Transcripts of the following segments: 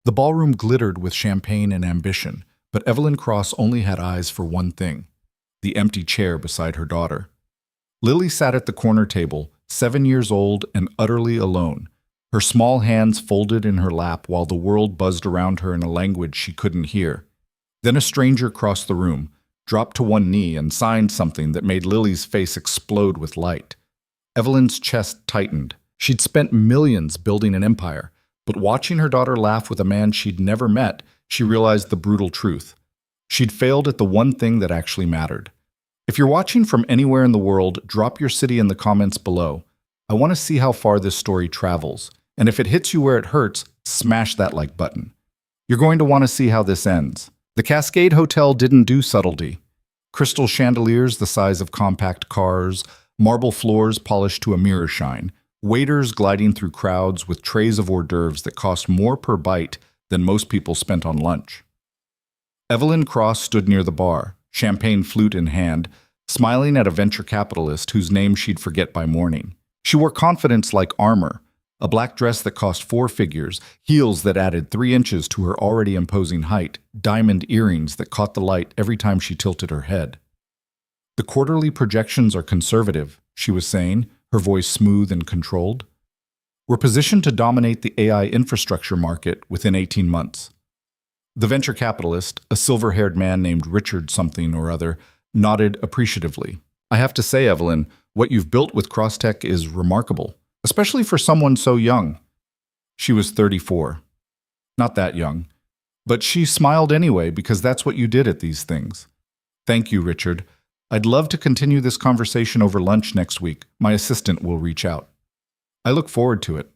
The ballroom glittered with champagne and ambition, but Evelyn Cross only had eyes for one thing: the empty chair beside her daughter. Lily sat at the corner table, 7 years old and utterly alone, her small hands folded in her lap while the world buzzed around her in a language she couldn't hear. Then a stranger crossed the room, dropped to one knee, and signed something that made Lily's face explode with light. Evelyn's chest tightened. She'd spent millions building an empire, but watching her daughter laugh with a man she'd never met, she realized the brutal truth. She'd failed at the one thing that actually mattered. If you're watching from anywhere in the world, drop your city in the comments below. I want to see how far this story travels, and if it hits you where it hurts, smash that like button. You're going to want to see how this ends. The Cascade Hotel didn't do subtlety. Crystal chandeliers the size of compact cars, marble floors polished to a mirror shine, waiters gliding through crowds with trays of hors d'oeuvres that cost more per bite than most people spent on lunch. Evelyn Cross stood near the bar, champagne flute in hand, smiling at a venture capitalist whose name she'd forget by morning. She wore confidence like armor, a black dress that cost 4 figures, heels that added 3 inches to her already imposing height, diamond earrings that caught the light every time she tilted her head. "The quarterly projections are conservative," she was saying, her voice smooth and controlled. "We're positioned to dominate the AI infrastructure market within 18 months. The venture capitalist, a silver-haired man named Richard something or other, nodded appreciatively. "I have to say, Evelyn, what you've built with CrossTech is remarkable, especially for someone so young." She was 34. Not that young. But she smiled anyway because that's what you did at these things. "Thank you, Richard. I'd love to continue this conversation over lunch next week. My assistant will reach out." "I look forward to it."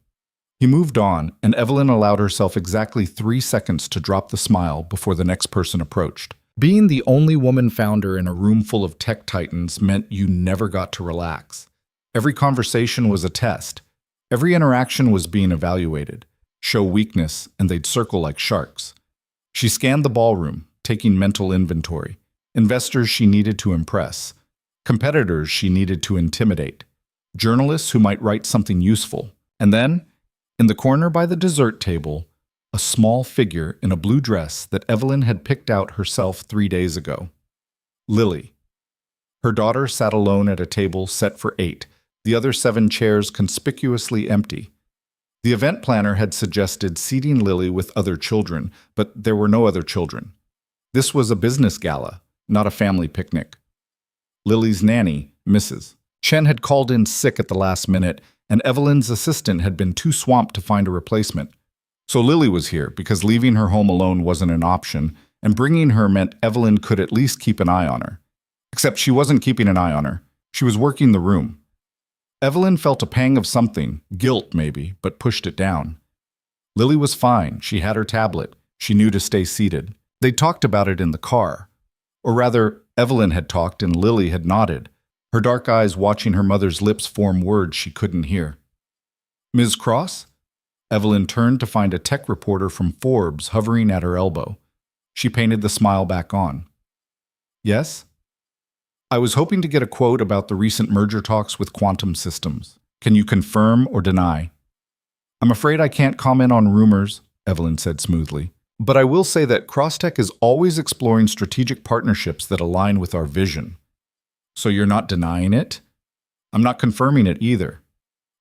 He moved on, and Evelyn allowed herself exactly 3 seconds to drop the smile before the next person approached. Being the only woman founder in a room full of tech titans meant you never got to relax. Every conversation was a test. Every interaction was being evaluated. Show weakness, and they'd circle like sharks. She scanned the ballroom, taking mental inventory. Investors she needed to impress. Competitors she needed to intimidate. Journalists who might write something useful. And then, in the corner by the dessert table, a small figure in a blue dress that Evelyn had picked out herself 3 days ago. Lily. Her daughter sat alone at a table set for 8, the other 7 chairs conspicuously empty. The event planner had suggested seating Lily with other children, but there were no other children. This was a business gala, not a family picnic. Lily's nanny, Mrs. Chen, had called in sick at the last minute, and Evelyn's assistant had been too swamped to find a replacement. So Lily was here because leaving her home alone wasn't an option, and bringing her meant Evelyn could at least keep an eye on her. Except she wasn't keeping an eye on her. She was working the room. Evelyn felt a pang of something, guilt maybe, but pushed it down. Lily was fine. She had her tablet. She knew to stay seated. They talked about it in the car. Or rather, Evelyn had talked and Lily had nodded, her dark eyes watching her mother's lips form words she couldn't hear. "Ms. Cross?" Evelyn turned to find a tech reporter from Forbes hovering at her elbow. She painted the smile back on. "Yes?" "I was hoping to get a quote about the recent merger talks with Quantum Systems. Can you confirm or deny?" "I'm afraid I can't comment on rumors," Evelyn said smoothly. "But I will say that CrossTech is always exploring strategic partnerships that align with our vision." "So you're not denying it?" "I'm not confirming it either."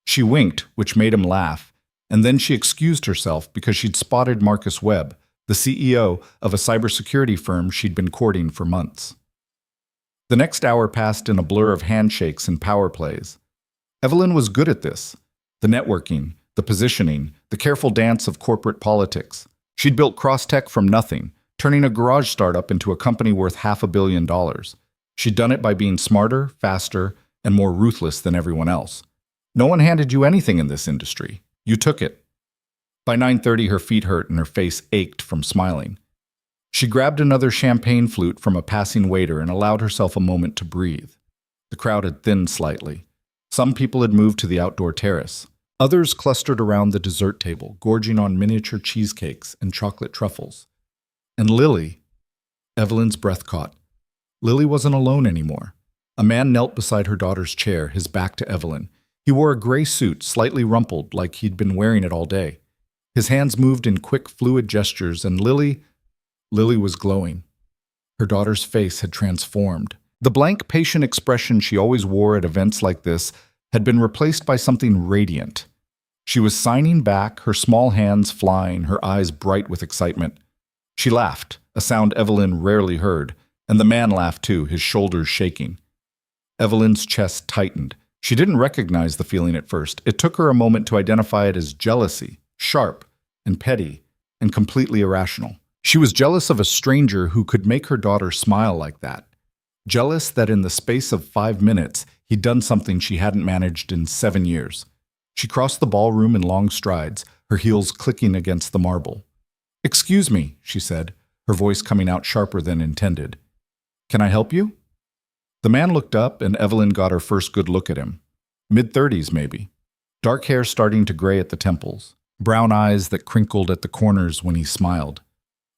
She winked, which made him laugh, and then she excused herself because she'd spotted Marcus Webb, the CEO of a cybersecurity firm she'd been courting for months. The next hour passed in a blur of handshakes and power plays. Evelyn was good at this: the networking, the positioning, the careful dance of corporate politics. She'd built CrossTech from nothing, turning a garage startup into a company worth $500 million. She'd done it by being smarter, faster, and more ruthless than everyone else. No one handed you anything in this industry. You took it. By 9:30, her feet hurt and her face ached from smiling. She grabbed another champagne flute from a passing waiter and allowed herself a moment to breathe. The crowd had thinned slightly. Some people had moved to the outdoor terrace. Others clustered around the dessert table, gorging on miniature cheesecakes and chocolate truffles. And Lily, Evelyn's breath caught. Lily wasn't alone anymore. A man knelt beside her daughter's chair, his back to Evelyn. He wore a gray suit, slightly rumpled, like he'd been wearing it all day. His hands moved in quick, fluid gestures, and Lily was glowing. Her daughter's face had transformed. The blank, patient expression she always wore at events like this had been replaced by something radiant. She was signing back, her small hands flying, her eyes bright with excitement. She laughed, a sound Evelyn rarely heard, and the man laughed too, his shoulders shaking. Evelyn's chest tightened. She didn't recognize the feeling at first. It took her a moment to identify it as jealousy, sharp and petty and completely irrational. She was jealous of a stranger who could make her daughter smile like that. Jealous that in the space of 5 minutes, he'd done something she hadn't managed in 7 years. She crossed the ballroom in long strides, her heels clicking against the marble. "Excuse me," she said, her voice coming out sharper than intended. "Can I help you?" The man looked up, and Evelyn got her first good look at him. Mid-30s, maybe. Dark hair starting to gray at the temples. Brown eyes that crinkled at the corners when he smiled.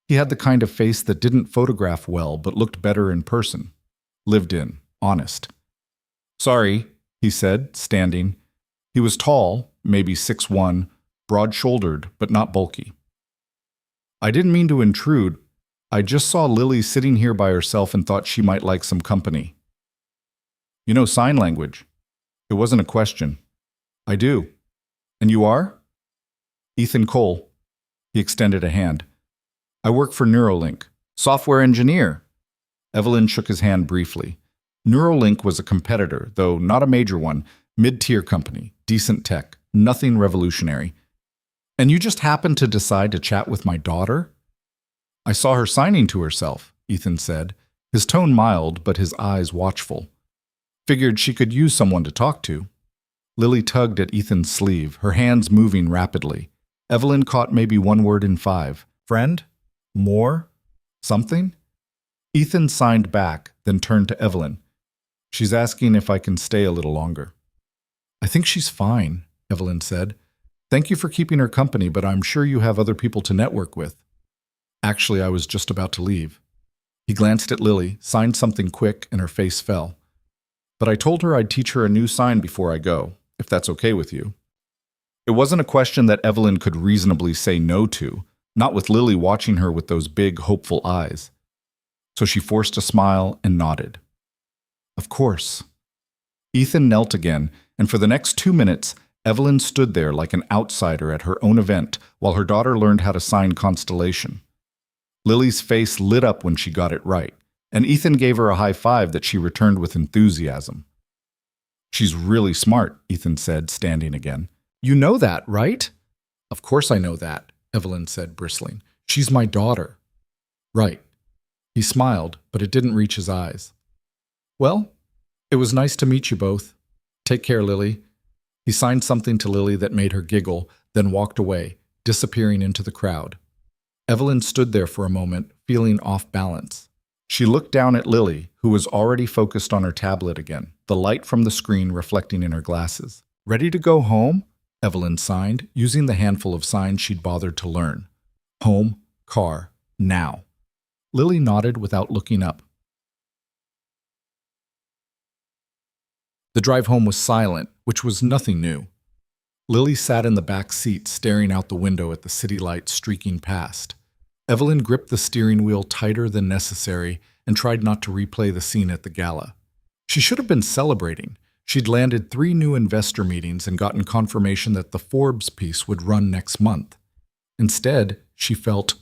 He had the kind of face that didn't photograph well but looked better in person. Lived in, honest. "Sorry," he said, standing. He was tall, maybe 6'1", broad-shouldered, but not bulky. "I didn't mean to intrude. I just saw Lily sitting here by herself and thought she might like some company." "You know sign language?" It wasn't a question. "I do. And you are?" "Ethan Cole." He extended a hand. "I work for Neuralink. Software engineer." Evelyn shook his hand briefly. Neuralink was a competitor, though not a major one, mid-tier company, decent tech, nothing revolutionary. "And you just happened to decide to chat with my daughter?" "I saw her signing to herself," Ethan said, his tone mild but his eyes watchful. "Figured she could use someone to talk to." Lily tugged at Ethan's sleeve, her hands moving rapidly. Evelyn caught maybe one word in 5. "Friend? More? Something?" Ethan signed back, then turned to Evelyn. "She's asking if I can stay a little longer." "I think she's fine," Evelyn said. "Thank you for keeping her company, but I'm sure you have other people to network with." "Actually, I was just about to leave." He glanced at Lily, signed something quick, and her face fell. "But I told her I'd teach her a new sign before I go, if that's okay with you." It wasn't a question that Evelyn could reasonably say no to, not with Lily watching her with those big, hopeful eyes. So she forced a smile and nodded. "Of course." Ethan knelt again, and for the next 2 minutes, Evelyn stood there like an outsider at her own event while her daughter learned how to sign constellation. Lily's face lit up when she got it right, and Ethan gave her a high five that she returned with enthusiasm. "She's really smart," Ethan said, standing again. "You know that, right?" "Of course I know that," Evelyn said, bristling. "She's my daughter." "Right." He smiled, but it didn't reach his eyes. "Well, it was nice to meet you both. Take care, Lily." He signed something to Lily that made her giggle, then walked away, disappearing into the crowd. Evelyn stood there for a moment, feeling off balance. She looked down at Lily, who was already focused on her tablet again, the light from the screen reflecting in her glasses. "Ready to go home?" Evelyn signed, using the handful of signs she'd bothered to learn. "Home, car, now." Lily nodded without looking up. The drive home was silent, which was nothing new. Lily sat in the back seat, staring out the window at the city lights streaking past. Evelyn gripped the steering wheel tighter than necessary and tried not to replay the scene at the gala. She should have been celebrating. She'd landed 3 new investor meetings and gotten confirmation that the Forbes piece would run next month. Instead, she felt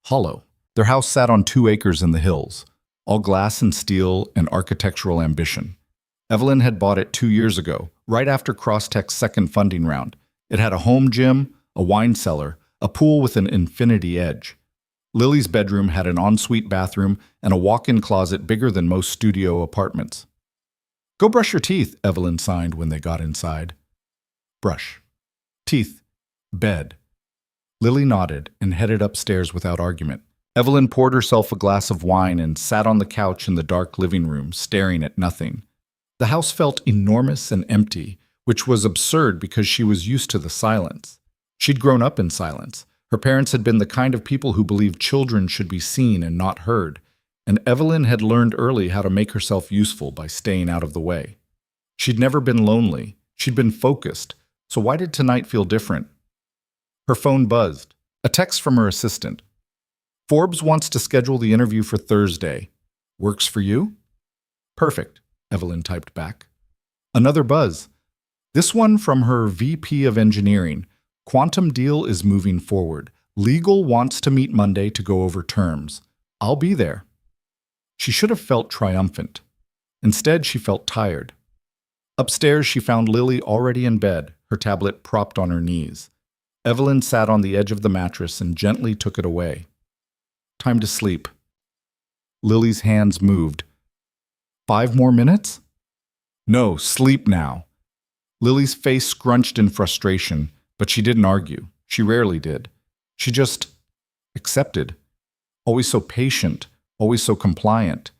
hollow. Their house sat on 2 acres in the hills, all glass and steel and architectural ambition. Evelyn had bought it 2 years ago, right after Crosstech's second funding round. It had a home gym, a wine cellar, a pool with an infinity edge. Lily's bedroom had an ensuite bathroom and a walk-in closet bigger than most studio apartments. "Go brush your teeth," Evelyn signed when they got inside. Brush. Teeth. Bed. Lily nodded and headed upstairs without argument. Evelyn poured herself a glass of wine and sat on the couch in the dark living room, staring at nothing. The house felt enormous and empty, which was absurd because she was used to the silence. She'd grown up in silence. Her parents had been the kind of people who believed children should be seen and not heard, and Evelyn had learned early how to make herself useful by staying out of the way. She'd never been lonely. She'd been focused. So why did tonight feel different? Her phone buzzed. A text from her assistant. Forbes wants to schedule the interview for Thursday. Works for you? Perfect, Evelyn typed back. Another buzz. This one from her VP of Engineering. Quantum deal is moving forward. Legal wants to meet Monday to go over terms. I'll be there. She should have felt triumphant. Instead, she felt tired. Upstairs, she found Lily already in bed, her tablet propped on her knees. Evelyn sat on the edge of the mattress and gently took it away. Time to sleep. Lily's hands moved. 5 more minutes? No, sleep now. Lily's face scrunched in frustration, but she didn't argue. She rarely did. She just accepted. Always so patient, always so compliant.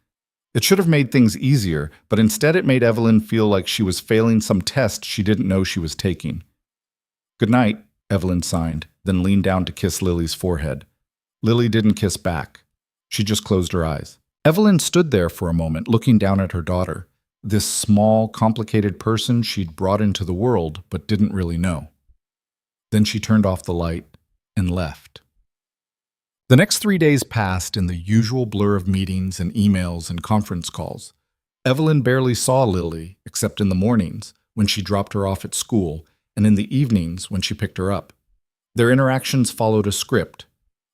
It should have made things easier, but instead it made Evelyn feel like she was failing some test she didn't know she was taking. Good night, Evelyn signed, then leaned down to kiss Lily's forehead. Lily didn't kiss back. She just closed her eyes. Evelyn stood there for a moment, looking down at her daughter, this small, complicated person she'd brought into the world but didn't really know. Then she turned off the light and left. The next 3 days passed in the usual blur of meetings and emails and conference calls. Evelyn barely saw Lily, except in the mornings, when she dropped her off at school, and in the evenings when she picked her up. Their interactions followed a script.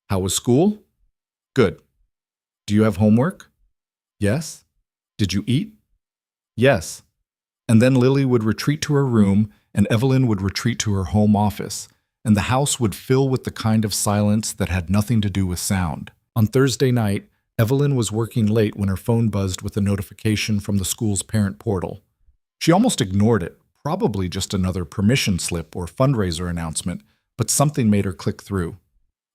How was school? Good. Do you have homework? Yes. Did you eat? Yes. And then Lily would retreat to her room, and Evelyn would retreat to her home office, and the house would fill with the kind of silence that had nothing to do with sound. On Thursday night, Evelyn was working late when her phone buzzed with a notification from the school's parent portal. She almost ignored it, probably just another permission slip or fundraiser announcement, but something made her click through.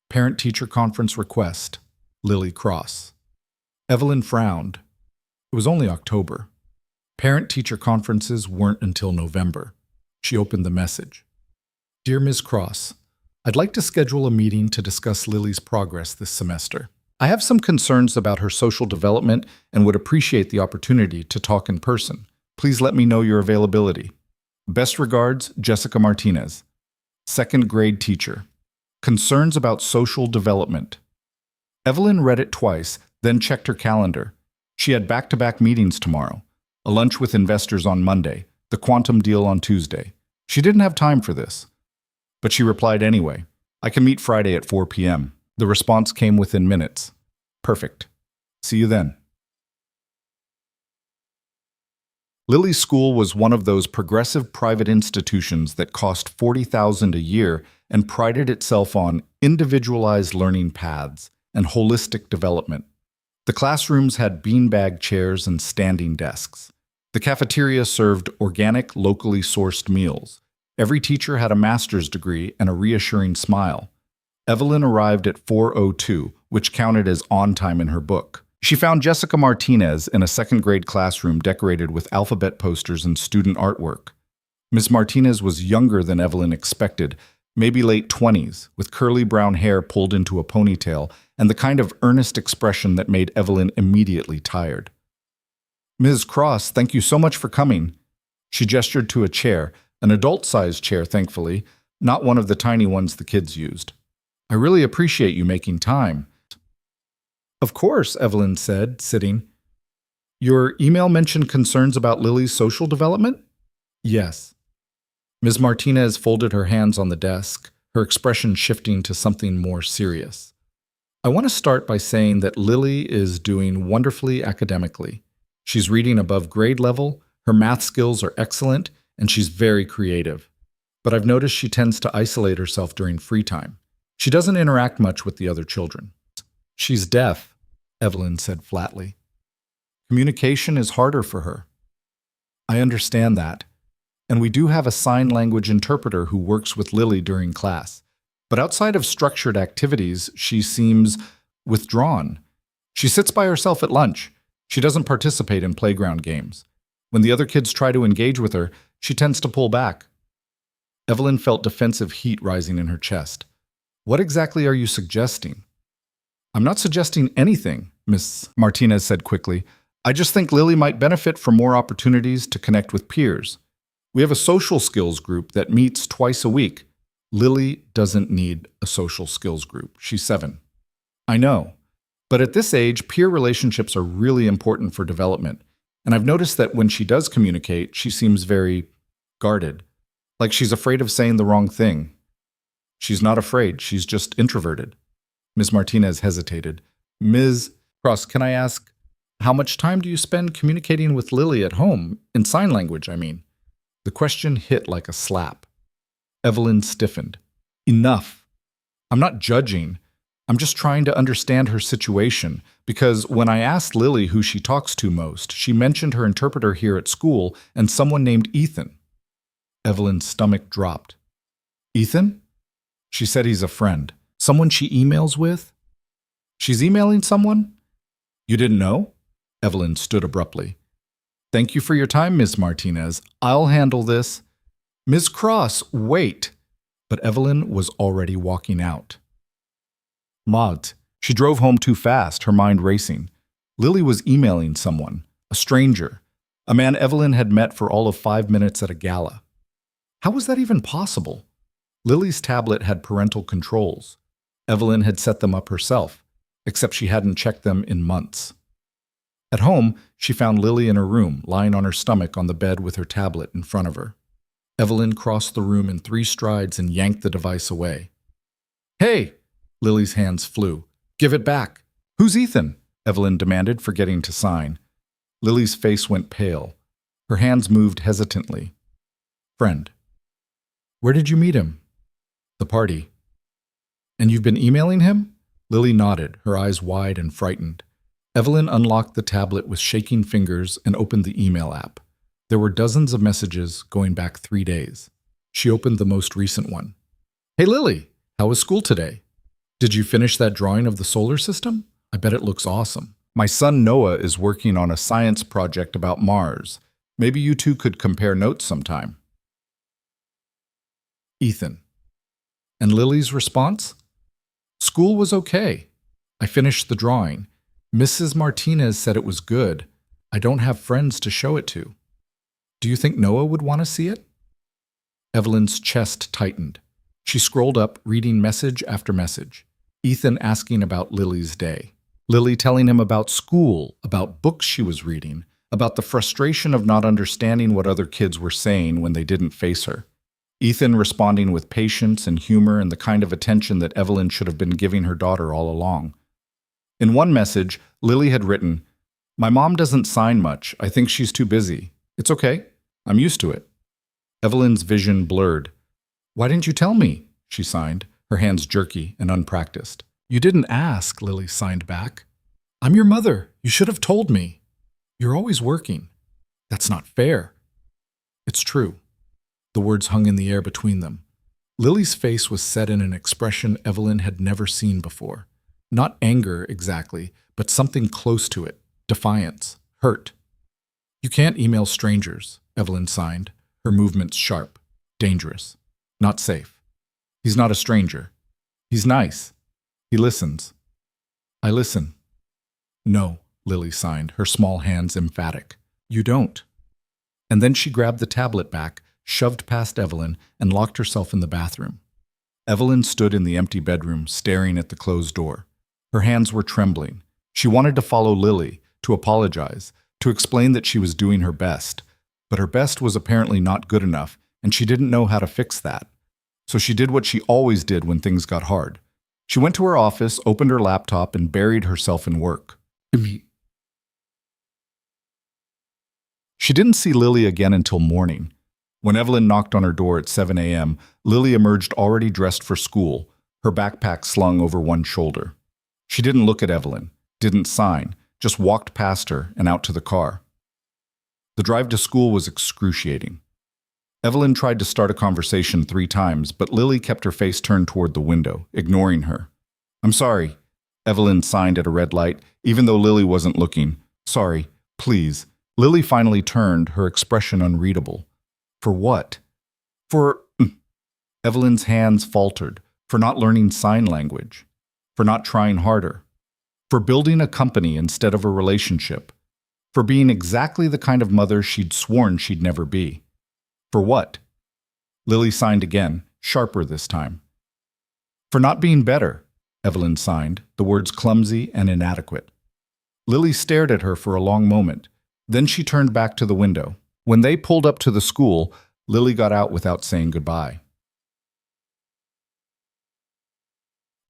Parent-teacher conference request. Lily Cross. Evelyn frowned. It was only October. Parent-teacher conferences weren't until November. She opened the message. Dear Ms. Cross, I'd like to schedule a meeting to discuss Lily's progress this semester. I have some concerns about her social development and would appreciate the opportunity to talk in person. Please let me know your availability. Best regards, Jessica Martinez, 2nd grade teacher. Concerns about social development. Evelyn read it twice, then checked her calendar. She had back-to-back meetings tomorrow, a lunch with investors on Monday, the quantum deal on Tuesday. She didn't have time for this. But she replied anyway. I can meet Friday at 4 p.m. The response came within minutes. Perfect. See you then. Lily's school was one of those progressive private institutions that cost $40,000 a year and prided itself on individualized learning paths and holistic development. The classrooms had beanbag chairs and standing desks. The cafeteria served organic, locally sourced meals. Every teacher had a master's degree and a reassuring smile. Evelyn arrived at 4:02, which counted as on time in her book. She found Jessica Martinez in a 2nd grade classroom decorated with alphabet posters and student artwork. Ms. Martinez was younger than Evelyn expected, maybe late 20s, with curly brown hair pulled into a ponytail and the kind of earnest expression that made Evelyn immediately tired. Ms. Cross, thank you so much for coming. She gestured to a chair, an adult-sized chair, thankfully, not one of the tiny ones the kids used. I really appreciate you making time. Of course, Evelyn said, sitting. Your email mentioned concerns about Lily's social development? Yes. Ms. Martinez folded her hands on the desk, her expression shifting to something more serious. I want to start by saying that Lily is doing wonderfully academically. She's reading above grade level, her math skills are excellent, and she's very creative. But I've noticed she tends to isolate herself during free time. She doesn't interact much with the other children. She's deaf, Evelyn said flatly. Communication is harder for her. I understand that. And we do have a sign language interpreter who works with Lily during class. But outside of structured activities, she seems withdrawn. She sits by herself at lunch. She doesn't participate in playground games. When the other kids try to engage with her, she tends to pull back. Evelyn felt defensive heat rising in her chest. What exactly are you suggesting? I'm not suggesting anything, Miss Martinez said quickly. I just think Lily might benefit from more opportunities to connect with peers. We have a social skills group that meets twice a week. Lily doesn't need a social skills group. She's 7. I know. But at this age, peer relationships are really important for development. And I've noticed that when she does communicate, she seems very guarded, like she's afraid of saying the wrong thing. She's not afraid, she's just introverted. Ms. Martinez hesitated. Ms. Cross, can I ask, how much time do you spend communicating with Lily at home? In sign language, I mean. The question hit like a slap. Evelyn stiffened. Enough. I'm not judging. I'm just trying to understand her situation, because when I asked Lily who she talks to most, she mentioned her interpreter here at school and someone named Ethan. Evelyn's stomach dropped. Ethan? She said he's a friend. Someone she emails with? She's emailing someone? You didn't know? Evelyn stood abruptly. Thank you for your time, Ms. Martinez. I'll handle this. Ms. Cross, wait. But Evelyn was already walking out. Maud. She drove home too fast, her mind racing. Lily was emailing someone, a stranger, a man Evelyn had met for all of 5 minutes at a gala. How was that even possible? Lily's tablet had parental controls. Evelyn had set them up herself, except she hadn't checked them in months. At home, she found Lily in her room, lying on her stomach on the bed with her tablet in front of her. Evelyn crossed the room in 3 strides and yanked the device away. Hey! Lily's hands flew. Give it back. Who's Ethan? Evelyn demanded, forgetting to sign. Lily's face went pale. Her hands moved hesitantly. Friend. Where did you meet him? The party. And you've been emailing him? Lily nodded, her eyes wide and frightened. Evelyn unlocked the tablet with shaking fingers and opened the email app. There were dozens of messages going back 3 days. She opened the most recent one. Hey Lily, how was school today? Did you finish that drawing of the solar system? I bet it looks awesome. My son Noah is working on a science project about Mars. Maybe you two could compare notes sometime. Ethan. And Lily's response? School was okay. I finished the drawing. Mrs. Martinez said it was good. I don't have friends to show it to. Do you think Noah would want to see it? Evelyn's chest tightened. She scrolled up, reading message after message. Ethan asking about Lily's day. Lily telling him about school, about books she was reading, about the frustration of not understanding what other kids were saying when they didn't face her. Ethan responding with patience and humor and the kind of attention that Evelyn should have been giving her daughter all along. In one message, Lily had written, My mom doesn't sign much. I think she's too busy. It's okay. I'm used to it. Evelyn's vision blurred. Why didn't you tell me? She signed, her hands jerky and unpracticed. You didn't ask, Lily signed back. I'm your mother. You should have told me. You're always working. That's not fair. It's true. The words hung in the air between them. Lily's face was set in an expression Evelyn had never seen before. Not anger exactly, but something close to it. Defiance. Hurt. You can't email strangers, Evelyn signed, her movements sharp. Dangerous. Not safe. He's not a stranger. He's nice. He listens. I listen. No, Lily signed, her small hands emphatic. You don't. And then she grabbed the tablet back, shoved past Evelyn, and locked herself in the bathroom. Evelyn stood in the empty bedroom, staring at the closed door. Her hands were trembling. She wanted to follow Lily, to apologize, to explain that she was doing her best. But her best was apparently not good enough, and she didn't know how to fix that. So she did what she always did when things got hard. She went to her office, opened her laptop, and buried herself in work. She didn't see Lily again until morning. When Evelyn knocked on her door at 7 a.m., Lily emerged already dressed for school, her backpack slung over one shoulder. She didn't look at Evelyn, didn't sign, just walked past her and out to the car. The drive to school was excruciating. Evelyn tried to start a conversation 3 times, but Lily kept her face turned toward the window, ignoring her. I'm sorry, Evelyn signed at a red light, even though Lily wasn't looking. Sorry, please. Lily finally turned, her expression unreadable. For what? For... Evelyn's hands faltered, for not learning sign language, for not trying harder, for building a company instead of a relationship, for being exactly the kind of mother she'd sworn she'd never be. For what? Lily signed again, sharper this time. For not being better, Evelyn signed, the words clumsy and inadequate. Lily stared at her for a long moment. Then she turned back to the window. When they pulled up to the school, Lily got out without saying goodbye.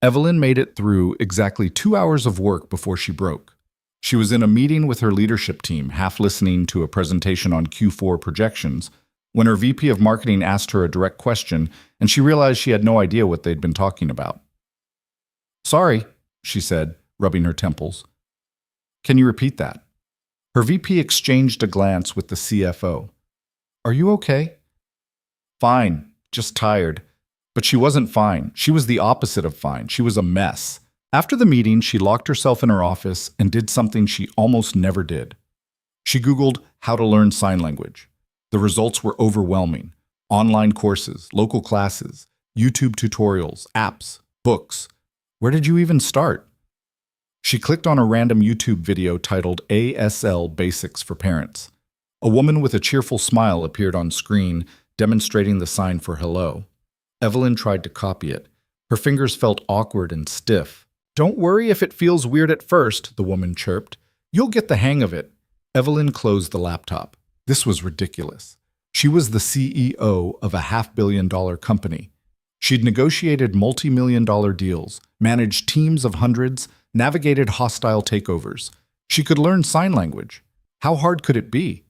Evelyn made it through exactly 2 hours of work before she broke. She was in a meeting with her leadership team, half listening to a presentation on Q4 projections, when her VP of marketing asked her a direct question, and she realized she had no idea what they'd been talking about. "Sorry," she said, rubbing her temples. "Can you repeat that?" Her VP exchanged a glance with the CFO. "Are you okay?" "Fine, just tired." But she wasn't fine. She was the opposite of fine. She was a mess. After the meeting, she locked herself in her office and did something she almost never did. She Googled how to learn sign language. The results were overwhelming. Online courses, local classes, YouTube tutorials, apps, books. Where did you even start? She clicked on a random YouTube video titled ASL Basics for Parents. A woman with a cheerful smile appeared on screen, demonstrating the sign for hello. Evelyn tried to copy it. Her fingers felt awkward and stiff. "Don't worry if it feels weird at first," the woman chirped. "You'll get the hang of it." Evelyn closed the laptop. This was ridiculous. She was the CEO of a $500 million company. She'd negotiated multi-million-dollar deals, managed teams of hundreds, navigated hostile takeovers. She could learn sign language. How hard could it be?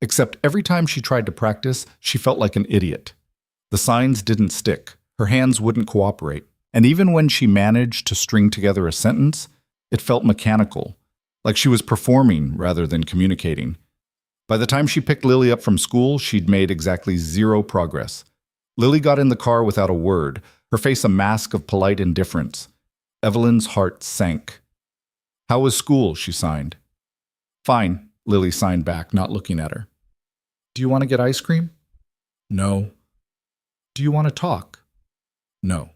Except every time she tried to practice, she felt like an idiot. The signs didn't stick. Her hands wouldn't cooperate. And even when she managed to string together a sentence, it felt mechanical, like she was performing rather than communicating. By the time she picked Lily up from school, she'd made exactly 0 progress. Lily got in the car without a word, her face a mask of polite indifference. Evelyn's heart sank. "How was school?" she signed. "Fine," Lily signed back, not looking at her. "Do you want to get ice cream?" "No." "Do you want to talk?" "No."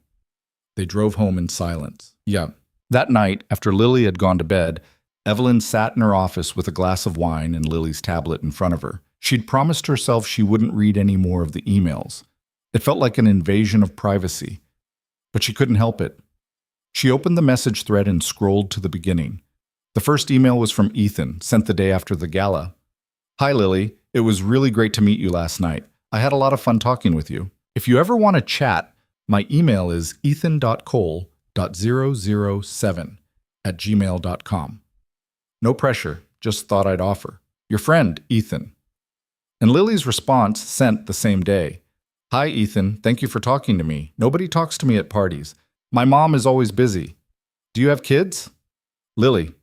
They drove home in silence. Yeah. That night, after Lily had gone to bed, Evelyn sat in her office with a glass of wine and Lily's tablet in front of her. She'd promised herself she wouldn't read any more of the emails. It felt like an invasion of privacy. But she couldn't help it. She opened the message thread and scrolled to the beginning. The first email was from Ethan, sent the day after the gala. "Hi, Lily. It was really great to meet you last night. I had a lot of fun talking with you. If you ever want to chat, my email is ethan.cole.007@gmail.com. No pressure, just thought I'd offer. Your friend, Ethan." And Lily's response, sent the same day. "Hi, Ethan. Thank you for talking to me. Nobody talks to me at parties. My mom is always busy. Do you have kids?" "Lily."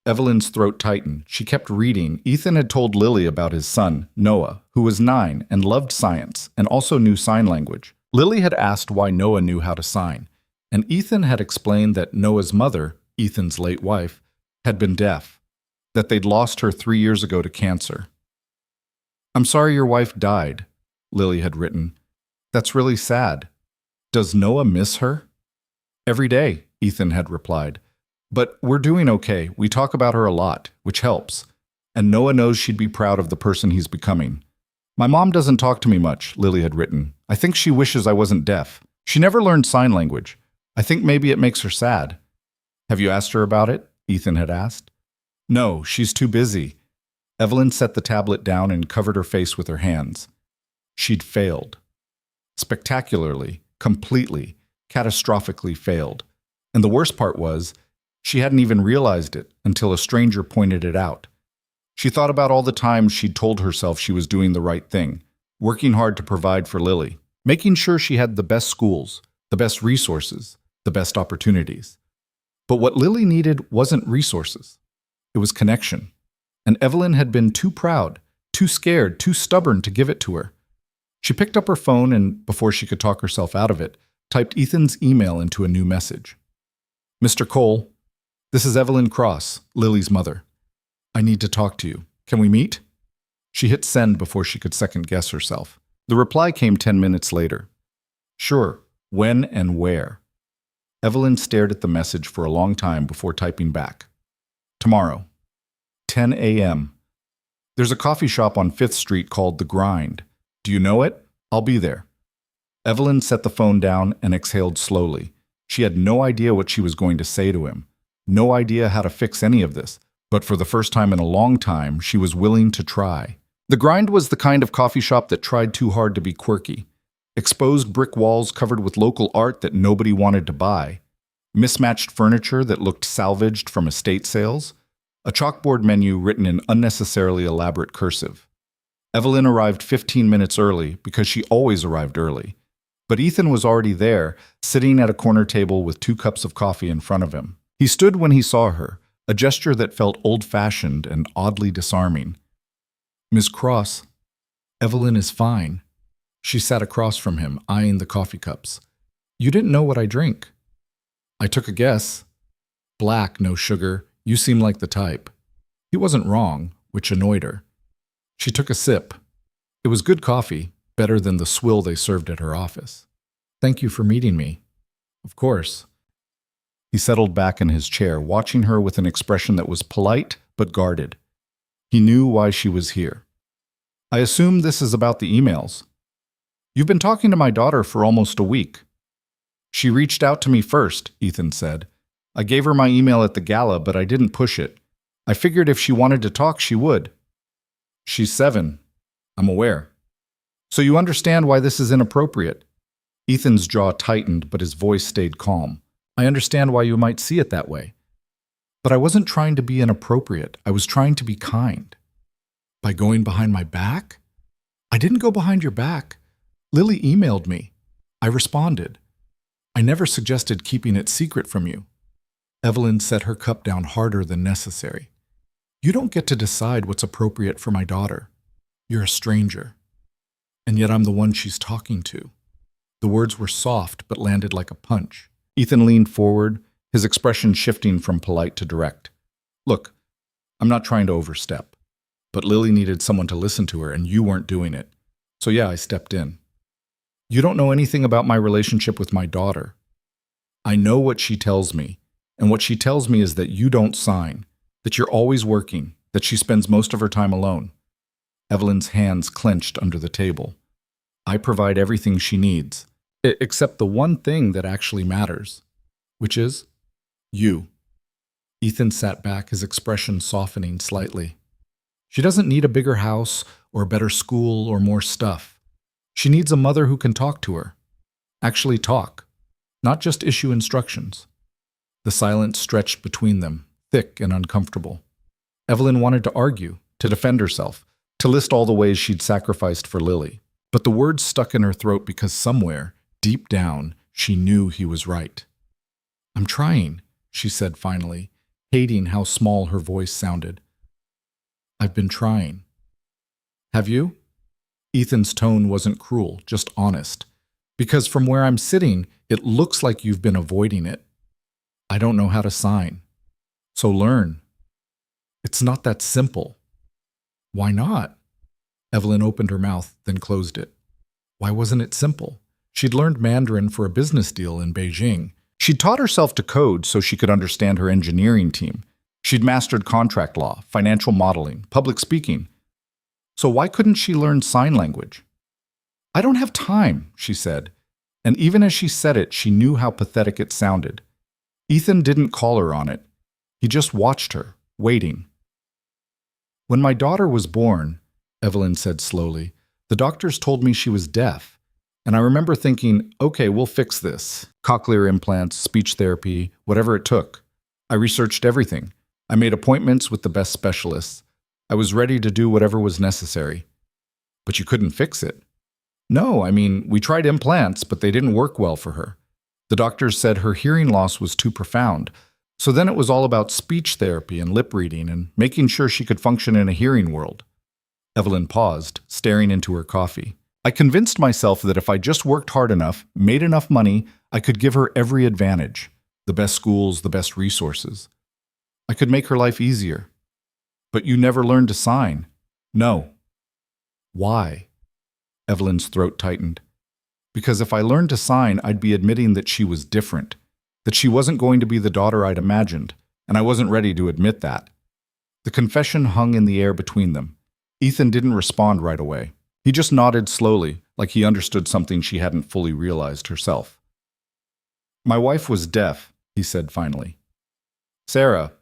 Evelyn's throat tightened. She kept reading. Ethan had told Lily about his son, Noah, who was 9 and loved science and also knew sign language. Lily had asked why Noah knew how to sign, and Ethan had explained that Noah's mother, Ethan's late wife, had been deaf, that they'd lost her 3 years ago to cancer. "I'm sorry your wife died," Lily had written. "That's really sad. Does Noah miss her?" "Every day," Ethan had replied. "But we're doing okay. We talk about her a lot, which helps. And Noah knows she'd be proud of the person he's becoming. My mom doesn't talk to me much," Lily had written. "I think she wishes I wasn't deaf. She never learned sign language. I think maybe it makes her sad." "Have you asked her about it?" Ethan had asked. "No, she's too busy." Evelyn set the tablet down and covered her face with her hands. She'd failed. Spectacularly, completely, catastrophically failed. And the worst part was, she hadn't even realized it until a stranger pointed it out. She thought about all the times she'd told herself she was doing the right thing, working hard to provide for Lily, making sure she had the best schools, the best resources, the best opportunities. But what Lily needed wasn't resources. It was connection. And Evelyn had been too proud, too scared, too stubborn to give it to her. She picked up her phone and, before she could talk herself out of it, typed Ethan's email into a new message. "Mr. Cole, this is Evelyn Cross, Lily's mother. I need to talk to you. Can we meet?" She hit send before she could second-guess herself. The reply came 10 minutes later. "Sure. When and where?" Evelyn stared at the message for a long time before typing back. "Tomorrow. 10 a.m. There's a coffee shop on 5th Street called The Grind. Do you know it? I'll be there." Evelyn set the phone down and exhaled slowly. She had no idea what she was going to say to him, no idea how to fix any of this, but for the first time in a long time, she was willing to try. The Grind was the kind of coffee shop that tried too hard to be quirky. Exposed brick walls covered with local art that nobody wanted to buy, mismatched furniture that looked salvaged from estate sales, a chalkboard menu written in unnecessarily elaborate cursive. Evelyn arrived 15 minutes early because she always arrived early. But Ethan was already there, sitting at a corner table with 2 cups of coffee in front of him. He stood when he saw her, a gesture that felt old-fashioned and oddly disarming. "Miss Cross, Evelyn is fine." She sat across from him, eyeing the coffee cups. "You didn't know what I drink." "I took a guess. Black, no sugar. You seem like the type." He wasn't wrong, which annoyed her. She took a sip. It was good coffee, better than the swill they served at her office. "Thank you for meeting me." "Of course." He settled back in his chair, watching her with an expression that was polite but guarded. He knew why she was here. "I assume this is about the emails." "You've been talking to my daughter for almost a week." "She reached out to me first," Ethan said. "I gave her my email at the Gala, but I didn't push it. I figured if she wanted to talk, she would." "She's 7. I'm aware." "So you understand why this is inappropriate?" Ethan's jaw tightened, but his voice stayed calm. "I understand why you might see it that way. But I wasn't trying to be inappropriate. I was trying to be kind." "By going behind my back?" "I didn't go behind your back. Lily emailed me. I responded. I never suggested keeping it secret from you." Evelyn set her cup down harder than necessary. "You don't get to decide what's appropriate for my daughter. You're a stranger. And yet I'm the one she's talking to." The words were soft but landed like a punch. Ethan leaned forward, his expression shifting from polite to direct. "Look, I'm not trying to overstep, but Lily needed someone to listen to her and you weren't doing it. So yeah, I stepped in. You don't know anything about my relationship with my daughter. I know what she tells me, and what she tells me is that you don't sign, that you're always working, that she spends most of her time alone." Evelyn's hands clenched under the table. "I provide everything she needs, except the one thing that actually matters, which is you." Ethan sat back, his expression softening slightly. "She doesn't need a bigger house or a better school or more stuff. She needs a mother who can talk to her. Actually talk, not just issue instructions." The silence stretched between them, thick and uncomfortable. Evelyn wanted to argue, to defend herself, to list all the ways she'd sacrificed for Lily. But the words stuck in her throat because somewhere, deep down, she knew he was right. "I'm trying," she said finally, hating how small her voice sounded. "I've been trying." "Have you?" Ethan's tone wasn't cruel, just honest. "Because from where I'm sitting, it looks like you've been avoiding it. I don't know how to sign. So learn." "It's not that simple." "Why not?" Evelyn opened her mouth, then closed it. Why wasn't it simple? She'd learned Mandarin for a business deal in Beijing. She'd taught herself to code so she could understand her engineering team. She'd mastered contract law, financial modeling, public speaking. So why couldn't she learn sign language? "I don't have time," she said. And even as she said it, she knew how pathetic it sounded. Ethan didn't call her on it. He just watched her, waiting. "When my daughter was born," Evelyn said slowly, "the doctors told me she was deaf. And I remember thinking, okay, we'll fix this. Cochlear implants, speech therapy, whatever it took. I researched everything. I made appointments with the best specialists. I was ready to do whatever was necessary. But you couldn't fix it." "No, I mean, we tried implants, but they didn't work well for her. The doctors said her hearing loss was too profound. So then it was all about speech therapy and lip reading and making sure she could function in a hearing world." Evelyn paused, staring into her coffee. "I convinced myself that if I just worked hard enough, made enough money, I could give her every advantage. The best schools, the best resources. I could make her life easier. But you never learned to sign." "No." "Why?" Evelyn's throat tightened. "Because if I learned to sign, I'd be admitting that she was different, that she wasn't going to be the daughter I'd imagined, and I wasn't ready to admit that." The confession hung in the air between them. Ethan didn't respond right away. He just nodded slowly, like he understood something she hadn't fully realized herself. My wife was deaf, he said finally. Sarah,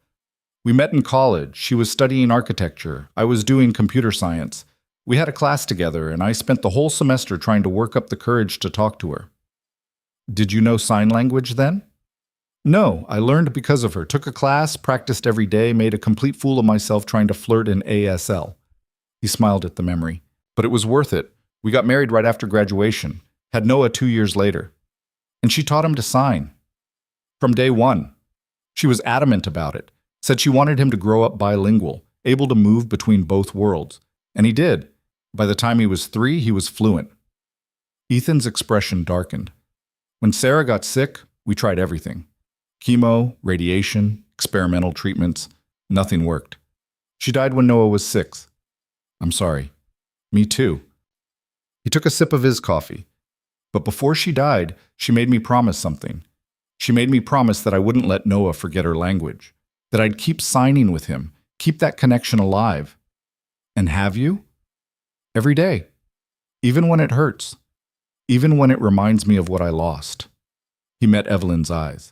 we met in college. She was studying architecture. I was doing computer science. We had a class together, and I spent the whole semester trying to work up the courage to talk to her. Did you know sign language then? No, I learned because of her. Took a class, practiced every day, made a complete fool of myself trying to flirt in ASL. He smiled at the memory. But it was worth it. We got married right after graduation. Had Noah 2 years later. And she taught him to sign. From day one. She was adamant about it. Said she wanted him to grow up bilingual, able to move between both worlds. And he did. By the time he was 3, he was fluent. Ethan's expression darkened. When Sarah got sick, we tried everything. Chemo, radiation, experimental treatments. Nothing worked. She died when Noah was 6. I'm sorry. Me too. He took a sip of his coffee. But before she died, she made me promise something. She made me promise that I wouldn't let Noah forget her language, that I'd keep signing with him, keep that connection alive. And have you? Every day. Even when it hurts. Even when it reminds me of what I lost. He met Evelyn's eyes.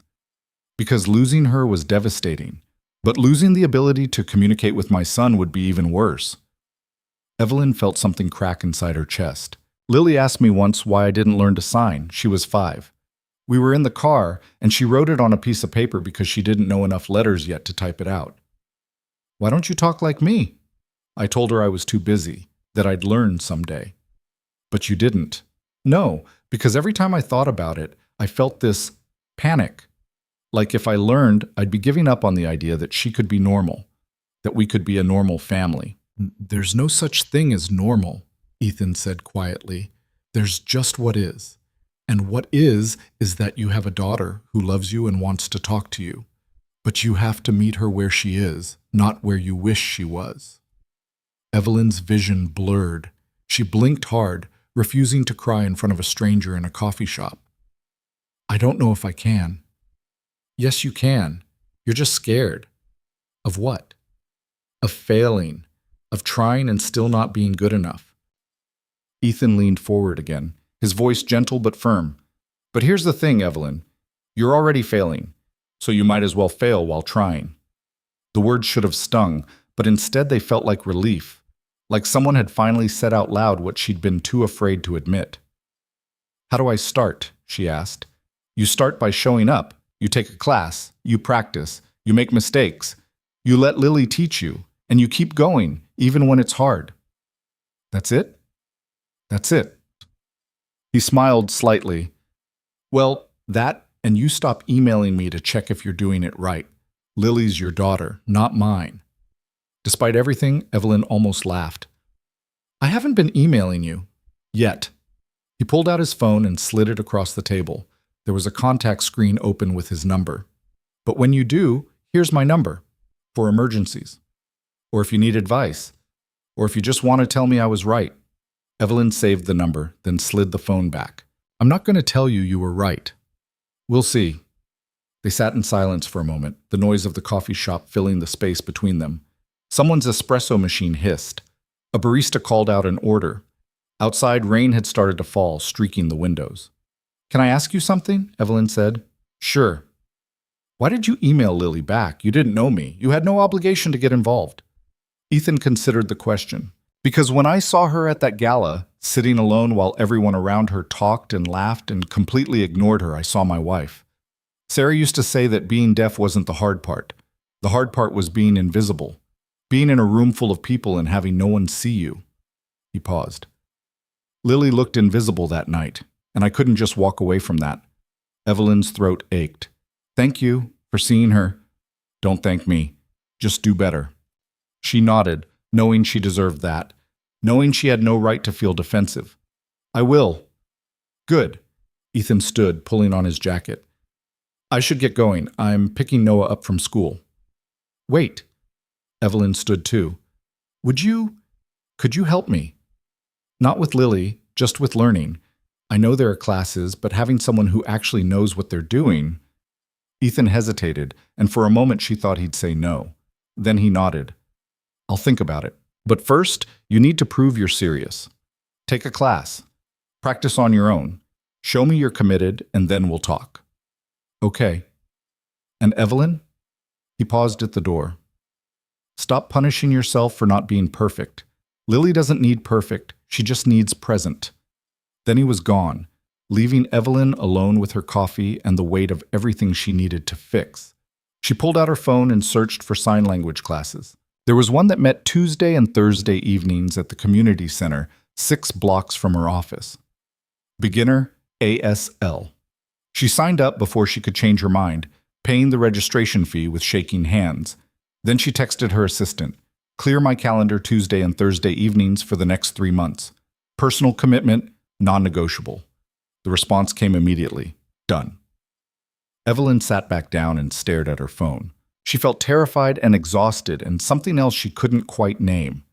Because losing her was devastating, but losing the ability to communicate with my son would be even worse. Evelyn felt something crack inside her chest. Lily asked me once why I didn't learn to sign. She was 5. We were in the car, and she wrote it on a piece of paper because she didn't know enough letters yet to type it out. Why don't you talk like me? I told her I was too busy, that I'd learn someday. But you didn't. No, because every time I thought about it, I felt this panic. Like if I learned, I'd be giving up on the idea that she could be normal, that we could be a normal family. There's no such thing as normal, Ethan said quietly. There's just what is. And what is that you have a daughter who loves you and wants to talk to you. But you have to meet her where she is, not where you wish she was. Evelyn's vision blurred. She blinked hard, refusing to cry in front of a stranger in a coffee shop. I don't know if I can. Yes, you can. You're just scared. Of what? Of failing. Of trying and still not being good enough. Ethan leaned forward again, his voice gentle but firm. But here's the thing, Evelyn. You're already failing, so you might as well fail while trying. The words should have stung, but instead they felt like relief, like someone had finally said out loud what she'd been too afraid to admit. How do I start? She asked. You start by showing up. You take a class. You practice. You make mistakes. You let Lily teach you, and you keep going, even when it's hard. That's it? That's it. He smiled slightly. Well, that, and you stop emailing me to check if you're doing it right. Lily's your daughter, not mine. Despite everything, Evelyn almost laughed. I haven't been emailing you. Yet. He pulled out his phone and slid it across the table. There was a contact screen open with his number. But when you do, here's my number. For emergencies. Or if you need advice. Or if you just want to tell me I was right. Evelyn saved the number, then slid the phone back. I'm not going to tell you you were right. We'll see. They sat in silence for a moment, the noise of the coffee shop filling the space between them. Someone's espresso machine hissed. A barista called out an order. Outside, rain had started to fall, streaking the windows. Can I ask you something? Evelyn said. Sure. Why did you email Lily back? You didn't know me. You had no obligation to get involved. Ethan considered the question. Because when I saw her at that gala, sitting alone while everyone around her talked and laughed and completely ignored her, I saw my wife. Sarah used to say that being deaf wasn't the hard part. The hard part was being invisible, being in a room full of people and having no one see you. He paused. Lily looked invisible that night, and I couldn't just walk away from that. Evelyn's throat ached. Thank you for seeing her. Don't thank me. Just do better. She nodded, knowing she deserved that, knowing she had no right to feel defensive. I will. Good. Ethan stood, pulling on his jacket. I should get going. I'm picking Noah up from school. Wait. Evelyn stood too. Could you help me? Not with Lily, just with learning. I know there are classes, but having someone who actually knows what they're doing. Ethan hesitated, and for a moment she thought he'd say no. Then he nodded. I'll think about it. But first, you need to prove you're serious. Take a class. Practice on your own. Show me you're committed, and then we'll talk. Okay. And Evelyn? He paused at the door. Stop punishing yourself for not being perfect. Lily doesn't need perfect. She just needs present. Then he was gone, leaving Evelyn alone with her coffee and the weight of everything she needed to fix. She pulled out her phone and searched for sign language classes. There was one that met Tuesday and Thursday evenings at the community center, 6 blocks from her office. Beginner ASL. She signed up before she could change her mind, paying the registration fee with shaking hands. Then she texted her assistant, "Clear my calendar Tuesday and Thursday evenings for the next 3 months. Personal commitment, non-negotiable." The response came immediately. Done. Evelyn sat back down and stared at her phone. She felt terrified and exhausted, and something else she couldn't quite name.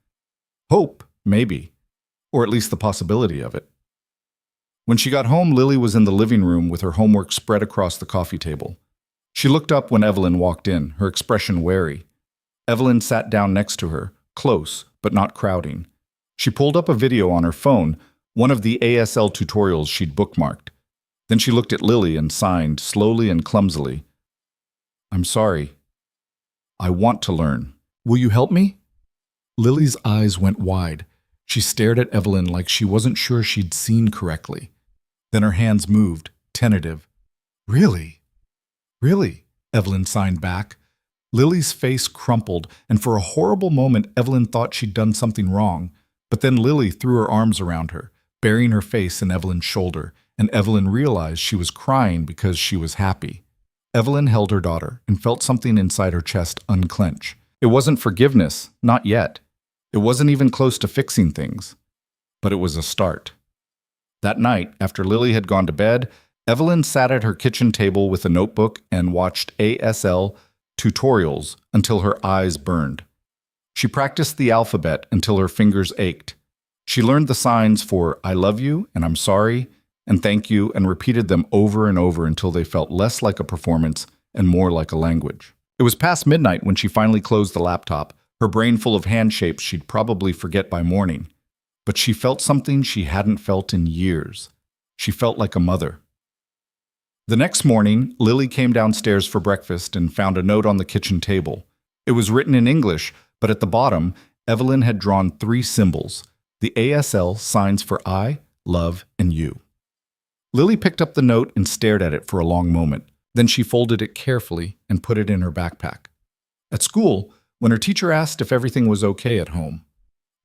Hope, maybe, or at least the possibility of it. When she got home, Lily was in the living room with her homework spread across the coffee table. She looked up when Evelyn walked in, her expression wary. Evelyn sat down next to her, close, but not crowding. She pulled up a video on her phone, one of the ASL tutorials she'd bookmarked. Then she looked at Lily and signed, slowly and clumsily. "I'm sorry. I want to learn. Will you help me?" Lily's eyes went wide. She stared at Evelyn like she wasn't sure she'd seen correctly. Then her hands moved, tentative. "Really? Really?" Evelyn signed back. Lily's face crumpled, and for a horrible moment Evelyn thought she'd done something wrong. But then Lily threw her arms around her, burying her face in Evelyn's shoulder, and Evelyn realized she was crying because she was happy. Evelyn held her daughter and felt something inside her chest unclench. It wasn't forgiveness, not yet. It wasn't even close to fixing things. But it was a start. That night, after Lily had gone to bed, Evelyn sat at her kitchen table with a notebook and watched ASL tutorials until her eyes burned. She practiced the alphabet until her fingers ached. She learned the signs for "I love you" and "I'm sorry" and "thank you" and repeated them over and over until they felt less like a performance and more like a language. It was past midnight when she finally closed the laptop, her brain full of hand shapes she'd probably forget by morning. But she felt something she hadn't felt in years. She felt like a mother. The next morning, Lily came downstairs for breakfast and found a note on the kitchen table. It was written in English, but at the bottom, Evelyn had drawn 3 symbols, the ASL signs for I, love, and you. Lily picked up the note and stared at it for a long moment. Then she folded it carefully and put it in her backpack. At school, when her teacher asked if everything was okay at home,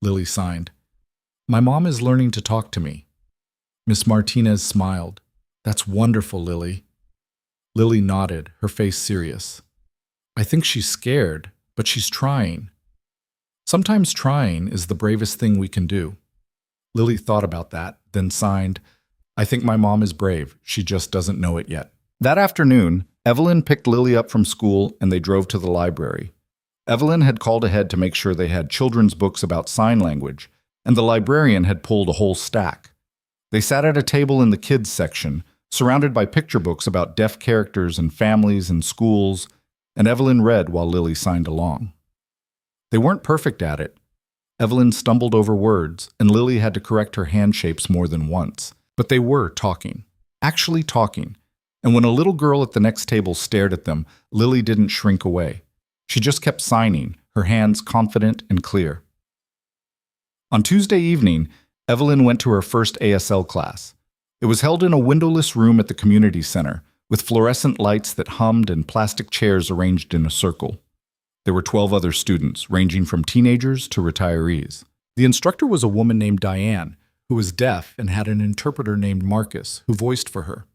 Lily signed, "My mom is learning to talk to me." Miss Martinez smiled. "That's wonderful, Lily." Lily nodded, her face serious. "I think she's scared, but she's trying. Sometimes trying is the bravest thing we can do." Lily thought about that, then signed, "I think my mom is brave. She just doesn't know it yet." That afternoon, Evelyn picked Lily up from school and they drove to the library. Evelyn had called ahead to make sure they had children's books about sign language, and the librarian had pulled a whole stack. They sat at a table in the kids section, surrounded by picture books about deaf characters and families and schools, and Evelyn read while Lily signed along. They weren't perfect at it. Evelyn stumbled over words, and Lily had to correct her hand shapes more than once. But they were talking, actually talking. And when a little girl at the next table stared at them, Lily didn't shrink away. She just kept signing, her hands confident and clear. On Tuesday evening, Evelyn went to her first ASL class. It was held in a windowless room at the community center, with fluorescent lights that hummed and plastic chairs arranged in a circle. There were 12 other students, ranging from teenagers to retirees. The instructor was a woman named Diane, who was deaf and had an interpreter named Marcus, who voiced for her.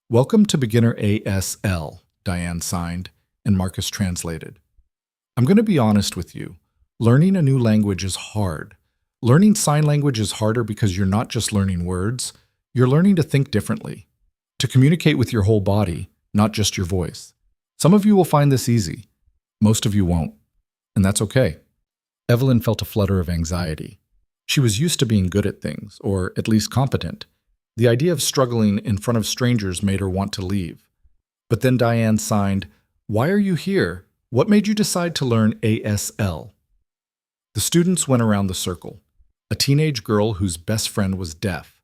"Welcome to Beginner ASL," Diane signed, and Marcus translated. "I'm going to be honest with you. Learning a new language is hard. Learning sign language is harder because you're not just learning words, you're learning to think differently, to communicate with your whole body, not just your voice. Some of you will find this easy. Most of you won't, and that's okay." Evelyn felt a flutter of anxiety. She was used to being good at things, or at least competent. The idea of struggling in front of strangers made her want to leave. But then Diane signed, "Why are you here? What made you decide to learn ASL?" The students went around the circle. a teenage girl whose best friend was deaf,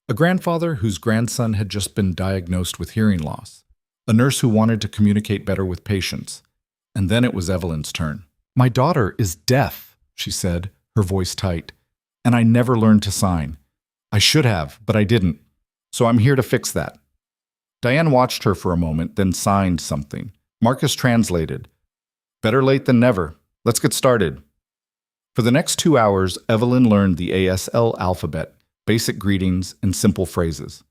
a grandfather whose grandson had just been diagnosed with hearing loss, a nurse who wanted to communicate better with patients. And then it was Evelyn's turn. "My daughter is deaf," she said, her voice tight, "and I never learned to sign. I should have, but I didn't. So I'm here to fix that." Diane watched her for a moment, then signed something. Marcus translated. "Better late than never. Let's get started." For the next 2 hours, Evelyn learned the ASL alphabet, basic greetings, and simple phrases.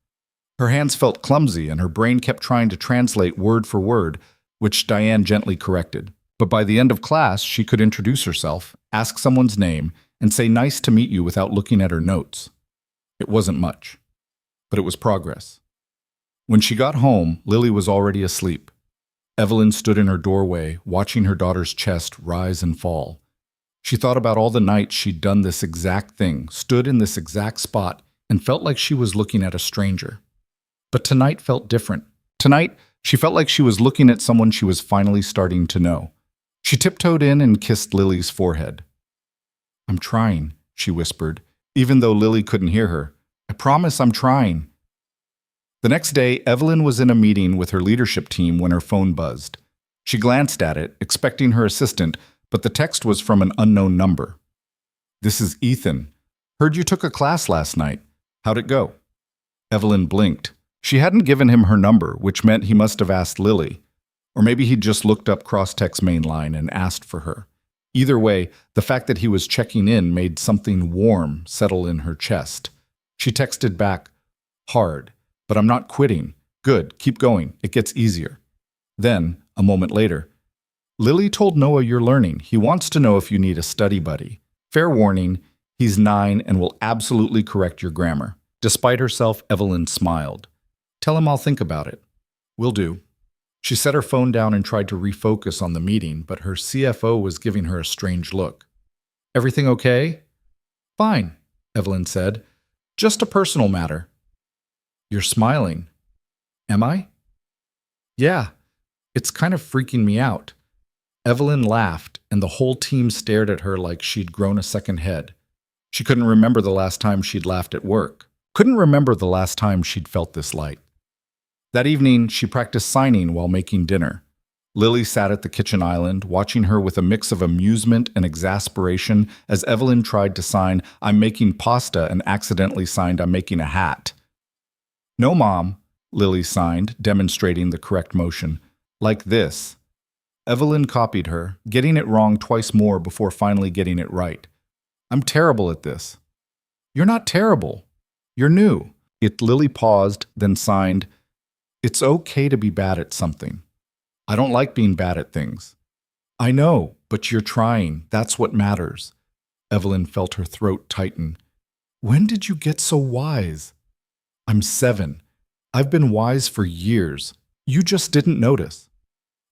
Her hands felt clumsy, and her brain kept trying to translate word for word, which Diane gently corrected. But by the end of class, she could introduce herself, ask someone's name, and say "nice to meet you" without looking at her notes. It wasn't much, but it was progress. When she got home, Lily was already asleep. Evelyn stood in her doorway, watching her daughter's chest rise and fall. She thought about all the nights she'd done this exact thing, stood in this exact spot, and felt like she was looking at a stranger. But tonight felt different. Tonight, she felt like she was looking at someone she was finally starting to know. She tiptoed in and kissed Lily's forehead. "I'm trying," she whispered, even though Lily couldn't hear her. "I promise I'm trying." The next day, Evelyn was in a meeting with her leadership team when her phone buzzed. She glanced at it, expecting her assistant, but the text was from an unknown number. "This is Ethan. Heard you took a class last night. How'd it go?" Evelyn blinked. She hadn't given him her number, which meant he must have asked Lily. Or maybe he'd just looked up Crosstech's main line and asked for her. Either way, the fact that he was checking in made something warm settle in her chest. She texted back, "Hard, but I'm not quitting. Good, keep going. It gets easier." Then, a moment later, "Lily told Noah you're learning. He wants to know if you need a study buddy. Fair warning, he's 9 and will absolutely correct your grammar." Despite herself, Evelyn smiled. "Tell him I'll think about it." "Will do." She set her phone down and tried to refocus on the meeting, but her CFO was giving her a strange look. "Everything okay?" "Fine," Evelyn said. "Just a personal matter." "You're smiling." "Am I?" "Yeah, it's kind of freaking me out." Evelyn laughed, and the whole team stared at her like she'd grown a second head. She couldn't remember the last time she'd laughed at work. Couldn't remember the last time she'd felt this light. That evening, she practiced signing while making dinner. Lily sat at the kitchen island, watching her with a mix of amusement and exasperation as Evelyn tried to sign "I'm making pasta" and accidentally signed "I'm making a hat." "No, Mom," Lily signed, demonstrating the correct motion. "Like this." Evelyn copied her, getting it wrong twice more before finally getting it right. "I'm terrible at this." "You're not terrible. You're new." Lily paused, then signed, "It's okay to be bad at something." "I don't like being bad at things." "I know, but you're trying. That's what matters." Evelyn felt her throat tighten. "When did you get so wise?" "I'm 7. I've been wise for years. You just didn't notice."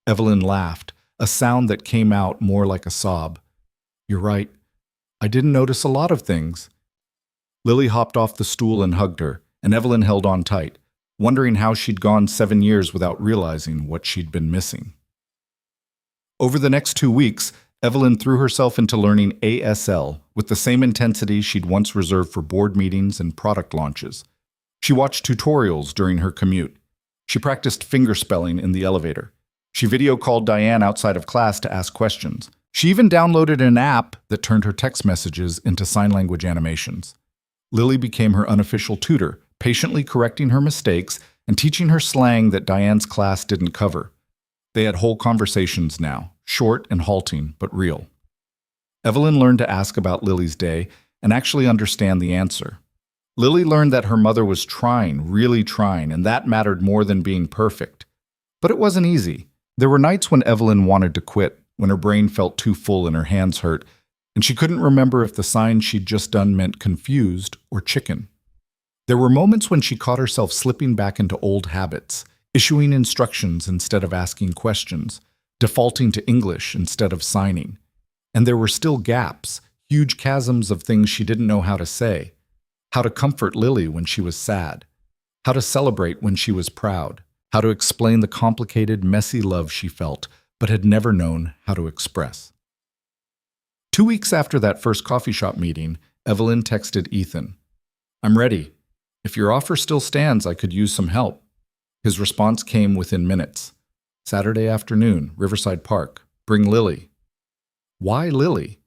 Evelyn laughed, a sound that came out more like a sob. "You're right. I didn't notice a lot of things." Lily hopped off the stool and hugged her, and Evelyn held on tight, wondering how she'd gone 7 years without realizing what she'd been missing. Over the next 2 weeks, Evelyn threw herself into learning ASL with the same intensity she'd once reserved for board meetings and product launches. She watched tutorials during her commute. She practiced fingerspelling in the elevator. She video called Diane outside of class to ask questions. She even downloaded an app that turned her text messages into sign language animations. Lily became her unofficial tutor, patiently correcting her mistakes and teaching her slang that Diane's class didn't cover. They had whole conversations now, short and halting, but real. Evelyn learned to ask about Lily's day and actually understand the answer. Lily learned that her mother was trying, really trying, and that mattered more than being perfect. But it wasn't easy. There were nights when Evelyn wanted to quit, when her brain felt too full and her hands hurt, and she couldn't remember if the sign she'd just done meant confused or chicken. There were moments when she caught herself slipping back into old habits, issuing instructions instead of asking questions, defaulting to English instead of signing. And there were still gaps, huge chasms of things she didn't know how to say. How to comfort Lily when she was sad. How to celebrate when she was proud. How to explain the complicated, messy love she felt, but had never known how to express. 2 weeks after that first coffee shop meeting, Evelyn texted Ethan. I'm ready. If your offer still stands, I could use some help. His response came within minutes. Saturday afternoon, Riverside Park. Bring Lily. Why Lily?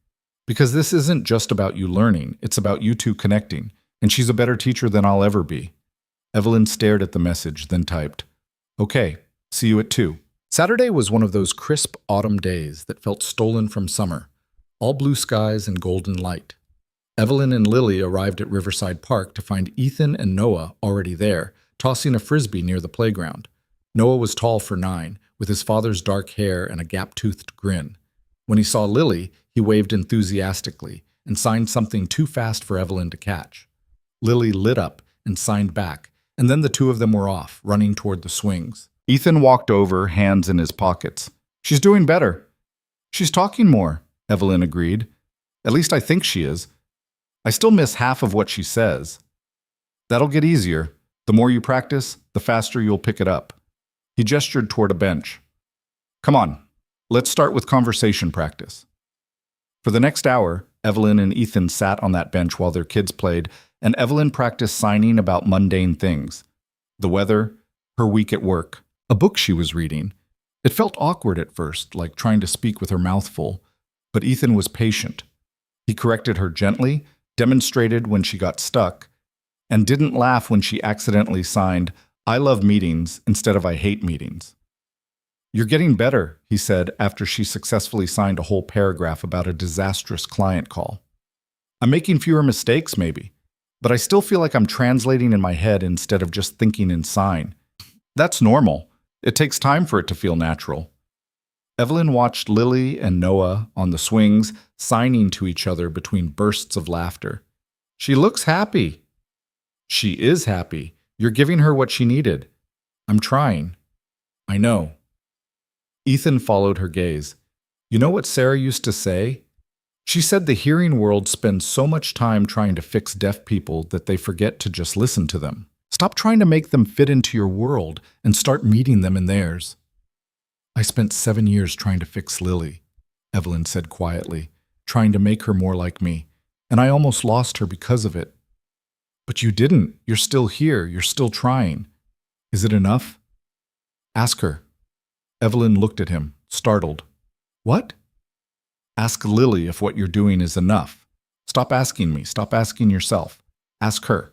Because this isn't just about you learning, it's about you two connecting, and she's a better teacher than I'll ever be. Evelyn stared at the message, then typed, Okay, see you at 2. Saturday was one of those crisp autumn days that felt stolen from summer, all blue skies and golden light. Evelyn and Lily arrived at Riverside Park to find Ethan and Noah already there, tossing a frisbee near the playground. Noah was tall for 9, with his father's dark hair and a gap-toothed grin. When he saw Lily, he waved enthusiastically and signed something too fast for Evelyn to catch. Lily lit up and signed back, and then the two of them were off, running toward the swings. Ethan walked over, hands in his pockets. She's doing better. She's talking more, Evelyn agreed. At least I think she is. I still miss half of what she says. That'll get easier. The more you practice, the faster you'll pick it up. He gestured toward a bench. Come on, let's start with conversation practice. For the next hour, Evelyn and Ethan sat on that bench while their kids played, and Evelyn practiced signing about mundane things. The weather, her week at work, a book she was reading. It felt awkward at first, like trying to speak with her mouth full, but Ethan was patient. He corrected her gently, demonstrated when she got stuck, and didn't laugh when she accidentally signed, I love meetings instead of I hate meetings. You're getting better, he said after she successfully signed a whole paragraph about a disastrous client call. I'm making fewer mistakes, maybe, but I still feel like I'm translating in my head instead of just thinking in sign. That's normal. It takes time for it to feel natural. Evelyn watched Lily and Noah on the swings, signing to each other between bursts of laughter. She looks happy. She is happy. You're giving her what she needed. I'm trying. I know. Ethan followed her gaze. You know what Sarah used to say? She said the hearing world spends so much time trying to fix deaf people that they forget to just listen to them. Stop trying to make them fit into your world and start meeting them in theirs. I spent 7 years trying to fix Lily, Evelyn said quietly, trying to make her more like me, and I almost lost her because of it. But you didn't. You're still here. You're still trying. Is it enough? Ask her. Evelyn looked at him, startled. What? Ask Lily if what you're doing is enough. Stop asking me. Stop asking yourself. Ask her.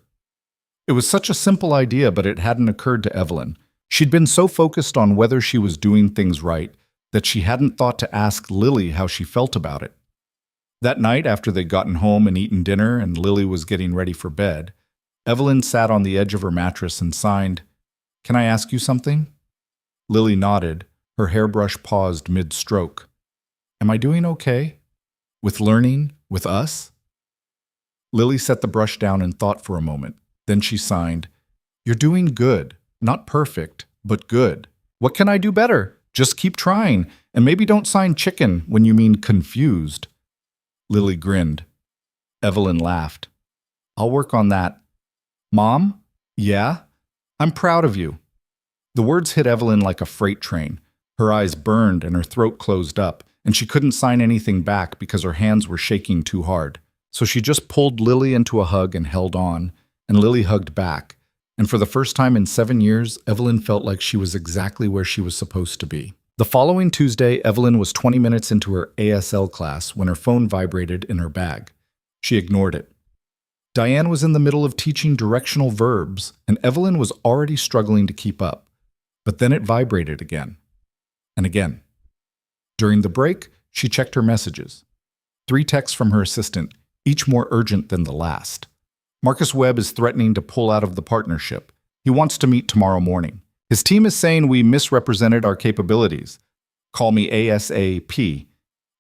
It was such a simple idea, but it hadn't occurred to Evelyn. She'd been so focused on whether she was doing things right that she hadn't thought to ask Lily how she felt about it. That night, after they'd gotten home and eaten dinner and Lily was getting ready for bed, Evelyn sat on the edge of her mattress and signed, Can I ask you something? Lily nodded, her hairbrush paused mid-stroke. Am I doing okay? With learning? With us? Lily set the brush down and thought for a moment. Then she signed, You're doing good. Not perfect, but good. What can I do better? Just keep trying, and maybe don't sign chicken when you mean confused. Lily grinned. Evelyn laughed. I'll work on that. Mom? Yeah? I'm proud of you. The words hit Evelyn like a freight train. Her eyes burned and her throat closed up, and she couldn't sign anything back because her hands were shaking too hard. So she just pulled Lily into a hug and held on, and Lily hugged back. And for the first time in 7 years, Evelyn felt like she was exactly where she was supposed to be. The following Tuesday, Evelyn was 20 minutes into her ASL class when her phone vibrated in her bag. She ignored it. Diane was in the middle of teaching directional verbs, and Evelyn was already struggling to keep up. But then it vibrated again. And again. During the break, she checked her messages. 3 texts from her assistant, each more urgent than the last. Marcus Webb is threatening to pull out of the partnership. He wants to meet tomorrow morning. His team is saying we misrepresented our capabilities. Call me ASAP.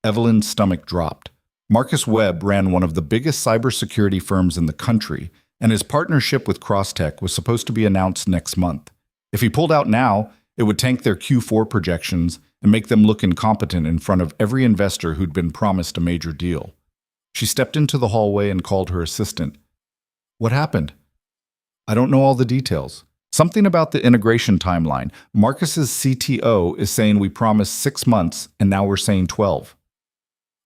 Evelyn's stomach dropped. Marcus Webb ran one of the biggest cybersecurity firms in the country, and his partnership with Crosstech was supposed to be announced next month. If he pulled out now, it would tank their Q4 projections and make them look incompetent in front of every investor who'd been promised a major deal. She stepped into the hallway and called her assistant. What happened? I don't know all the details. Something about the integration timeline. Marcus's CTO is saying we promised 6 months, and now we're saying 12.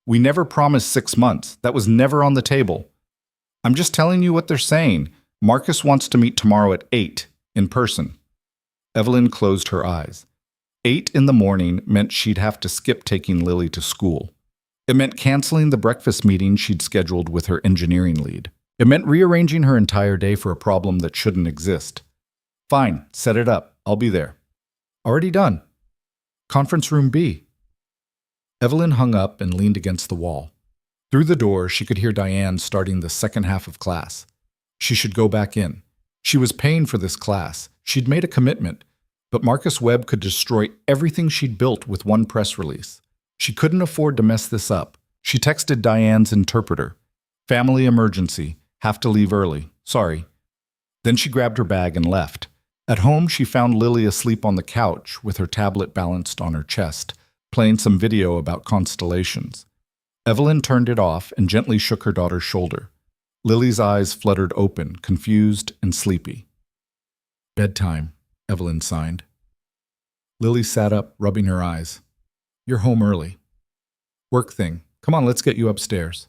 We never promised 6 months. That was never on the table. I'm just telling you what they're saying. Marcus wants to meet tomorrow at 8, in person. Evelyn closed her eyes. 8 in the morning meant she'd have to skip taking Lily to school. It meant canceling the breakfast meeting she'd scheduled with her engineering lead. It meant rearranging her entire day for a problem that shouldn't exist. Fine, set it up. I'll be there. Already done. Conference room B. Evelyn hung up and leaned against the wall. Through the door, she could hear Diane starting the second half of class. She should go back in. She was paying for this class. She'd made a commitment, but Marcus Webb could destroy everything she'd built with one press release. She couldn't afford to mess this up. She texted Diane's interpreter. Family emergency. Have to leave early. Sorry. Then she grabbed her bag and left. At home, she found Lily asleep on the couch with her tablet balanced on her chest, playing some video about constellations. Evelyn turned it off and gently shook her daughter's shoulder. Lily's eyes fluttered open, confused and sleepy. Bedtime, Evelyn signed. Lily sat up, rubbing her eyes. You're home early. Work thing. Come on, let's get you upstairs.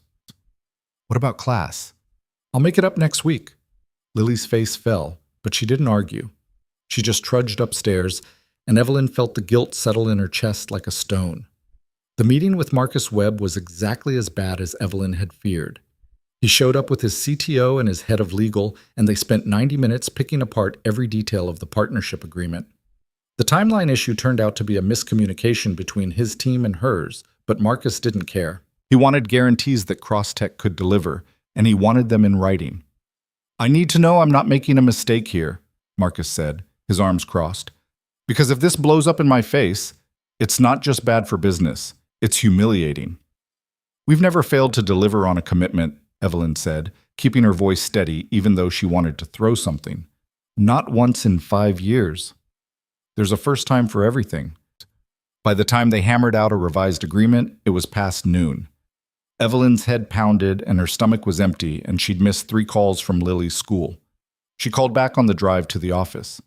What about class? I'll make it up next week. Lily's face fell, but she didn't argue. She just trudged upstairs, and Evelyn felt the guilt settle in her chest like a stone. The meeting with Marcus Webb was exactly as bad as Evelyn had feared. He showed up with his CTO and his head of legal, and they spent 90 minutes picking apart every detail of the partnership agreement. The timeline issue turned out to be a miscommunication between his team and hers, but Marcus didn't care. He wanted guarantees that Crosstech could deliver, and he wanted them in writing. I need to know I'm not making a mistake here, Marcus said, his arms crossed. Because if this blows up in my face, it's not just bad for business, it's humiliating. We've never failed to deliver on a commitment, Evelyn said, keeping her voice steady even though she wanted to throw something. Not once in 5 years. There's a first time for everything. By the time they hammered out a revised agreement, it was past noon. Evelyn's head pounded and her stomach was empty, and she'd missed 3 calls from Lily's school. She called back on the drive to the office.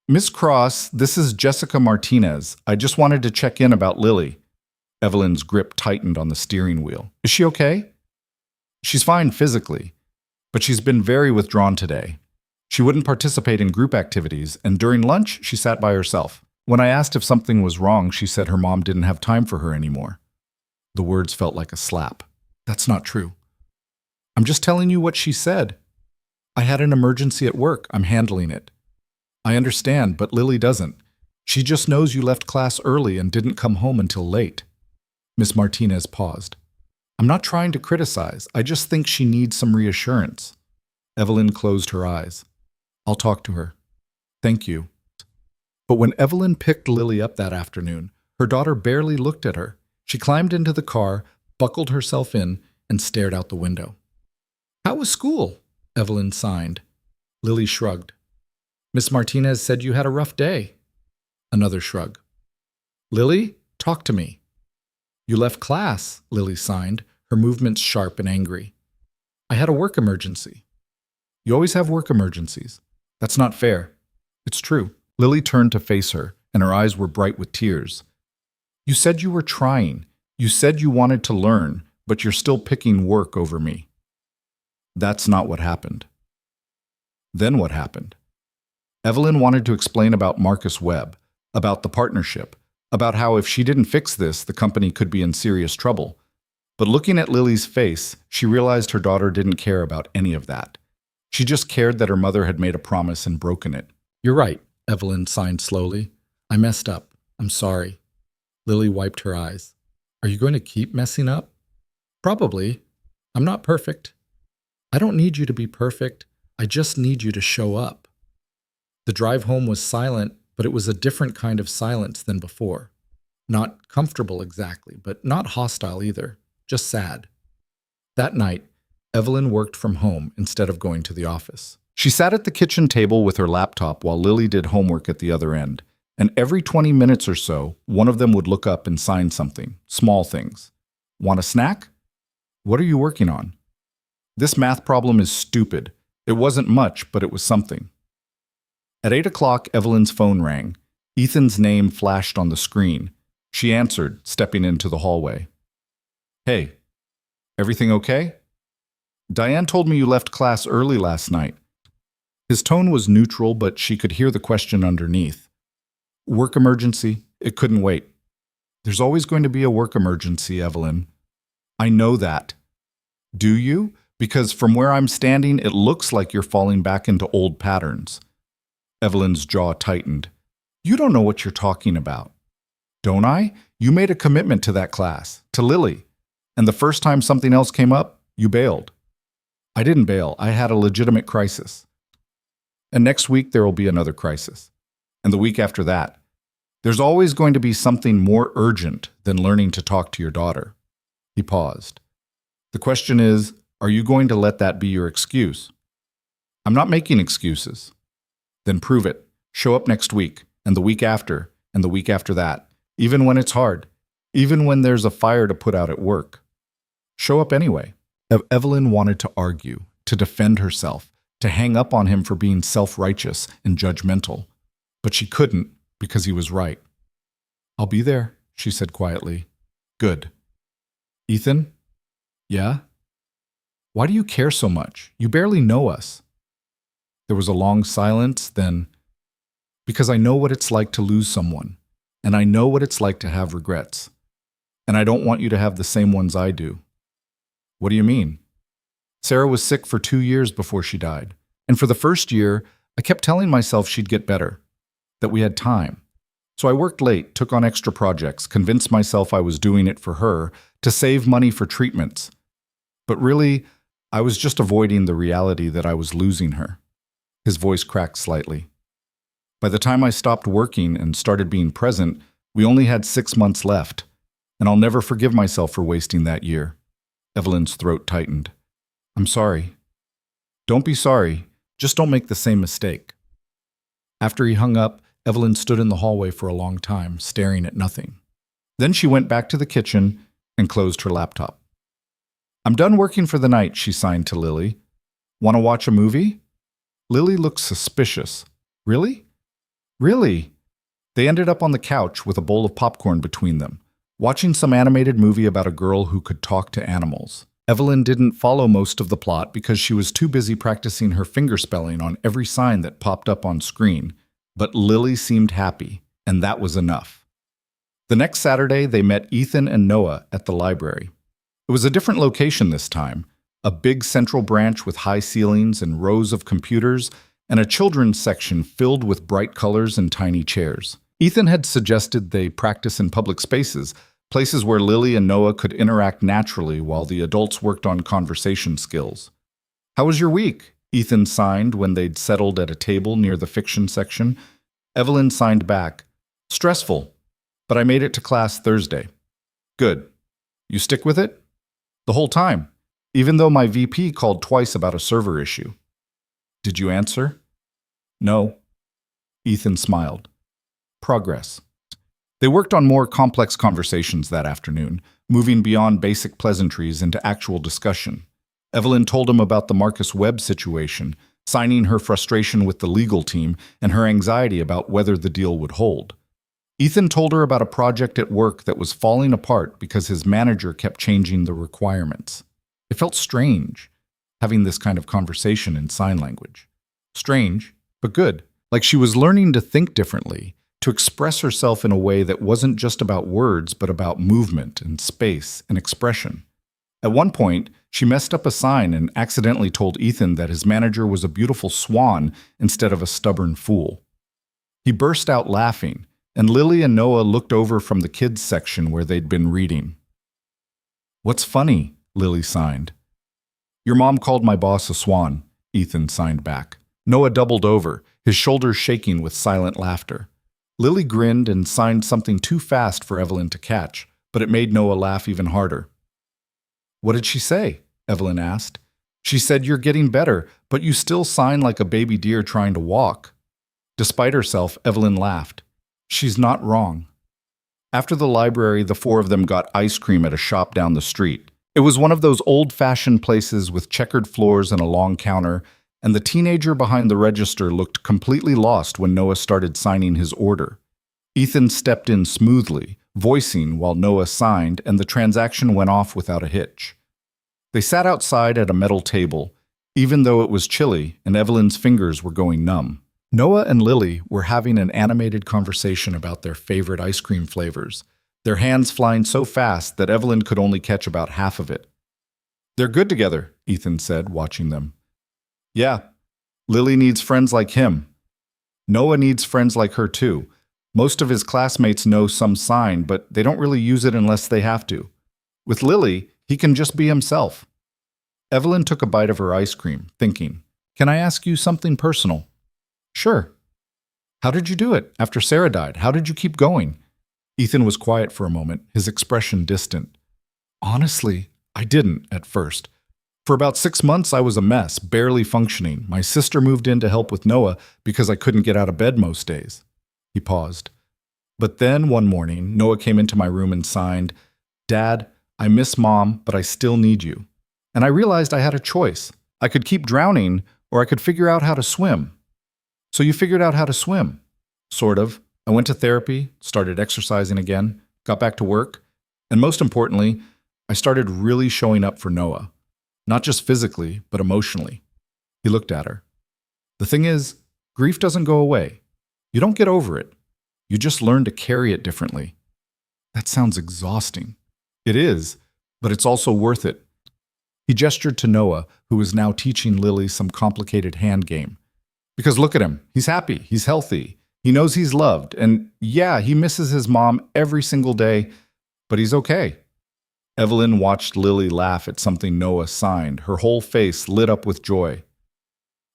Miss Cross, this is Jessica Martinez. I just wanted to check in about Lily. Evelyn's grip tightened on the steering wheel. Is she okay? She's fine physically, but she's been very withdrawn today. She wouldn't participate in group activities, and during lunch, she sat by herself. When I asked if something was wrong, she said her mom didn't have time for her anymore. The words felt like a slap. That's not true. I'm just telling you what she said. I had an emergency at work. I'm handling it. I understand, but Lily doesn't. She just knows you left class early and didn't come home until late. Miss Martinez paused. I'm not trying to criticize. I just think she needs some reassurance. Evelyn closed her eyes. I'll talk to her. Thank you. But when Evelyn picked Lily up that afternoon, her daughter barely looked at her. She climbed into the car, buckled herself in, and stared out the window. How was school? Evelyn signed. Lily shrugged. Miss Martinez said you had a rough day. Another shrug. Lily, talk to me. You left class, Lily signed, her movements sharp and angry. I had a work emergency. You always have work emergencies. That's not fair. It's true. Lily turned to face her, and her eyes were bright with tears. You said you were trying. You said you wanted to learn, but you're still picking work over me. That's not what happened. Then what happened? Evelyn wanted to explain about Marcus Webb, about the partnership, about how if she didn't fix this, the company could be in serious trouble. But looking at Lily's face, she realized her daughter didn't care about any of that. She just cared that her mother had made a promise and broken it. You're right, Evelyn signed slowly. I messed up. I'm sorry. Lily wiped her eyes. Are you going to keep messing up? Probably. I'm not perfect. I don't need you to be perfect. I just need you to show up. The drive home was silent, but it was a different kind of silence than before. Not comfortable exactly, but not hostile either. Just sad. That night, Evelyn worked from home instead of going to the office. She sat at the kitchen table with her laptop while Lily did homework at the other end, and every 20 minutes or so, one of them would look up and sign something, small things. Want a snack? What are you working on? This math problem is stupid. It wasn't much, but it was something. At 8 o'clock, Evelyn's phone rang. Ethan's name flashed on the screen. She answered, stepping into the hallway. Hey, everything okay? Diane told me you left class early last night. His tone was neutral, but she could hear the question underneath. Work emergency. It couldn't wait. There's always going to be a work emergency, Evelyn. I know that. Do you? Because from where I'm standing, it looks like you're falling back into old patterns. Evelyn's jaw tightened. You don't know what you're talking about. Don't I? You made a commitment to that class, to Lily. And the first time something else came up, you bailed. I didn't bail. I had a legitimate crisis. And next week there will be another crisis. And the week after that. There's always going to be something more urgent than learning to talk to your daughter. He paused. The question is, are you going to let that be your excuse? I'm not making excuses. Then prove it. Show up next week, and the week after, and the week after that, even when it's hard, even when there's a fire to put out at work. Show up anyway. Evelyn wanted to argue, to defend herself, to hang up on him for being self-righteous and judgmental. But she couldn't because he was right. I'll be there, she said quietly. Good. Ethan? Yeah? Why do you care so much? You barely know us. There was a long silence, then, because I know what it's like to lose someone, and I know what it's like to have regrets. And I don't want you to have the same ones I do. What do you mean? Sarah was sick for 2 years before she died, and for the first year, I kept telling myself she'd get better, that we had time. So I worked late, took on extra projects, convinced myself I was doing it for her, to save money for treatments. But really, I was just avoiding the reality that I was losing her. His voice cracked slightly. By the time I stopped working and started being present, we only had 6 months left, and I'll never forgive myself for wasting that year. Evelyn's throat tightened. I'm sorry. Don't be sorry. Just don't make the same mistake. After he hung up, Evelyn stood in the hallway for a long time, staring at nothing. Then she went back to the kitchen and closed her laptop. I'm done working for the night, she signed to Lily. Want to watch a movie? Lily looked suspicious. Really? Really? They ended up on the couch with a bowl of popcorn between them, watching some animated movie about a girl who could talk to animals. Evelyn didn't follow most of the plot because she was too busy practicing her fingerspelling on every sign that popped up on screen. But Lily seemed happy, and that was enough. The next Saturday, they met Ethan and Noah at the library. It was a different location this time, a big central branch with high ceilings and rows of computers, and a children's section filled with bright colors and tiny chairs. Ethan had suggested they practice in public spaces, places where Lily and Noah could interact naturally while the adults worked on conversation skills. How was your week? Ethan signed when they'd settled at a table near the fiction section. Evelyn signed back. Stressful, but I made it to class Thursday. Good. You stick with it? The whole time, even though my VP called twice about a server issue. Did you answer? No. Ethan smiled. Progress. They worked on more complex conversations that afternoon, moving beyond basic pleasantries into actual discussion. Evelyn told him about the Marcus Webb situation, signing her frustration with the legal team and her anxiety about whether the deal would hold. Ethan told her about a project at work that was falling apart because his manager kept changing the requirements. It felt strange, having this kind of conversation in sign language. Strange, but good, like she was learning to think differently, to express herself in a way that wasn't just about words, but about movement and space and expression. At one point, she messed up a sign and accidentally told Ethan that his manager was a beautiful swan instead of a stubborn fool. He burst out laughing, and Lily and Noah looked over from the kids' section where they'd been reading. What's funny? Lily signed. Your mom called my boss a swan, Ethan signed back. Noah doubled over, his shoulders shaking with silent laughter. Lily grinned and signed something too fast for Evelyn to catch, but it made Noah laugh even harder. What did she say? Evelyn asked. She said you're getting better, but you still sign like a baby deer trying to walk. Despite herself, Evelyn laughed. She's not wrong. After the library, the four of them got ice cream at a shop down the street. It was one of those old-fashioned places with checkered floors and a long counter, and the teenager behind the register looked completely lost when Noah started signing his order. Ethan stepped in smoothly, voicing while Noah signed, and the transaction went off without a hitch. They sat outside at a metal table, even though it was chilly and Evelyn's fingers were going numb. Noah and Lily were having an animated conversation about their favorite ice cream flavors, their hands flying so fast that Evelyn could only catch about half of it. "They're good together," Ethan said, watching them. "Yeah, Lily needs friends like him. Noah needs friends like her too. Most of his classmates know some sign, but they don't really use it unless they have to. With Lily, he can just be himself." Evelyn took a bite of her ice cream, thinking, "Can I ask you something personal?" "Sure." "How did you do it? After Sarah died, how did you keep going?" Ethan was quiet for a moment, his expression distant. "Honestly, I didn't at first. For about 6 months, I was a mess, barely functioning. My sister moved in to help with Noah because I couldn't get out of bed most days." He paused. "But then one morning, Noah came into my room and signed, 'Dad, I miss Mom, but I still need you.' And I realized I had a choice. I could keep drowning, or I could figure out how to swim." "So you figured out how to swim?" "Sort of. I went to therapy, started exercising again, got back to work, and most importantly, I started really showing up for Noah. Not just physically, but emotionally." He looked at her. "The thing is, grief doesn't go away. You don't get over it. You just learn to carry it differently." "That sounds exhausting." "It is, but it's also worth it." He gestured to Noah, who was now teaching Lily some complicated hand game. "Because look at him. He's happy. He's healthy. He knows he's loved. And yeah, he misses his mom every single day, but he's okay." Evelyn watched Lily laugh at something Noah signed, her whole face lit up with joy.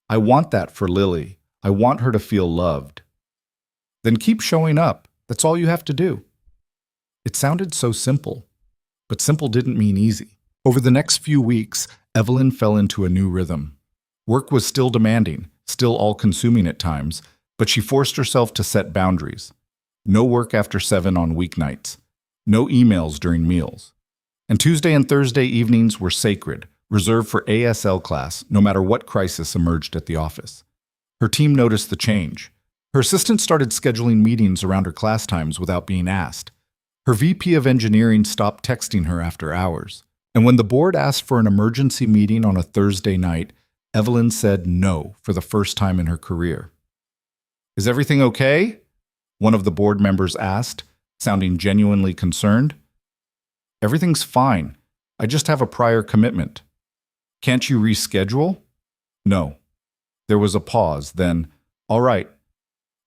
"I want that for Lily. I want her to feel loved." "Then keep showing up. That's all you have to do." It sounded so simple, but simple didn't mean easy. Over the next few weeks, Evelyn fell into a new rhythm. Work was still demanding, still all-consuming at times, but she forced herself to set boundaries. No work after 7 on weeknights. No emails during meals. And Tuesday and Thursday evenings were sacred, reserved for ASL class, no matter what crisis emerged at the office. Her team noticed the change. Her assistant started scheduling meetings around her class times without being asked. Her VP of engineering stopped texting her after hours. And when the board asked for an emergency meeting on a Thursday night, Evelyn said no for the first time in her career. "Is everything okay?" one of the board members asked, sounding genuinely concerned. "Everything's fine. I just have a prior commitment." "Can't you reschedule?" "No." There was a pause, then, "All right,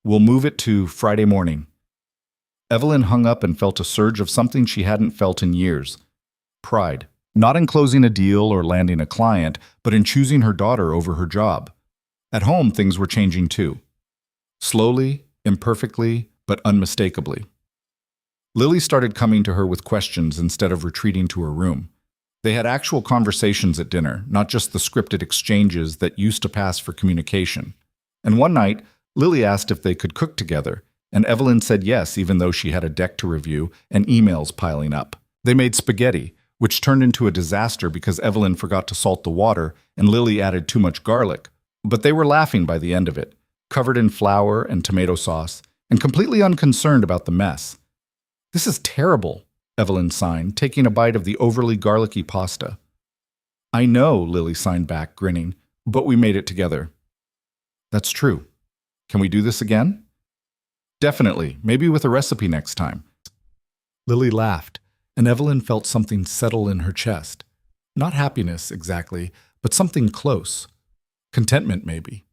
we'll move it to Friday morning." Evelyn hung up and felt a surge of something she hadn't felt in years. Pride. Not in closing a deal or landing a client, but in choosing her daughter over her job. At home, things were changing too. Slowly, imperfectly, but unmistakably. Lily started coming to her with questions instead of retreating to her room. They had actual conversations at dinner, not just the scripted exchanges that used to pass for communication. And one night, Lily asked if they could cook together, and Evelyn said yes, even though she had a deck to review and emails piling up. They made spaghetti, which turned into a disaster because Evelyn forgot to salt the water and Lily added too much garlic. But they were laughing by the end of it, covered in flour and tomato sauce, and completely unconcerned about the mess. "This is terrible," Evelyn signed, taking a bite of the overly garlicky pasta. "I know," Lily signed back, grinning, "but we made it together." "That's true. Can we do this again?" "Definitely, maybe with a recipe next time." Lily laughed, and Evelyn felt something settle in her chest. Not happiness, exactly, but something close. Contentment, maybe.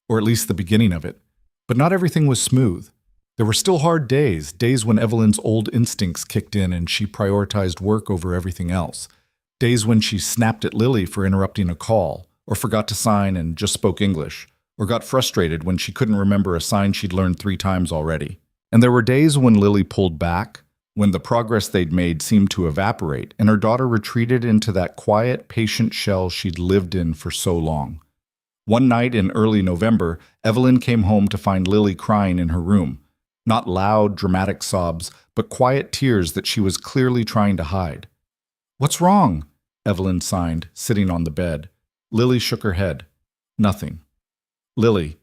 Or at least the beginning of it. But not everything was smooth. There were still hard days, days when Evelyn's old instincts kicked in and she prioritized work over everything else. Days when she snapped at Lily for interrupting a call, or forgot to sign and just spoke English, or got frustrated when she couldn't remember a sign she'd learned 3 times already. And there were days when Lily pulled back, when the progress they'd made seemed to evaporate, and her daughter retreated into that quiet, patient shell she'd lived in for so long. One night in early November, Evelyn came home to find Lily crying in her room. Not loud, dramatic sobs, but quiet tears that she was clearly trying to hide. "What's wrong?" Evelyn signed, sitting on the bed. Lily shook her head. "Nothing." "Lily,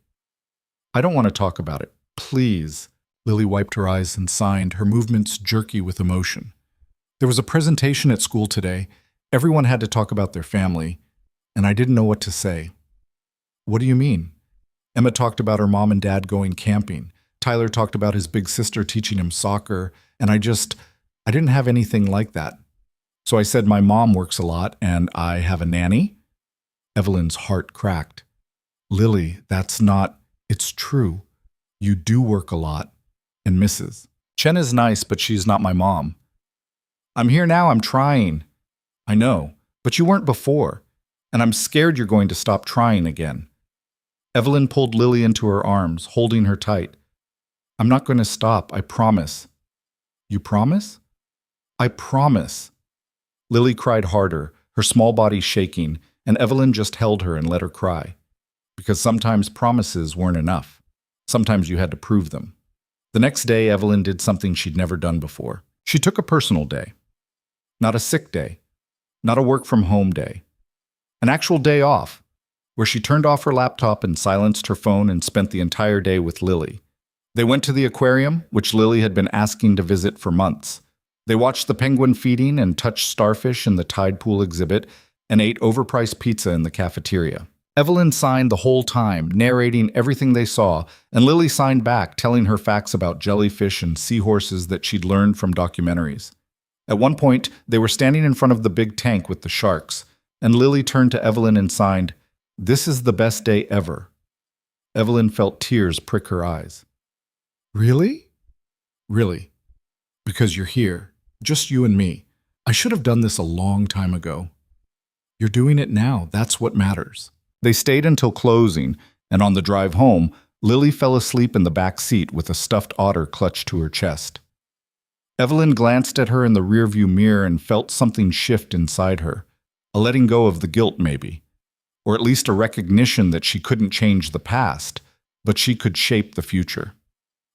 I don't want to talk about it. Please." Lily wiped her eyes and signed, her movements jerky with emotion. "There was a presentation at school today, Everyone had to talk about their family, and I didn't know what to say. What do you mean? Emma talked about her mom and dad going camping. Tyler talked about his big sister teaching him soccer, and I didn't have anything like that. So I said my mom works a lot and I have a nanny. Evelyn's heart cracked. Lily, it's true. You do work a lot. And Mrs. Chen is nice, but she's not my mom. I'm here now, I'm trying. I know, but you weren't before, and I'm scared you're going to stop trying again. Evelyn pulled Lily into her arms, holding her tight. I'm not going to stop, I promise. You promise? I promise. Lily cried harder, her small body shaking, and Evelyn just held her and let her cry. Because sometimes promises weren't enough. Sometimes you had to prove them. The next day, Evelyn did something she'd never done before. She took a personal day. Not a sick day. Not a work-from-home day. An actual day off, where she turned off her laptop and silenced her phone and spent the entire day with Lily. They went to the aquarium, which Lily had been asking to visit for months. They watched the penguin feeding and touched starfish in the tide pool exhibit and ate overpriced pizza in the cafeteria. Evelyn signed the whole time, narrating everything they saw, and Lily signed back, telling her facts about jellyfish and seahorses that she'd learned from documentaries. At one point, they were standing in front of the big tank with the sharks, and Lily turned to Evelyn and signed, "This is the best day ever." Evelyn felt tears prick her eyes. Really? Really. Because you're here. Just you and me. I should have done this a long time ago. You're doing it now. That's what matters. They stayed until closing, and on the drive home, Lily fell asleep in the back seat with a stuffed otter clutched to her chest. Evelyn glanced at her in the rearview mirror and felt something shift inside her. A letting go of the guilt, maybe. Or at least a recognition that she couldn't change the past, but she could shape the future.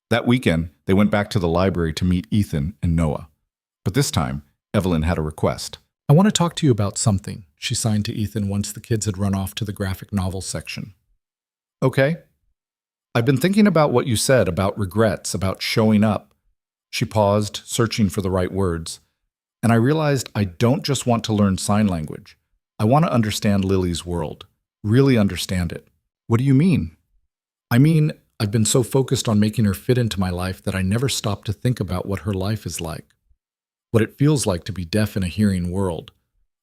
That weekend, they went back to the library to meet Ethan and Noah. But this time, Evelyn had a request. I want to talk to you about something, she signed to Ethan once the kids had run off to the graphic novel section. Okay. I've been thinking about what you said about regrets, about showing up. She paused, searching for the right words. And I realized I don't just want to learn sign language. I want to understand Lily's world. Really understand it. What do you mean? I mean, I've been so focused on making her fit into my life that I never stopped to think about what her life is like. What it feels like to be deaf in a hearing world.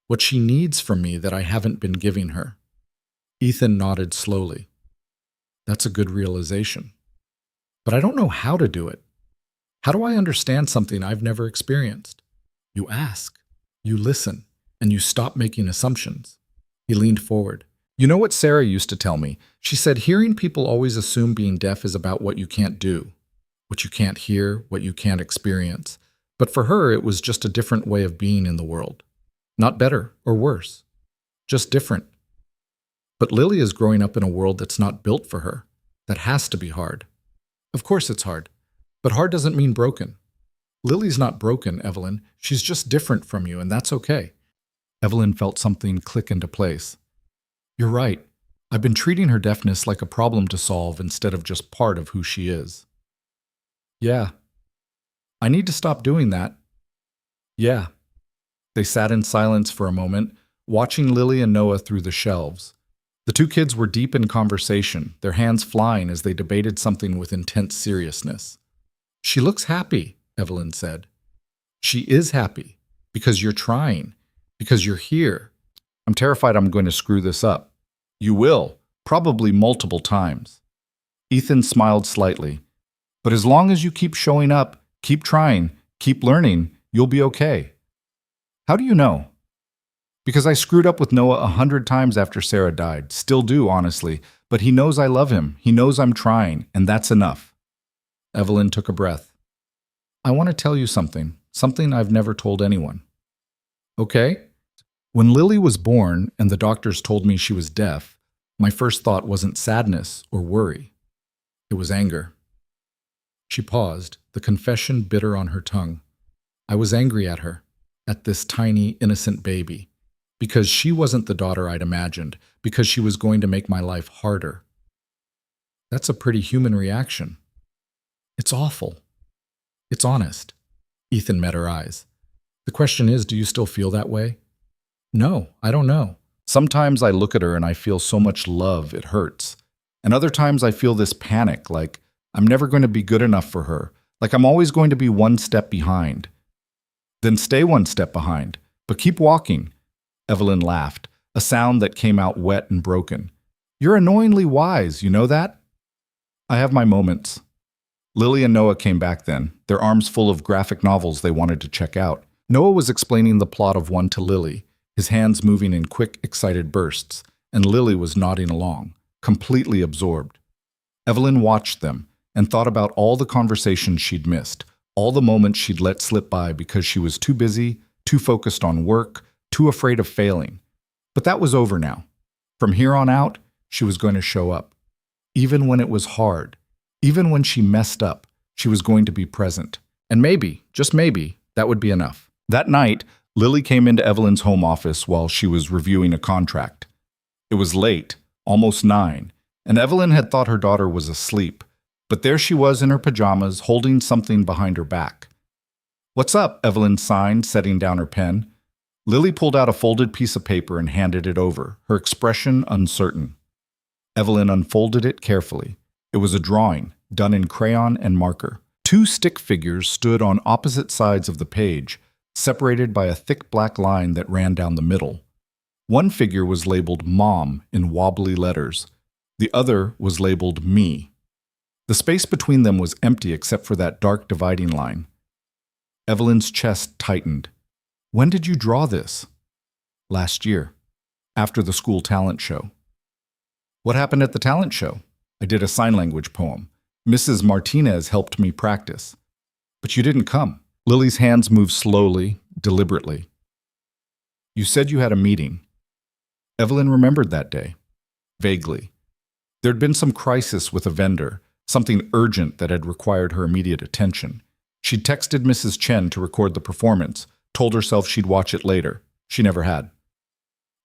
What she needs from me that I haven't been giving her. Ethan nodded slowly. That's a good realization. But I don't know how to do it. How do I understand something I've never experienced? You ask, you listen, and you stop making assumptions. He leaned forward. You know what Sarah used to tell me? She said hearing people always assume being deaf is about what you can't do, what you can't hear, what you can't experience. But for her, it was just a different way of being in the world. Not better or worse, just different. But Lily is growing up in a world that's not built for her, that has to be hard. Of course it's hard, but hard doesn't mean broken. Lily's not broken, Evelyn. She's just different from you, and that's okay. Evelyn felt something click into place. You're right. I've been treating her deafness like a problem to solve instead of just part of who she is. Yeah. I need to stop doing that. Yeah. They sat in silence for a moment, watching Lily and Noah through the shelves. The two kids were deep in conversation, their hands flying as they debated something with intense seriousness. She looks happy, Evelyn said. She is happy, because you're trying, because you're here. I'm terrified I'm going to screw this up. You will, probably multiple times. Ethan smiled slightly. But as long as you keep showing up, keep trying, keep learning, you'll be okay. How do you know? Because I screwed up with Noah 100 times after Sarah died. Still do, honestly. But he knows I love him. He knows I'm trying, and that's enough. Evelyn took a breath. I want to tell you something I've never told anyone. Okay? When Lily was born and the doctors told me she was deaf, my first thought wasn't sadness or worry. It was anger. She paused, the confession bitter on her tongue. I was angry at her, at this tiny, innocent baby, because she wasn't the daughter I'd imagined, because she was going to make my life harder. That's a pretty human reaction. It's awful. It's honest. Ethan met her eyes. The question is, do you still feel that way? No, I don't know. Sometimes I look at her and I feel so much love it hurts. And other times I feel this panic, like I'm never going to be good enough for her, like I'm always going to be one step behind. Then stay one step behind, but keep walking. Evelyn laughed, a sound that came out wet and broken. You're annoyingly wise, you know that? I have my moments. Lily and Noah came back then, their arms full of graphic novels they wanted to check out. Noah was explaining the plot of one to Lily, his hands moving in quick, excited bursts, and Lily was nodding along, completely absorbed. Evelyn watched them and thought about all the conversations she'd missed, all the moments she'd let slip by because she was too busy, too focused on work, too afraid of failing. But that was over now. From here on out, she was going to show up. Even when it was hard, even when she messed up, she was going to be present. And maybe, just maybe, that would be enough. That night, Lily came into Evelyn's home office while she was reviewing a contract. It was late, almost 9, and Evelyn had thought her daughter was asleep, but there she was in her pajamas, holding something behind her back. "What's up?" Evelyn signed, setting down her pen. Lily pulled out a folded piece of paper and handed it over, her expression uncertain. Evelyn unfolded it carefully. It was a drawing, done in crayon and marker. 2 stick figures stood on opposite sides of the page, separated by a thick black line that ran down the middle. One figure was labeled Mom in wobbly letters. The other was labeled Me. The space between them was empty except for that dark dividing line. Evelyn's chest tightened. "When did you draw this?" "Last year, after the school talent show." "What happened at the talent show?" "I did a sign language poem. Mrs. Martinez helped me practice." "But you didn't come." Lily's hands moved slowly, deliberately. "You said you had a meeting." Evelyn remembered that day, vaguely. There'd been some crisis with a vendor, something urgent that had required her immediate attention. She'd texted Mrs. Chen to record the performance, told herself she'd watch it later. She never had.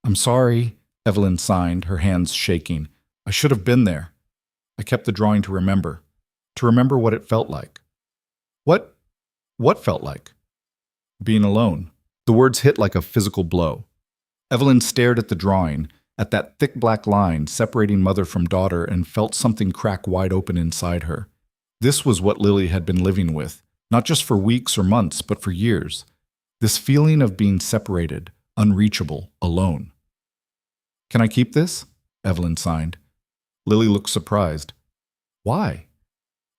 "I'm sorry," Evelyn signed, her hands shaking. "I should have been there. I kept the drawing to remember what it felt like." What felt like? Being alone. The words hit like a physical blow. Evelyn stared at the drawing, at that thick black line separating mother from daughter, and felt something crack wide open inside her. This was what Lily had been living with, not just for weeks or months, but for years. This feeling of being separated, unreachable, alone. "Can I keep this?" Evelyn signed. Lily looked surprised. "Why?"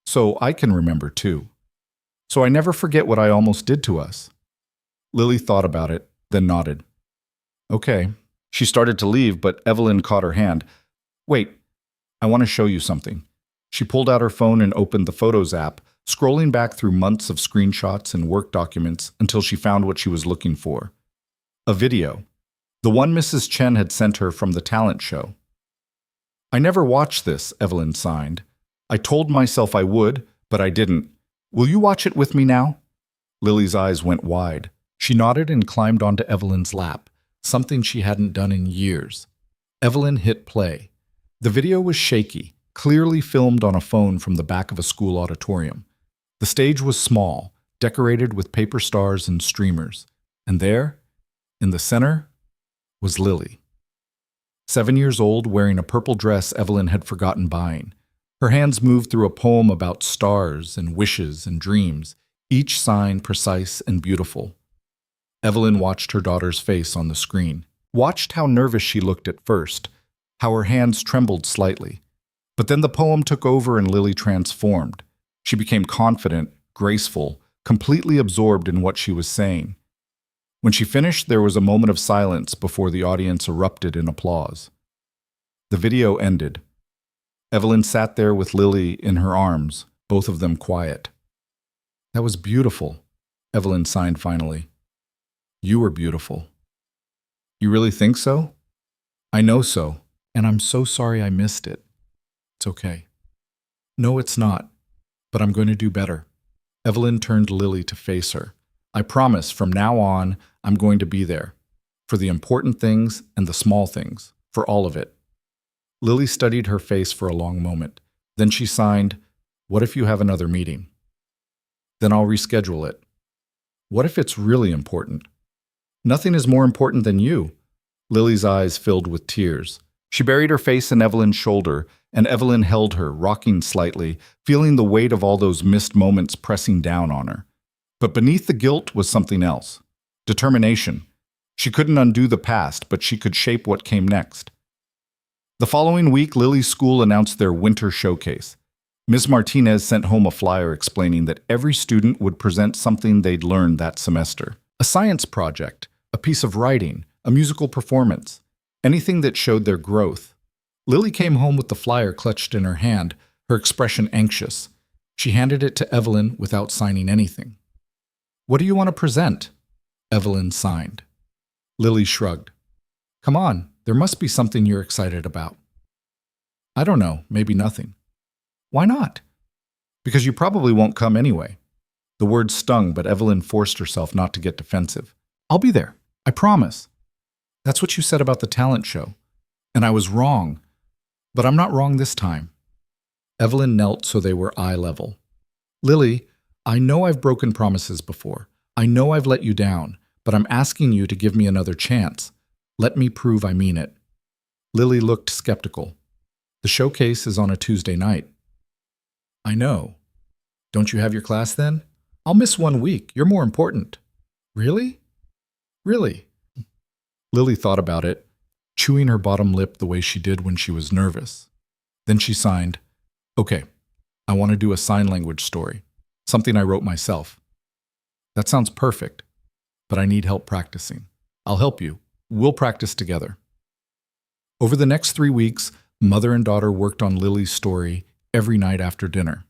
"So I can remember too. So I never forget what I almost did to us." Lily thought about it, then nodded. "Okay." She started to leave, but Evelyn caught her hand. "Wait, I want to show you something." She pulled out her phone and opened the Photos app, scrolling back through months of screenshots and work documents until she found what she was looking for. A video. The one Mrs. Chen had sent her from the talent show. "I never watched this," Evelyn signed. "I told myself I would, but I didn't. Will you watch it with me now?" Lily's eyes went wide. She nodded and climbed onto Evelyn's lap, something she hadn't done in years. Evelyn hit play. The video was shaky, clearly filmed on a phone from the back of a school auditorium. The stage was small, decorated with paper stars and streamers. And there, in the center, was Lily. 7 years old, wearing a purple dress Evelyn had forgotten buying. Her hands moved through a poem about stars and wishes and dreams, each sign precise and beautiful. Evelyn watched her daughter's face on the screen, watched how nervous she looked at first, how her hands trembled slightly. But then the poem took over and Lily transformed. She became confident, graceful, completely absorbed in what she was saying. When she finished, there was a moment of silence before the audience erupted in applause. The video ended. Evelyn sat there with Lily in her arms, both of them quiet. "That was beautiful," Evelyn signed finally. "You were beautiful." "You really think so?" "I know so, and I'm so sorry I missed it." "It's okay." "No, it's not, but I'm going to do better." Evelyn turned Lily to face her. "I promise from now on, I'm going to be there. For the important things and the small things, for all of it." Lily studied her face for a long moment. Then she signed, "What if you have another meeting?" "Then I'll reschedule it." "What if it's really important?" "Nothing is more important than you. Lily's eyes filled with tears. She buried her face in Evelyn's shoulder, and Evelyn held her, rocking slightly, feeling the weight of all those missed moments pressing down on her. But beneath the guilt was something else. Determination. She couldn't undo the past, but she could shape what came next. The following week, Lily's school announced their winter showcase. Ms. Martinez sent home a flyer explaining that every student would present something they'd learned that semester. A science project, a piece of writing, a musical performance, anything that showed their growth. Lily came home with the flyer clutched in her hand, her expression anxious. She handed it to Evelyn without signing anything. "What do you want to present?" Evelyn signed. Lily shrugged. "Come on, there must be something you're excited about." "I don't know, maybe nothing." "Why not?" "Because you probably won't come anyway." The word stung, but Evelyn forced herself not to get defensive. "I'll be there, I promise." "That's what you said about the talent show. And I was wrong. But I'm not wrong this time." Evelyn knelt so they were eye level. "Lily, I know I've broken promises before. I know I've let you down, but I'm asking you to give me another chance. Let me prove I mean it." Lily looked skeptical. "The showcase is on a Tuesday night." "I know. Don't you have your class then? I'll miss 1 week. You're more important." "Really? Really?" Lily thought about it, chewing her bottom lip the way she did when she was nervous. Then she signed, "Okay, I want to do a sign language story, something I wrote myself." "That sounds perfect, but I need help practicing." "I'll help you. We'll practice together." Over the next 3 weeks, mother and daughter worked on Lily's story every night after dinner.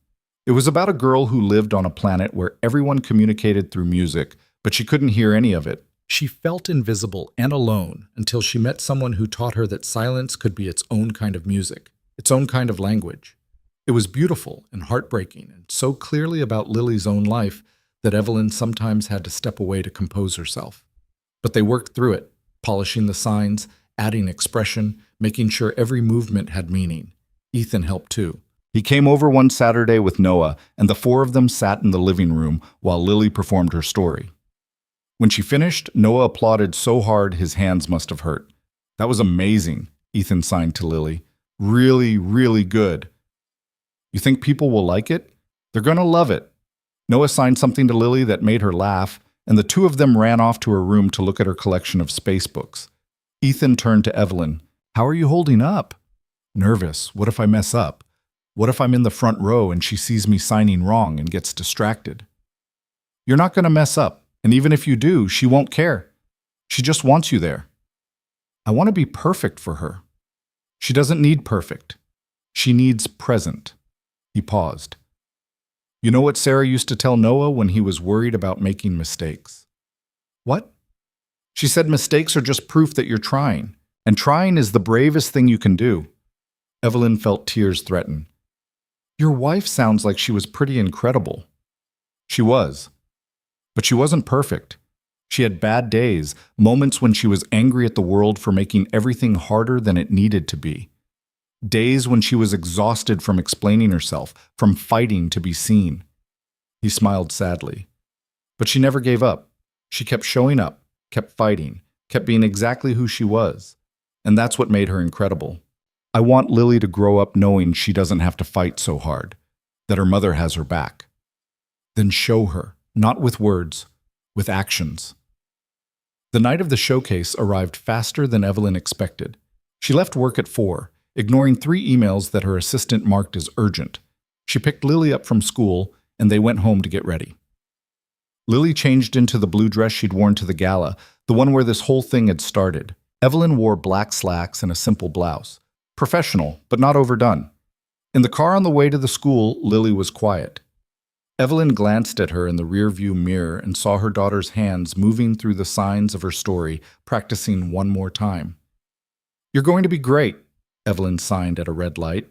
It was about a girl who lived on a planet where everyone communicated through music, but she couldn't hear any of it. She felt invisible and alone until she met someone who taught her that silence could be its own kind of music, its own kind of language. It was beautiful and heartbreaking, and so clearly about Lily's own life that Evelyn sometimes had to step away to compose herself. But they worked through it, polishing the signs, adding expression, making sure every movement had meaning. Ethan helped too. He came over one Saturday with Noah, and the 4 of them sat in the living room while Lily performed her story. When she finished, Noah applauded so hard his hands must have hurt. "That was amazing," Ethan signed to Lily. "Really, really good." "You think people will like it?" "They're going to love it." Noah signed something to Lily that made her laugh, and the 2 of them ran off to her room to look at her collection of space books. Ethan turned to Evelyn. "How are you holding up?" "Nervous. What if I mess up? What if I'm in the front row and she sees me signing wrong and gets distracted?" "You're not going to mess up. And even if you do, she won't care. She just wants you there." "I want to be perfect for her." "She doesn't need perfect. She needs present." He paused. "You know what Sarah used to tell Noah when he was worried about making mistakes?" "What?" "She said mistakes are just proof that you're trying, and trying is the bravest thing you can do." Evelyn felt tears threaten. "Your wife sounds like she was pretty incredible." "She was. But she wasn't perfect. She had bad days, moments when she was angry at the world for making everything harder than it needed to be. Days when she was exhausted from explaining herself, from fighting to be seen." He smiled sadly. "But she never gave up. She kept showing up, kept fighting, kept being exactly who she was. And that's what made her incredible. I want Lily to grow up knowing she doesn't have to fight so hard, that her mother has her back." "Then show her. Not with words, with actions." The night of the showcase arrived faster than Evelyn expected. She left work at 4, ignoring 3 emails that her assistant marked as urgent. She picked Lily up from school, and they went home to get ready. Lily changed into the blue dress she'd worn to the gala, the one where this whole thing had started. Evelyn wore black slacks and a simple blouse. Professional, but not overdone. In the car on the way to the school, Lily was quiet. Evelyn glanced at her in the rearview mirror and saw her daughter's hands moving through the signs of her story, practicing one more time. "You're going to be great," Evelyn signed at a red light.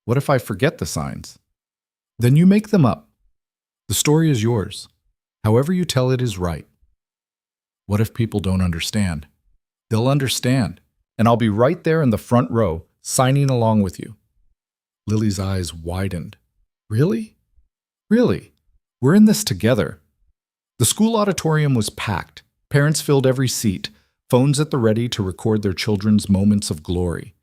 "What if I forget the signs?" "Then you make them up. The story is yours. However you tell it is right." "What if people don't understand?" "They'll understand, and I'll be right there in the front row, signing along with you." Lily's eyes widened. "Really? Really? We're in this together." The school auditorium was packed. Parents filled every seat. phones at the ready to record their children's moments of glory.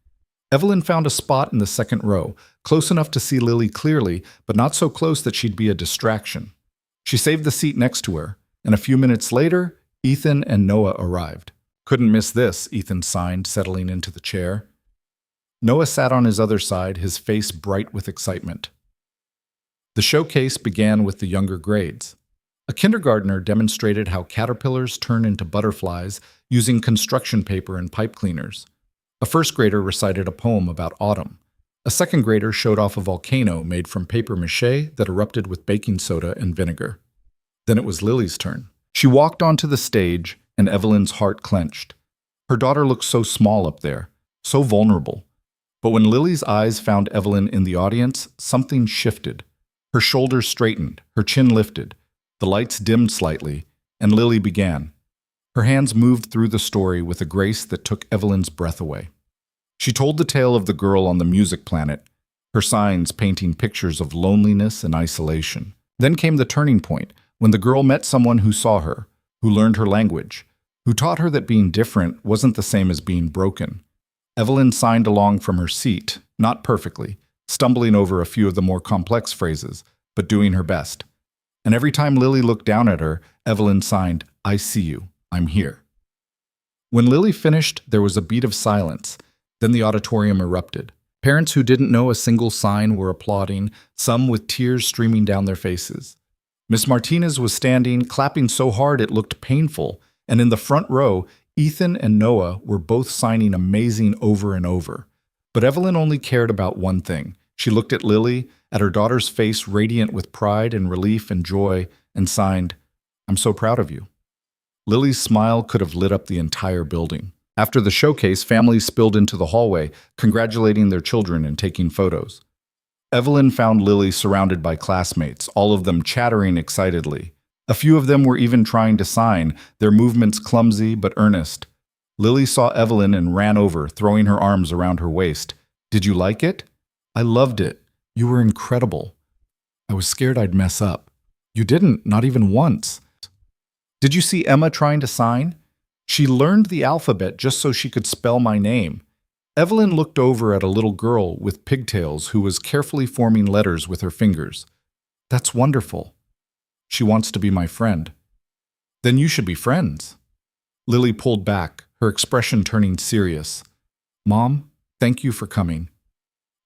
Evelyn found a spot in the second row, close enough to see Lily clearly, but not so close that she'd be a distraction. She saved the seat next to her, and a few minutes later, Ethan and Noah arrived. "Couldn't miss this," Ethan signed, settling into the chair. Noah sat on his other side, his face bright with excitement. The showcase began with the younger grades. A kindergartner demonstrated how caterpillars turn into butterflies using construction paper and pipe cleaners. A first grader recited a poem about autumn. A second grader showed off a volcano made from paper mache that erupted with baking soda and vinegar. Then it was Lily's turn. She walked onto the stage, and Evelyn's heart clenched. Her daughter looked so small up there, so vulnerable. But when Lily's eyes found Evelyn in the audience, something shifted. Her shoulders straightened, her chin lifted. The lights dimmed slightly, and Lily began. Her hands moved through the story with a grace that took Evelyn's breath away. She told the tale of the girl on the music planet, her signs painting pictures of loneliness and isolation. Then came the turning point, when the girl met someone who saw her, who learned her language, who taught her that being different wasn't the same as being broken. Evelyn signed along from her seat, not perfectly, stumbling over a few of the more complex phrases, but doing her best. And every time Lily looked down at her, Evelyn signed, "I see you. I'm here." When Lily finished, there was a beat of silence. Then the auditorium erupted. Parents who didn't know a single sign were applauding, some with tears streaming down their faces. Miss Martinez was standing, clapping so hard it looked painful, and in the front row, Ethan and Noah were both signing amazing over and over. But Evelyn only cared about one thing. She looked at Lily, at her daughter's face radiant with pride and relief and joy, and signed, "I'm so proud of you." Lily's smile could have lit up the entire building. After the showcase, families spilled into the hallway, congratulating their children and taking photos. Evelyn found Lily surrounded by classmates, all of them chattering excitedly. A few of them were even trying to sign, their movements clumsy but earnest. Lily saw Evelyn and ran over, throwing her arms around her waist. "Did you like it?" "I loved it. You were incredible." "I was scared I'd mess up." "You didn't, not even once." "Did you see Emma trying to sign? She learned the alphabet just so she could spell my name." Evelyn looked over at a little girl with pigtails who was carefully forming letters with her fingers. "That's wonderful. She wants to be my friend." "Then you should be friends." Lily pulled back, her expression turning serious. "Mom, thank you for coming."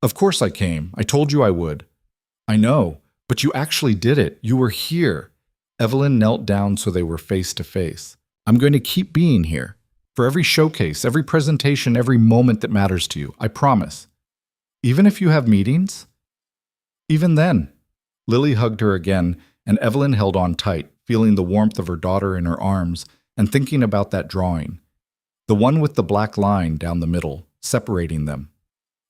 "Of course I came. I told you I would." "I know, but you actually did it. You were here." Evelyn knelt down so they were face to face. "I'm going to keep being here. For every showcase, every presentation, every moment that matters to you. I promise." "Even if you have meetings?" "Even then." Lily hugged her again, and Evelyn held on tight, feeling the warmth of her daughter in her arms and thinking about that drawing. The one with the black line down the middle, separating them.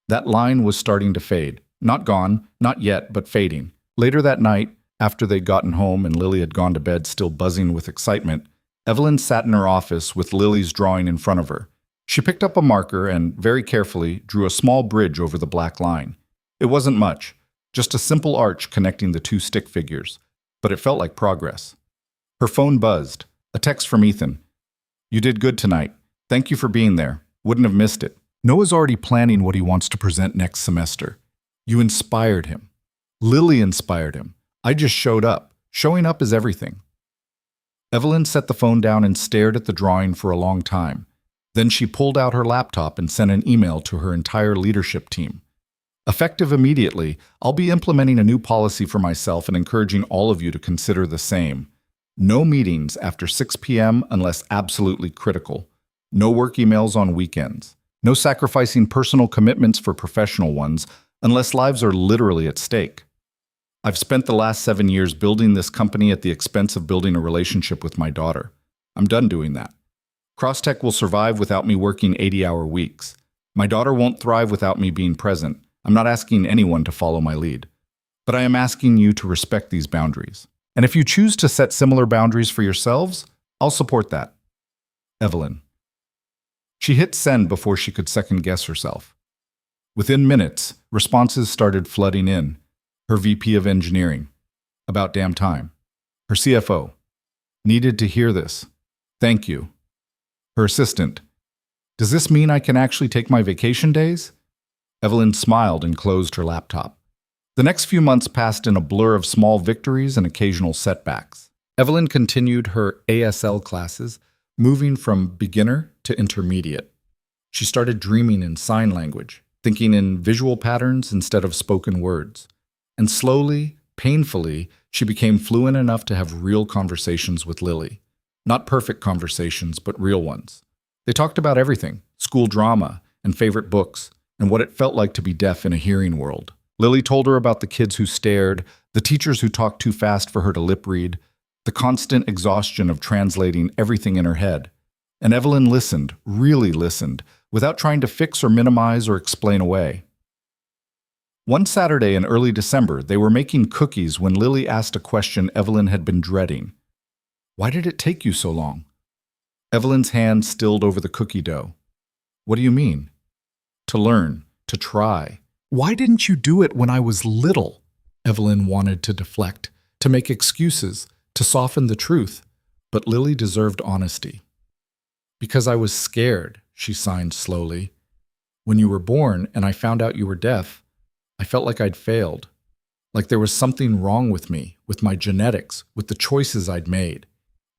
That line was starting to fade. Not gone, not yet, but fading. Later that night, after they'd gotten home and Lily had gone to bed still buzzing with excitement, Evelyn sat in her office with Lily's drawing in front of her. She picked up a marker and, very carefully, drew a small bridge over the black line. It wasn't much, just a simple arch connecting the two stick figures, but it felt like progress. Her phone buzzed. A text from Ethan. "You did good tonight. Thank you for being there. Wouldn't have missed it." Noah's already planning what he wants to present next semester. "You inspired him." "Lily inspired him. I just showed up. Showing up is everything." Evelyn set the phone down and stared at the drawing for a long time. Then she pulled out her laptop and sent an email to her entire leadership team. "Effective immediately, I'll be implementing a new policy for myself and encouraging all of you to consider the same. No meetings after 6 p.m. unless absolutely critical. No work emails on weekends. No sacrificing personal commitments for professional ones unless lives are literally at stake. I've spent the last 7 years building this company at the expense of building a relationship with my daughter. I'm done doing that. Crosstech will survive without me working 80-hour weeks. My daughter won't thrive without me being present. I'm not asking anyone to follow my lead. But I am asking you to respect these boundaries. And if you choose to set similar boundaries for yourselves, I'll support that. Evelyn." She hit send before she could second-guess herself. Within minutes, responses started flooding in. Her VP of Engineering. "About damn time." Her CFO. "Needed to hear this. Thank you." Her assistant. Does this mean I can actually take my vacation days? Evelyn smiled and closed her laptop. The next few months passed in a blur of small victories and occasional setbacks. Evelyn continued her ASL classes, moving from beginner to intermediate. She started dreaming in sign language, thinking in visual patterns instead of spoken words. And slowly, painfully, she became fluent enough to have real conversations with Lily. Not perfect conversations, but real ones. They talked about everything, school drama and favorite books, and what it felt like to be deaf in a hearing world. Lily told her about the kids who stared, the teachers who talked too fast for her to lip read, the constant exhaustion of translating everything in her head. And Evelyn listened, really listened, without trying to fix or minimize or explain away. One Saturday in early December, they were making cookies when Lily asked a question Evelyn had been dreading. Why did it take you so long? Evelyn's hand stilled over the cookie dough. What do you mean? To learn, to try. Why didn't you do it when I was little? Evelyn wanted to deflect, to make excuses, to soften the truth, but Lily deserved honesty. Because I was scared, she signed slowly. When you were born and I found out you were deaf, I felt like I'd failed, like there was something wrong with me, with my genetics, with the choices I'd made.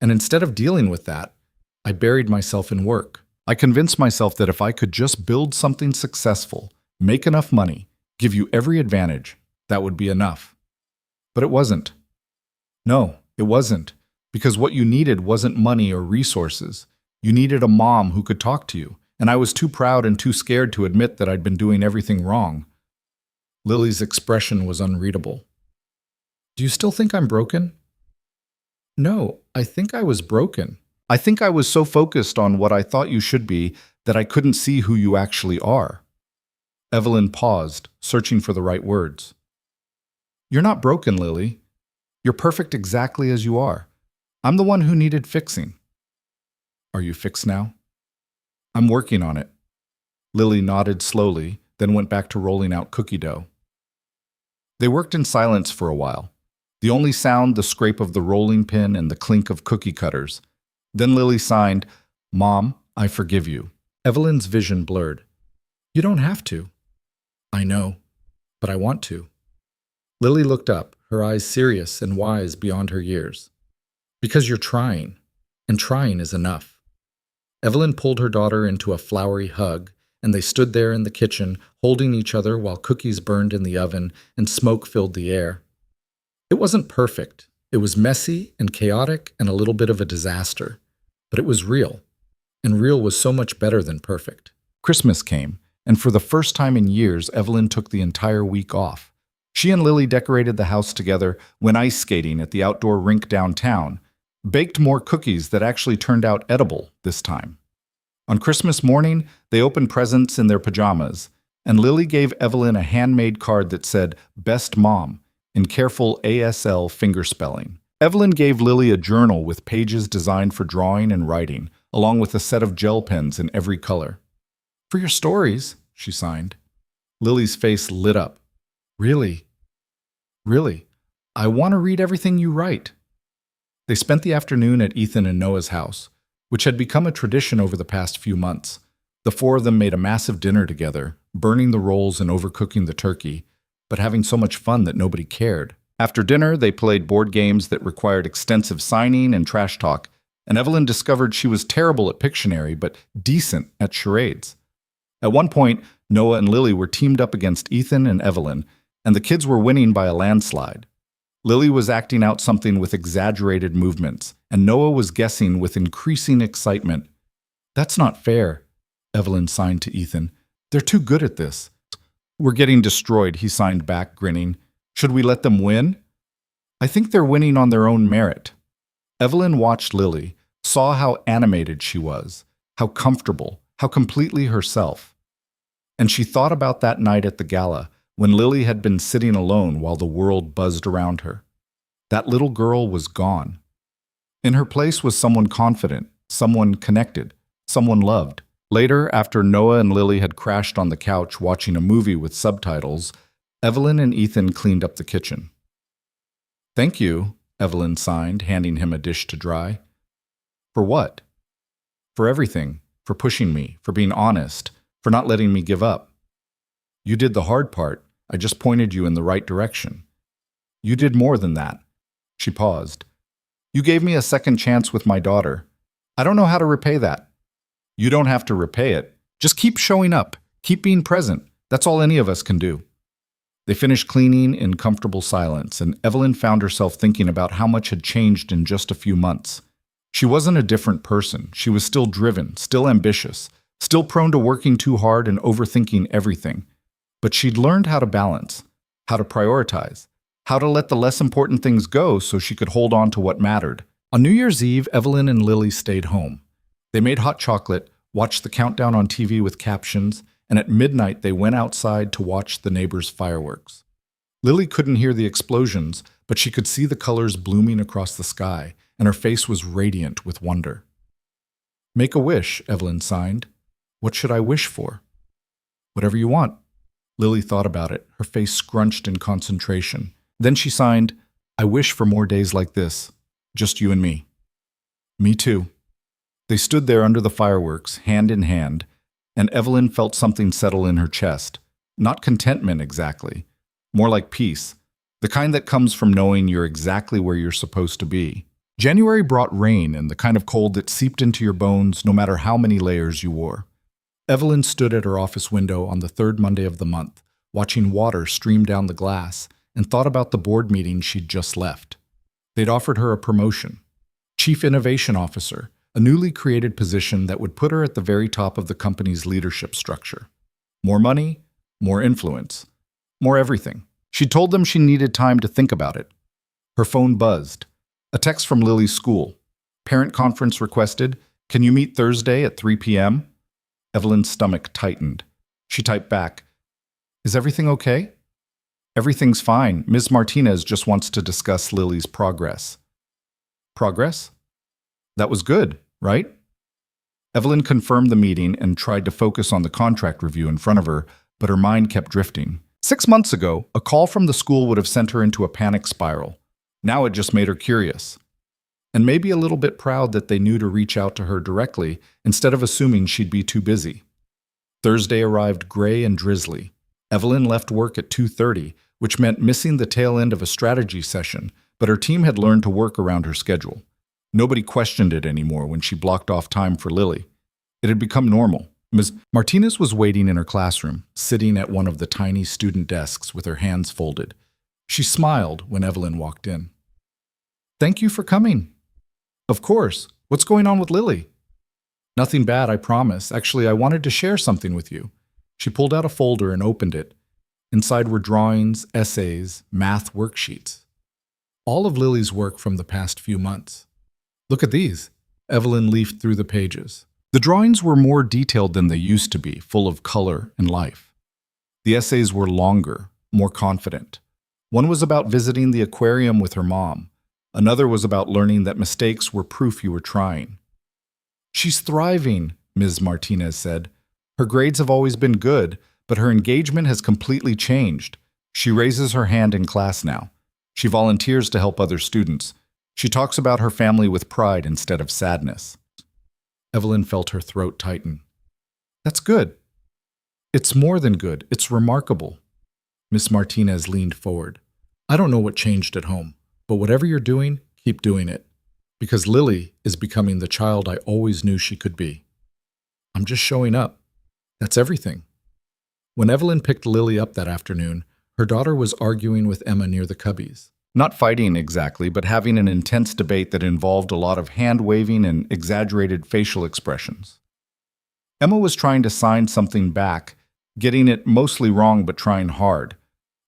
And instead of dealing with that, I buried myself in work. I convinced myself that if I could just build something successful, make enough money, give you every advantage, that would be enough. But it wasn't. No, it wasn't, because what you needed wasn't money or resources. You needed a mom who could talk to you, and I was too proud and too scared to admit that I'd been doing everything wrong. Lily's expression was unreadable. Do you still think I'm broken? No, I think I was broken. I think I was so focused on what I thought you should be that I couldn't see who you actually are. Evelyn paused, searching for the right words. You're not broken, Lily. You're perfect exactly as you are. I'm the one who needed fixing. Are you fixed now? I'm working on it. Lily nodded slowly, then went back to rolling out cookie dough. They worked in silence for a while. The only sound, the scrape of the rolling pin and the clink of cookie cutters. Then Lily signed, Mom, I forgive you. Evelyn's vision blurred. You don't have to. I know, but I want to. Lily looked up, her eyes serious and wise beyond her years. Because you're trying, and trying is enough. Evelyn pulled her daughter into a flowery hug, and they stood there in the kitchen, holding each other while cookies burned in the oven and smoke filled the air. It wasn't perfect. It was messy and chaotic and a little bit of a disaster. But it was real, and real was so much better than perfect. Christmas came, and for the first time in years, Evelyn took the entire week off. She and Lily decorated the house together, went ice skating at the outdoor rink downtown, baked more cookies that actually turned out edible this time. On Christmas morning, they opened presents in their pajamas, and Lily gave Evelyn a handmade card that said, Best Mom, in careful ASL fingerspelling. Evelyn gave Lily a journal with pages designed for drawing and writing, along with a set of gel pens in every color. For your stories, she signed. Lily's face lit up. Really? Really? I want to read everything you write. They spent the afternoon at Ethan and Noah's house, which had become a tradition over the past few months. The four of them made a massive dinner together, burning the rolls and overcooking the turkey, but having so much fun that nobody cared. After dinner, they played board games that required extensive signing and trash talk, and Evelyn discovered she was terrible at Pictionary but decent at charades. At one point, Noah and Lily were teamed up against Ethan and Evelyn, and the kids were winning by a landslide. Lily was acting out something with exaggerated movements, and Noah was guessing with increasing excitement. That's not fair, Evelyn signed to Ethan. They're too good at this. We're getting destroyed, he signed back, grinning. Should we let them win? I think they're winning on their own merit. Evelyn watched Lily, saw how animated she was, how comfortable, how completely herself. And she thought about that night at the gala, when Lily had been sitting alone while the world buzzed around her. That little girl was gone. In her place was someone confident, someone connected, someone loved. Later, after Noah and Lily had crashed on the couch watching a movie with subtitles, Evelyn and Ethan cleaned up the kitchen. Thank you, Evelyn signed, handing him a dish to dry. For what? For everything, for pushing me, for being honest, for not letting me give up. You did the hard part. I just pointed you in the right direction. You did more than that." She paused. "You gave me a second chance with my daughter. I don't know how to repay that." "You don't have to repay it. Just keep showing up. Keep being present. That's all any of us can do." They finished cleaning in comfortable silence, and Evelyn found herself thinking about how much had changed in just a few months. She wasn't a different person. She was still driven, still ambitious, still prone to working too hard and overthinking everything. But she'd learned how to balance, how to prioritize, how to let the less important things go so she could hold on to what mattered. On New Year's Eve, Evelyn and Lily stayed home. They made hot chocolate, watched the countdown on TV with captions, and at midnight they went outside to watch the neighbors' fireworks. Lily couldn't hear the explosions, but she could see the colors blooming across the sky, and her face was radiant with wonder. "Make a wish," Evelyn signed. "What should I wish for?" "Whatever you want." Lily thought about it, her face scrunched in concentration. Then she signed, "I wish for more days like this. Just you and me." "Me too." They stood there under the fireworks, hand in hand, and Evelyn felt something settle in her chest. Not contentment exactly, more like peace, the kind that comes from knowing you're exactly where you're supposed to be. January brought rain and the kind of cold that seeped into your bones no matter how many layers you wore. Evelyn stood at her office window on the third Monday of the month, watching water stream down the glass, and thought about the board meeting she'd just left. They'd offered her a promotion. Chief Innovation Officer, a newly created position that would put her at the very top of the company's leadership structure. More money, more influence, more everything. She told them she needed time to think about it. Her phone buzzed. A text from Lily's school. Parent conference requested, "Can you meet Thursday at 3 p.m.? Evelyn's stomach tightened. She typed back, "Is everything okay?" "Everything's fine. Ms. Martinez just wants to discuss Lily's progress." "Progress? That was good, right?" Evelyn confirmed the meeting and tried to focus on the contract review in front of her, but her mind kept drifting. 6 months ago, a call from the school would have sent her into a panic spiral. Now it just made her curious. And maybe a little bit proud that they knew to reach out to her directly instead of assuming she'd be too busy. Thursday arrived gray and drizzly. Evelyn left work at 2:30, which meant missing the tail end of a strategy session, but her team had learned to work around her schedule. Nobody questioned it anymore when she blocked off time for Lily. It had become normal. Ms. Martinez was waiting in her classroom, sitting at one of the tiny student desks with her hands folded. She smiled when Evelyn walked in. "Thank you for coming." "Of course. What's going on with Lily?" "Nothing bad, I promise. Actually, I wanted to share something with you." She pulled out a folder and opened it. Inside were drawings, essays, math worksheets. All of Lily's work from the past few months. "Look at these." Evelyn leafed through the pages. The drawings were more detailed than they used to be, full of color and life. The essays were longer, more confident. One was about visiting the aquarium with her mom. Another was about learning that mistakes were proof you were trying. "She's thriving," Ms. Martinez said. "Her grades have always been good, but her engagement has completely changed. She raises her hand in class now. She volunteers to help other students. She talks about her family with pride instead of sadness." Evelyn felt her throat tighten. "That's good." "It's more than good. It's remarkable." Miss Martinez leaned forward. "I don't know what changed at home, but whatever you're doing, keep doing it. Because Lily is becoming the child I always knew she could be. I'm just showing up. That's everything." When Evelyn picked Lily up that afternoon, her daughter was arguing with Emma near the cubbies. Not fighting exactly, but having an intense debate that involved a lot of hand-waving and exaggerated facial expressions. Emma was trying to sign something back, getting it mostly wrong but trying hard.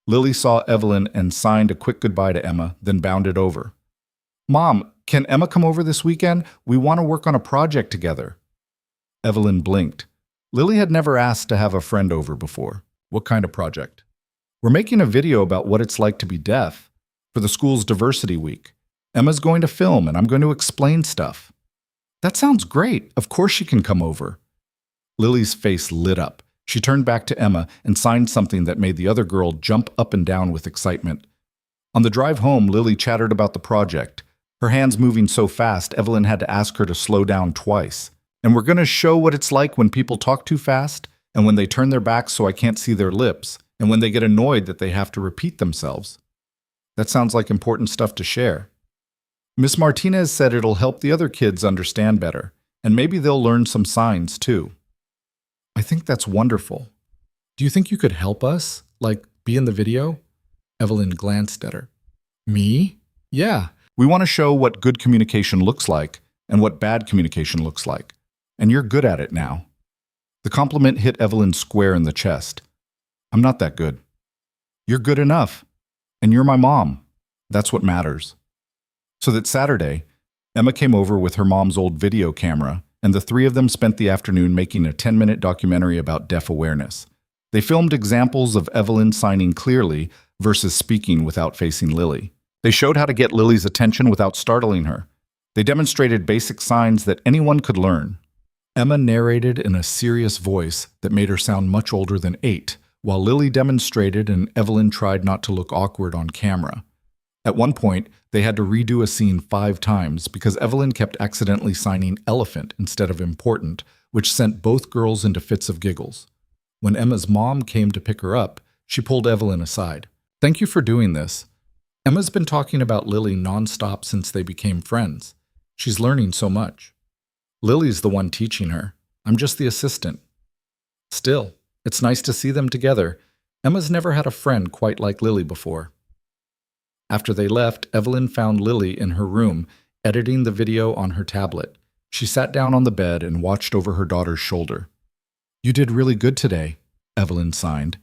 Lily saw Evelyn and signed a quick goodbye to Emma, then bounded over. "Mom, can Emma come over this weekend? We want to work on a project together." Evelyn blinked. Lily had never asked to have a friend over before. "What kind of project?" "We're making a video about what it's like to be deaf for the school's diversity week. Emma's going to film and I'm going to explain stuff." "That sounds great. Of course she can come over." Lily's face lit up. She turned back to Emma and signed something that made the other girl jump up and down with excitement. On the drive home, Lily chattered about the project. Her hands moving so fast, Evelyn had to ask her to slow down twice. And we're going to show what it's like when people talk too fast, and when they turn their backs so I can't see their lips, and when they get annoyed that they have to repeat themselves. That sounds like important stuff to share. Miss Martinez said it'll help the other kids understand better, and maybe they'll learn some signs too. I think that's wonderful. Do you think you could help us? Like, be in the video? Evelyn glanced at her. Me? Yeah. We want to show what good communication looks like and what bad communication looks like. And you're good at it now. The compliment hit Evelyn square in the chest. I'm not that good. You're good enough. And you're my mom. That's what matters. So that Saturday, Emma came over with her mom's old video camera, and the three of them spent the afternoon making a 10-minute documentary about deaf awareness. They filmed examples of Evelyn signing clearly versus speaking without facing Lily. They showed how to get Lily's attention without startling her. They demonstrated basic signs that anyone could learn. Emma narrated in a serious voice that made her sound much older than 8, while Lily demonstrated and Evelyn tried not to look awkward on camera. At one point, they had to redo a scene 5 times because Evelyn kept accidentally signing elephant instead of important, which sent both girls into fits of giggles. When Emma's mom came to pick her up, she pulled Evelyn aside. Thank you for doing this. Emma's been talking about Lily nonstop since they became friends. She's learning so much. Lily's the one teaching her. I'm just the assistant. Still, it's nice to see them together. Emma's never had a friend quite like Lily before. After they left, Evelyn found Lily in her room, editing the video on her tablet. She sat down on the bed and watched over her daughter's shoulder. You did really good today, Evelyn signed.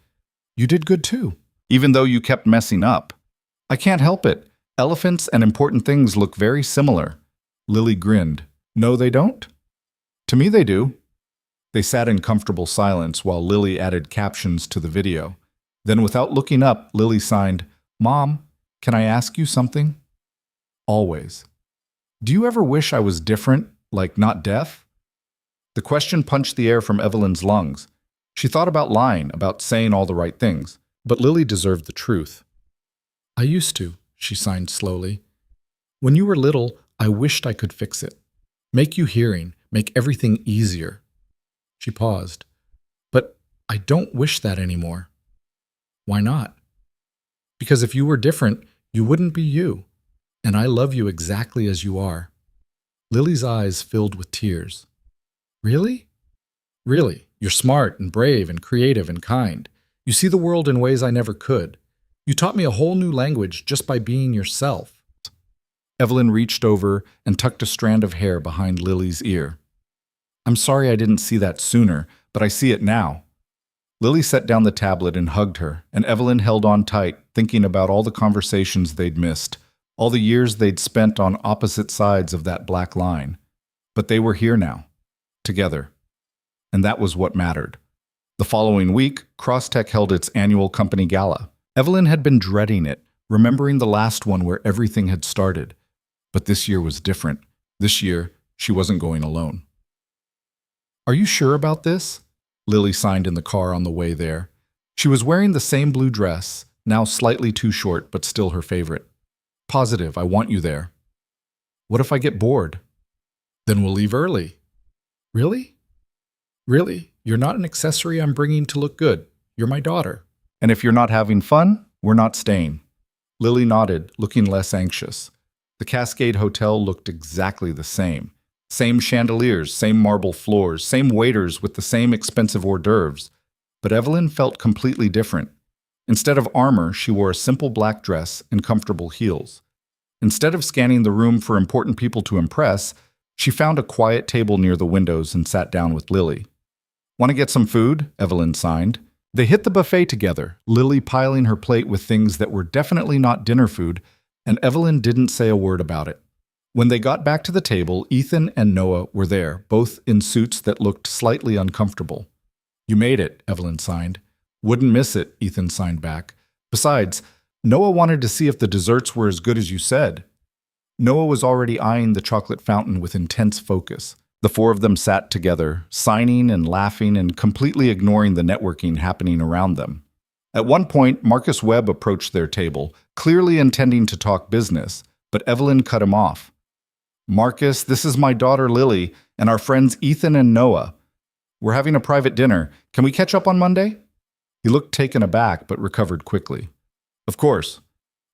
You did good too, even though you kept messing up. I can't help it. Elephants and important things look very similar. Lily grinned. No, they don't? To me, they do. They sat in comfortable silence while Lily added captions to the video. Then, without looking up, Lily signed, Mom, can I ask you something? Always. Do you ever wish I was different, like not deaf? The question punched the air from Evelyn's lungs. She thought about lying, about saying all the right things, but Lily deserved the truth. I used to, she signed slowly. When you were little, I wished I could fix it. Make you hearing, make everything easier. She paused. But I don't wish that anymore. Why not? Because if you were different, you wouldn't be you. And I love you exactly as you are. Lily's eyes filled with tears. Really? Really, you're smart and brave and creative and kind. You see the world in ways I never could. You taught me a whole new language just by being yourself. Evelyn reached over and tucked a strand of hair behind Lily's ear. I'm sorry I didn't see that sooner, but I see it now. Lily set down the tablet and hugged her, and Evelyn held on tight, thinking about all the conversations they'd missed, all the years they'd spent on opposite sides of that black line. But they were here now, together. And that was what mattered. The following week, Crosstech held its annual company gala. Evelyn had been dreading it, remembering the last one where everything had started. But this year was different. This year, she wasn't going alone. Are you sure about this? Lily signed in the car on the way there. She was wearing the same blue dress, now slightly too short, but still her favorite. Positive, I want you there. What if I get bored? Then we'll leave early. Really? Really? You're not an accessory I'm bringing to look good. You're my daughter. And if you're not having fun, we're not staying. Lily nodded, looking less anxious. The Cascade Hotel looked exactly the same. Same chandeliers, same marble floors, same waiters with the same expensive hors d'oeuvres. But Evelyn felt completely different. Instead of armor, she wore a simple black dress and comfortable heels. Instead of scanning the room for important people to impress, she found a quiet table near the windows and sat down with Lily. Want to get some food? Evelyn signed. They hit the buffet together, Lily piling her plate with things that were definitely not dinner food, and Evelyn didn't say a word about it. When they got back to the table, Ethan and Noah were there, both in suits that looked slightly uncomfortable. You made it, Evelyn signed. Wouldn't miss it, Ethan signed back. Besides, Noah wanted to see if the desserts were as good as you said. Noah was already eyeing the chocolate fountain with intense focus. The 4 of them sat together, signing and laughing and completely ignoring the networking happening around them. At one point, Marcus Webb approached their table, clearly intending to talk business, but Evelyn cut him off. Marcus, this is my daughter Lily and our friends Ethan and Noah. We're having a private dinner. Can we catch up on Monday? He looked taken aback but recovered quickly. Of course.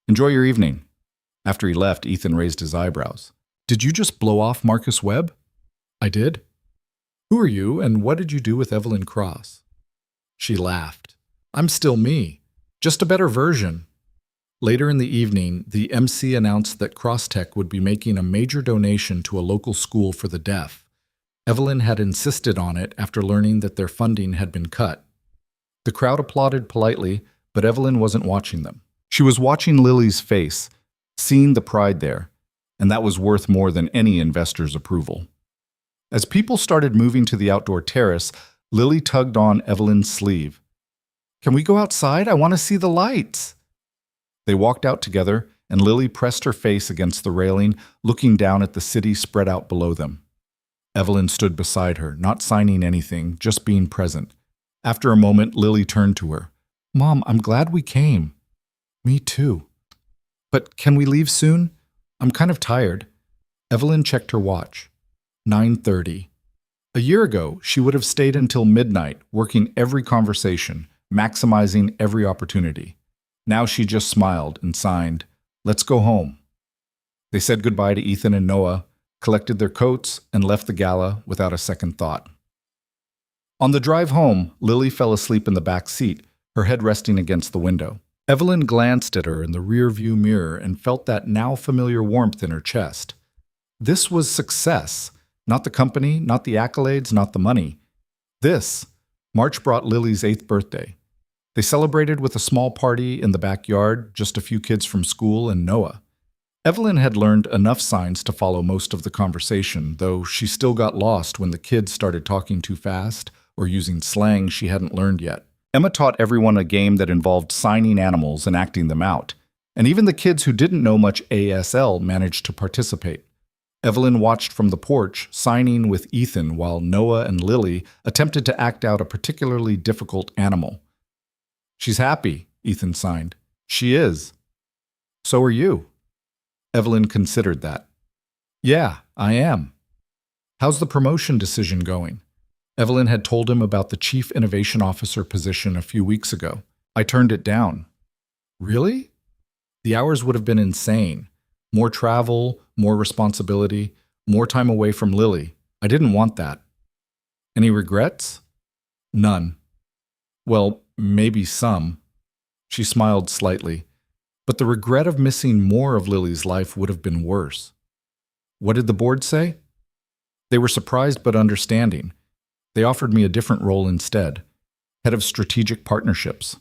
Enjoy your evening. After he left, Ethan raised his eyebrows. Did you just blow off Marcus Webb? I did. Who are you and what did you do with Evelyn Cross? She laughed. I'm still me, just a better version. Later in the evening, the MC announced that Crosstech would be making a major donation to a local school for the deaf. Evelyn had insisted on it after learning that their funding had been cut. The crowd applauded politely, but Evelyn wasn't watching them. She was watching Lily's face, seeing the pride there, and that was worth more than any investor's approval. As people started moving to the outdoor terrace, Lily tugged on Evelyn's sleeve. Can we go outside? I want to see the lights. They walked out together, and Lily pressed her face against the railing, looking down at the city spread out below them. Evelyn stood beside her, not signing anything, just being present. After a moment, Lily turned to her. Mom, I'm glad we came. Me too. But can we leave soon? I'm kind of tired. Evelyn checked her watch. 9:30. A year ago, she would have stayed until midnight, working every conversation, maximizing every opportunity. Now she just smiled and signed, Let's go home. They said goodbye to Ethan and Noah, collected their coats, and left the gala without a second thought. On the drive home, Lily fell asleep in the back seat, her head resting against the window. Evelyn glanced at her in the rear-view mirror and felt that now familiar warmth in her chest. This was success, not the company, not the accolades, not the money. March brought Lily's 8th birthday. They celebrated with a small party in the backyard, just a few kids from school and Noah. Evelyn had learned enough signs to follow most of the conversation, though she still got lost when the kids started talking too fast or using slang she hadn't learned yet. Emma taught everyone a game that involved signing animals and acting them out, and even the kids who didn't know much ASL managed to participate. Evelyn watched from the porch, signing with Ethan while Noah and Lily attempted to act out a particularly difficult animal. She's happy, Ethan signed. She is. So are you. Evelyn considered that. Yeah, I am. How's the promotion decision going? Evelyn had told him about the Chief Innovation Officer position a few weeks ago. I turned it down. Really? The hours would have been insane. More travel, more responsibility, more time away from Lily. I didn't want that. Any regrets? None. Well, maybe some. She smiled slightly. But the regret of missing more of Lily's life would have been worse. What did the board say? They were surprised but understanding. They offered me a different role instead. Head of Strategic Partnerships.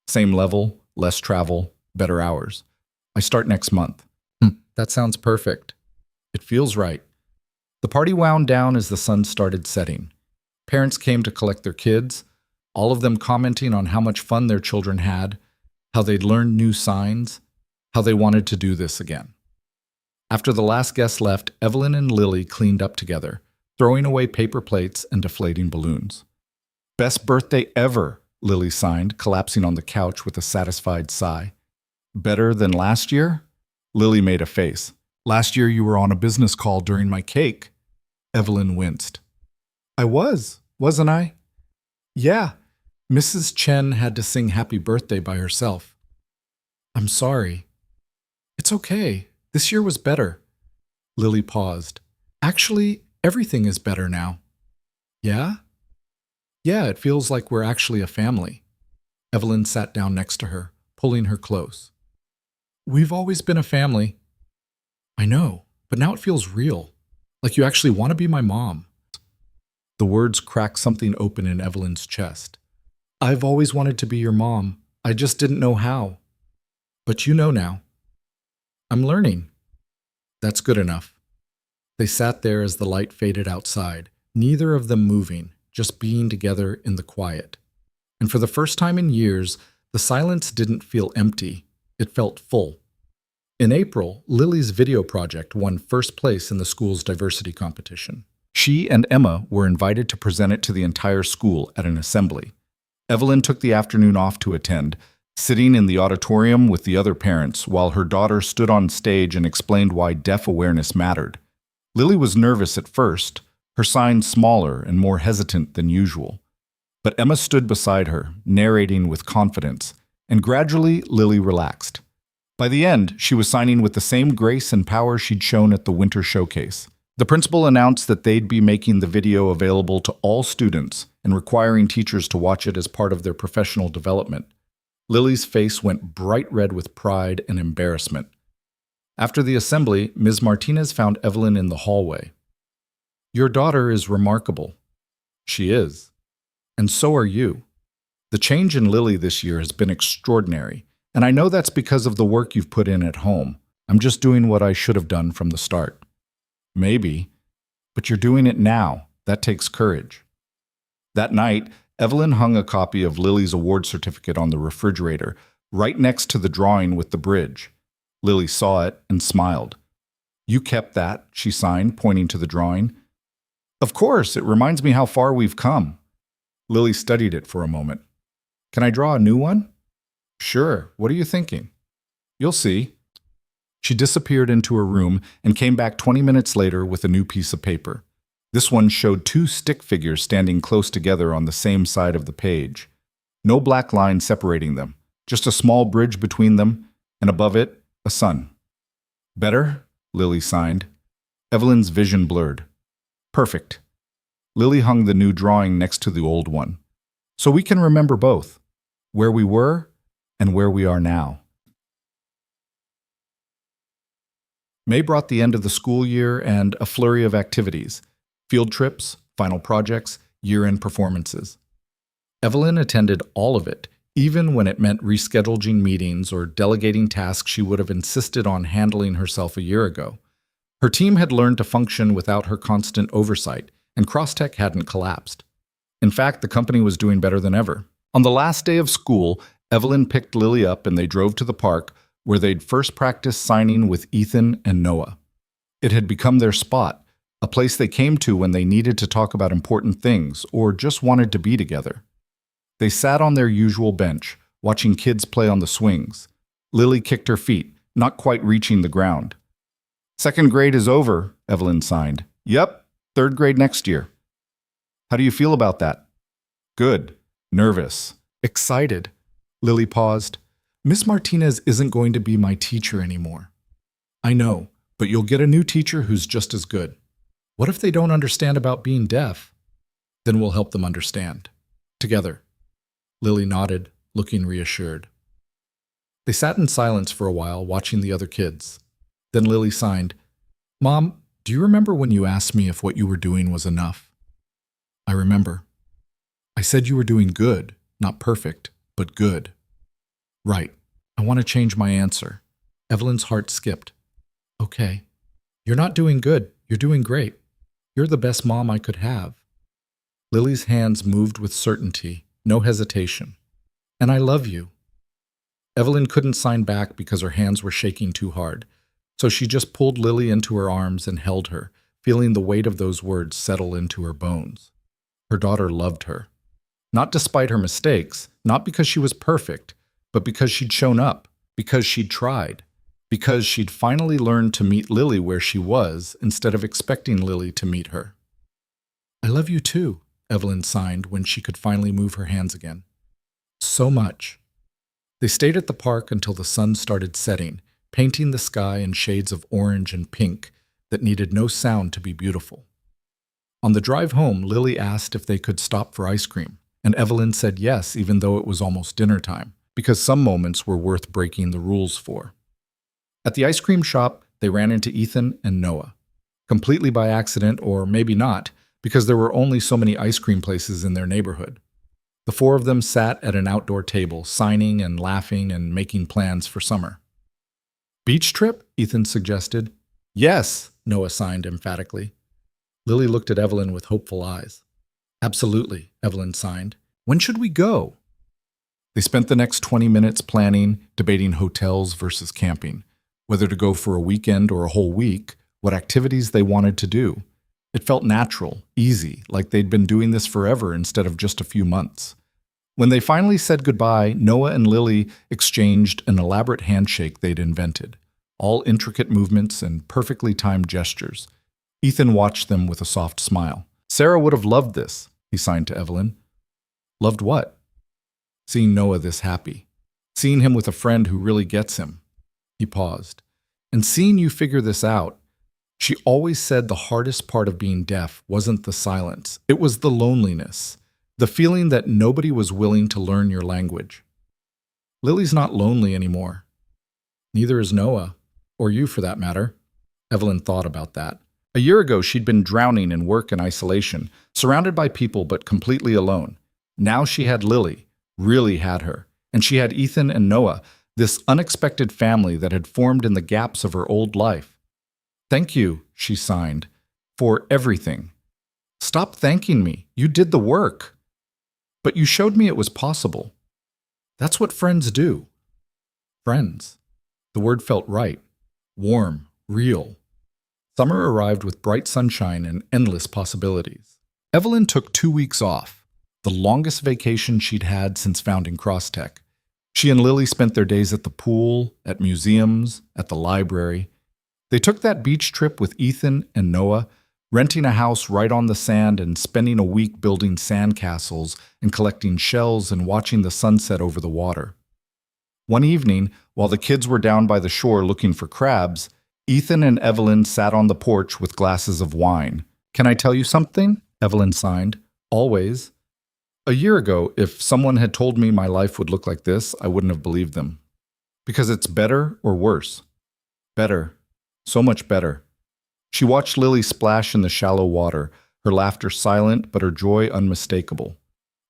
Same level, less travel, better hours. I start next month. That sounds perfect. It feels right. The party wound down as the sun started setting. Parents came to collect their kids, all of them commenting on how much fun their children had, how they'd learned new signs, how they wanted to do this again. After the last guest left, Evelyn and Lily cleaned up together, throwing away paper plates and deflating balloons. Best birthday ever, Lily signed, collapsing on the couch with a satisfied sigh. Better than last year? Lily made a face. Last year you were on a business call during my cake. Evelyn winced. I was, wasn't I? Yeah. Mrs. Chen had to sing happy birthday by herself. I'm sorry. It's okay. This year was better. Lily paused. Actually, everything is better now. Yeah? Yeah, it feels like we're actually a family. Evelyn sat down next to her, pulling her close. We've always been a family. I know, but now it feels real. Like you actually want to be my mom. The words cracked something open in Evelyn's chest. I've always wanted to be your mom. I just didn't know how. But you know now. I'm learning. That's good enough. They sat there as the light faded outside, neither of them moving, just being together in the quiet. And for the first time in years, the silence didn't feel empty. It felt full. In April, Lily's video project won first place in the school's diversity competition. She and Emma were invited to present it to the entire school at an assembly. Evelyn took the afternoon off to attend, sitting in the auditorium with the other parents while her daughter stood on stage and explained why deaf awareness mattered. Lily was nervous at first, her signs smaller and more hesitant than usual. But Emma stood beside her, narrating with confidence, and gradually Lily relaxed. By the end, she was signing with the same grace and power she'd shown at the winter showcase. The principal announced that they'd be making the video available to all students and requiring teachers to watch it as part of their professional development. Lily's face went bright red with pride and embarrassment. After the assembly, Ms. Martinez found Evelyn in the hallway. "Your daughter is remarkable." "She is. And so are you. The change in Lily this year has been extraordinary, and I know that's because of the work you've put in at home. I'm just doing what I should have done from the start." "Maybe, but you're doing it now. That takes courage." That night, Evelyn hung a copy of Lily's award certificate on the refrigerator, right next to the drawing with the bridge. Lily saw it and smiled. "You kept that," she signed, pointing to the drawing. "Of course, it reminds me how far we've come." Lily studied it for a moment. "Can I draw a new one?" "Sure. What are you thinking?" "You'll see." She disappeared into her room and came back 20 minutes later with a new piece of paper. This one showed two stick figures standing close together on the same side of the page. No black line separating them, just a small bridge between them, and above it, a sun. "Better?" Lily signed. Evelyn's vision blurred. "Perfect." Lily hung the new drawing next to the old one. "So we can remember both, where we were and where we are now." May brought the end of the school year and a flurry of activities: field trips, final projects, year-end performances. Evelyn attended all of it, even when it meant rescheduling meetings or delegating tasks she would have insisted on handling herself a year ago. Her team had learned to function without her constant oversight, and Crosstech hadn't collapsed. In fact, the company was doing better than ever. On the last day of school, Evelyn picked Lily up and they drove to the park, where they'd first practiced signing with Ethan and Noah. It had become their spot, a place they came to when they needed to talk about important things or just wanted to be together. They sat on their usual bench, watching kids play on the swings. Lily kicked her feet, not quite reaching the ground. "Second grade is over," Evelyn signed. "Yep, third grade next year." "How do you feel about that?" "Good. Nervous. Excited." Lily paused. "Miss Martinez isn't going to be my teacher anymore." "I know, but you'll get a new teacher who's just as good." "What if they don't understand about being deaf?" "Then we'll help them understand. Together." Lily nodded, looking reassured. They sat in silence for a while, watching the other kids. Then Lily signed, "Mom, do you remember when you asked me if what you were doing was enough?" "I remember. I said you were doing good, not perfect, but good." "Right. I want to change my answer." Evelyn's heart skipped. "Okay. You're not doing good. You're doing great. You're the best mom I could have." Lily's hands moved with certainty, no hesitation. "And I love you." Evelyn couldn't sign back because her hands were shaking too hard, so she just pulled Lily into her arms and held her, feeling the weight of those words settle into her bones. Her daughter loved her. Not despite her mistakes, not because she was perfect, but because she'd shown up, because she'd tried, because she'd finally learned to meet Lily where she was instead of expecting Lily to meet her. "I love you too," Evelyn signed when she could finally move her hands again. "So much." They stayed at the park until the sun started setting, painting the sky in shades of orange and pink that needed no sound to be beautiful. On the drive home, Lily asked if they could stop for ice cream, and Evelyn said yes, even though it was almost dinner time, because some moments were worth breaking the rules for. At the ice cream shop, they ran into Ethan and Noah. Completely by accident, or maybe not, because there were only so many ice cream places in their neighborhood. The four of them sat at an outdoor table, signing and laughing and making plans for summer. "Beach trip?" Ethan suggested. "Yes," Noah signed emphatically. Lily looked at Evelyn with hopeful eyes. "Absolutely," Evelyn signed. "When should we go?" They spent the next 20 minutes planning, debating hotels versus camping, whether to go for a weekend or a whole week, what activities they wanted to do. It felt natural, easy, like they'd been doing this forever instead of just a few months. When they finally said goodbye, Noah and Lily exchanged an elaborate handshake they'd invented, all intricate movements and perfectly timed gestures. Ethan watched them with a soft smile. Sarah would have loved this, he signed to Evelyn. Loved what? Seeing Noah this happy. Seeing him with a friend who really gets him. He paused. And seeing you figure this out. She always said the hardest part of being deaf wasn't the silence. It was the loneliness. The feeling that nobody was willing to learn your language. Lily's not lonely anymore. Neither is Noah, or you for that matter. Evelyn thought about that. A year ago, she'd been drowning in work and isolation, surrounded by people but completely alone. Now she had Lily, really had her, and she had Ethan and Noah, this unexpected family that had formed in the gaps of her old life. Thank you, she signed, for everything. Stop thanking me. You did the work. But you showed me it was possible. That's what friends do. Friends. The word felt right. Warm, real. Summer arrived with bright sunshine and endless possibilities. Evelyn took 2 weeks off, the longest vacation she'd had since founding Crosstech. She and Lily spent their days at the pool, at museums, at the library. They took that beach trip with Ethan and Noah, renting a house right on the sand and spending a week building sandcastles and collecting shells and watching the sunset over the water. One evening, while the kids were down by the shore looking for crabs, Ethan and Evelyn sat on the porch with glasses of wine. Can I tell you something? Evelyn signed. Always. A year ago, if someone had told me my life would look like this, I wouldn't have believed them. Because it's better or worse. Better. So much better. She watched Lily splash in the shallow water, her laughter silent but her joy unmistakable.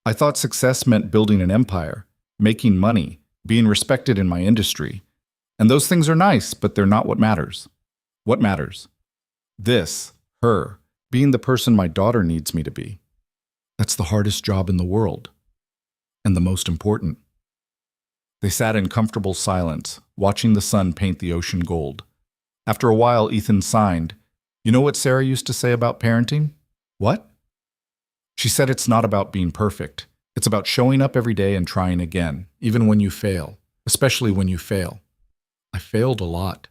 I thought success meant building an empire, making money, being respected in my industry. And those things are nice, but they're not what matters. What matters? This, her, being the person my daughter needs me to be. That's the hardest job in the world. And the most important. They sat in comfortable silence, watching the sun paint the ocean gold. After a while, Ethan signed, You know what Sarah used to say about parenting? What? She said it's not about being perfect. It's about showing up every day and trying again, even when you fail, especially when you fail. I failed a lot.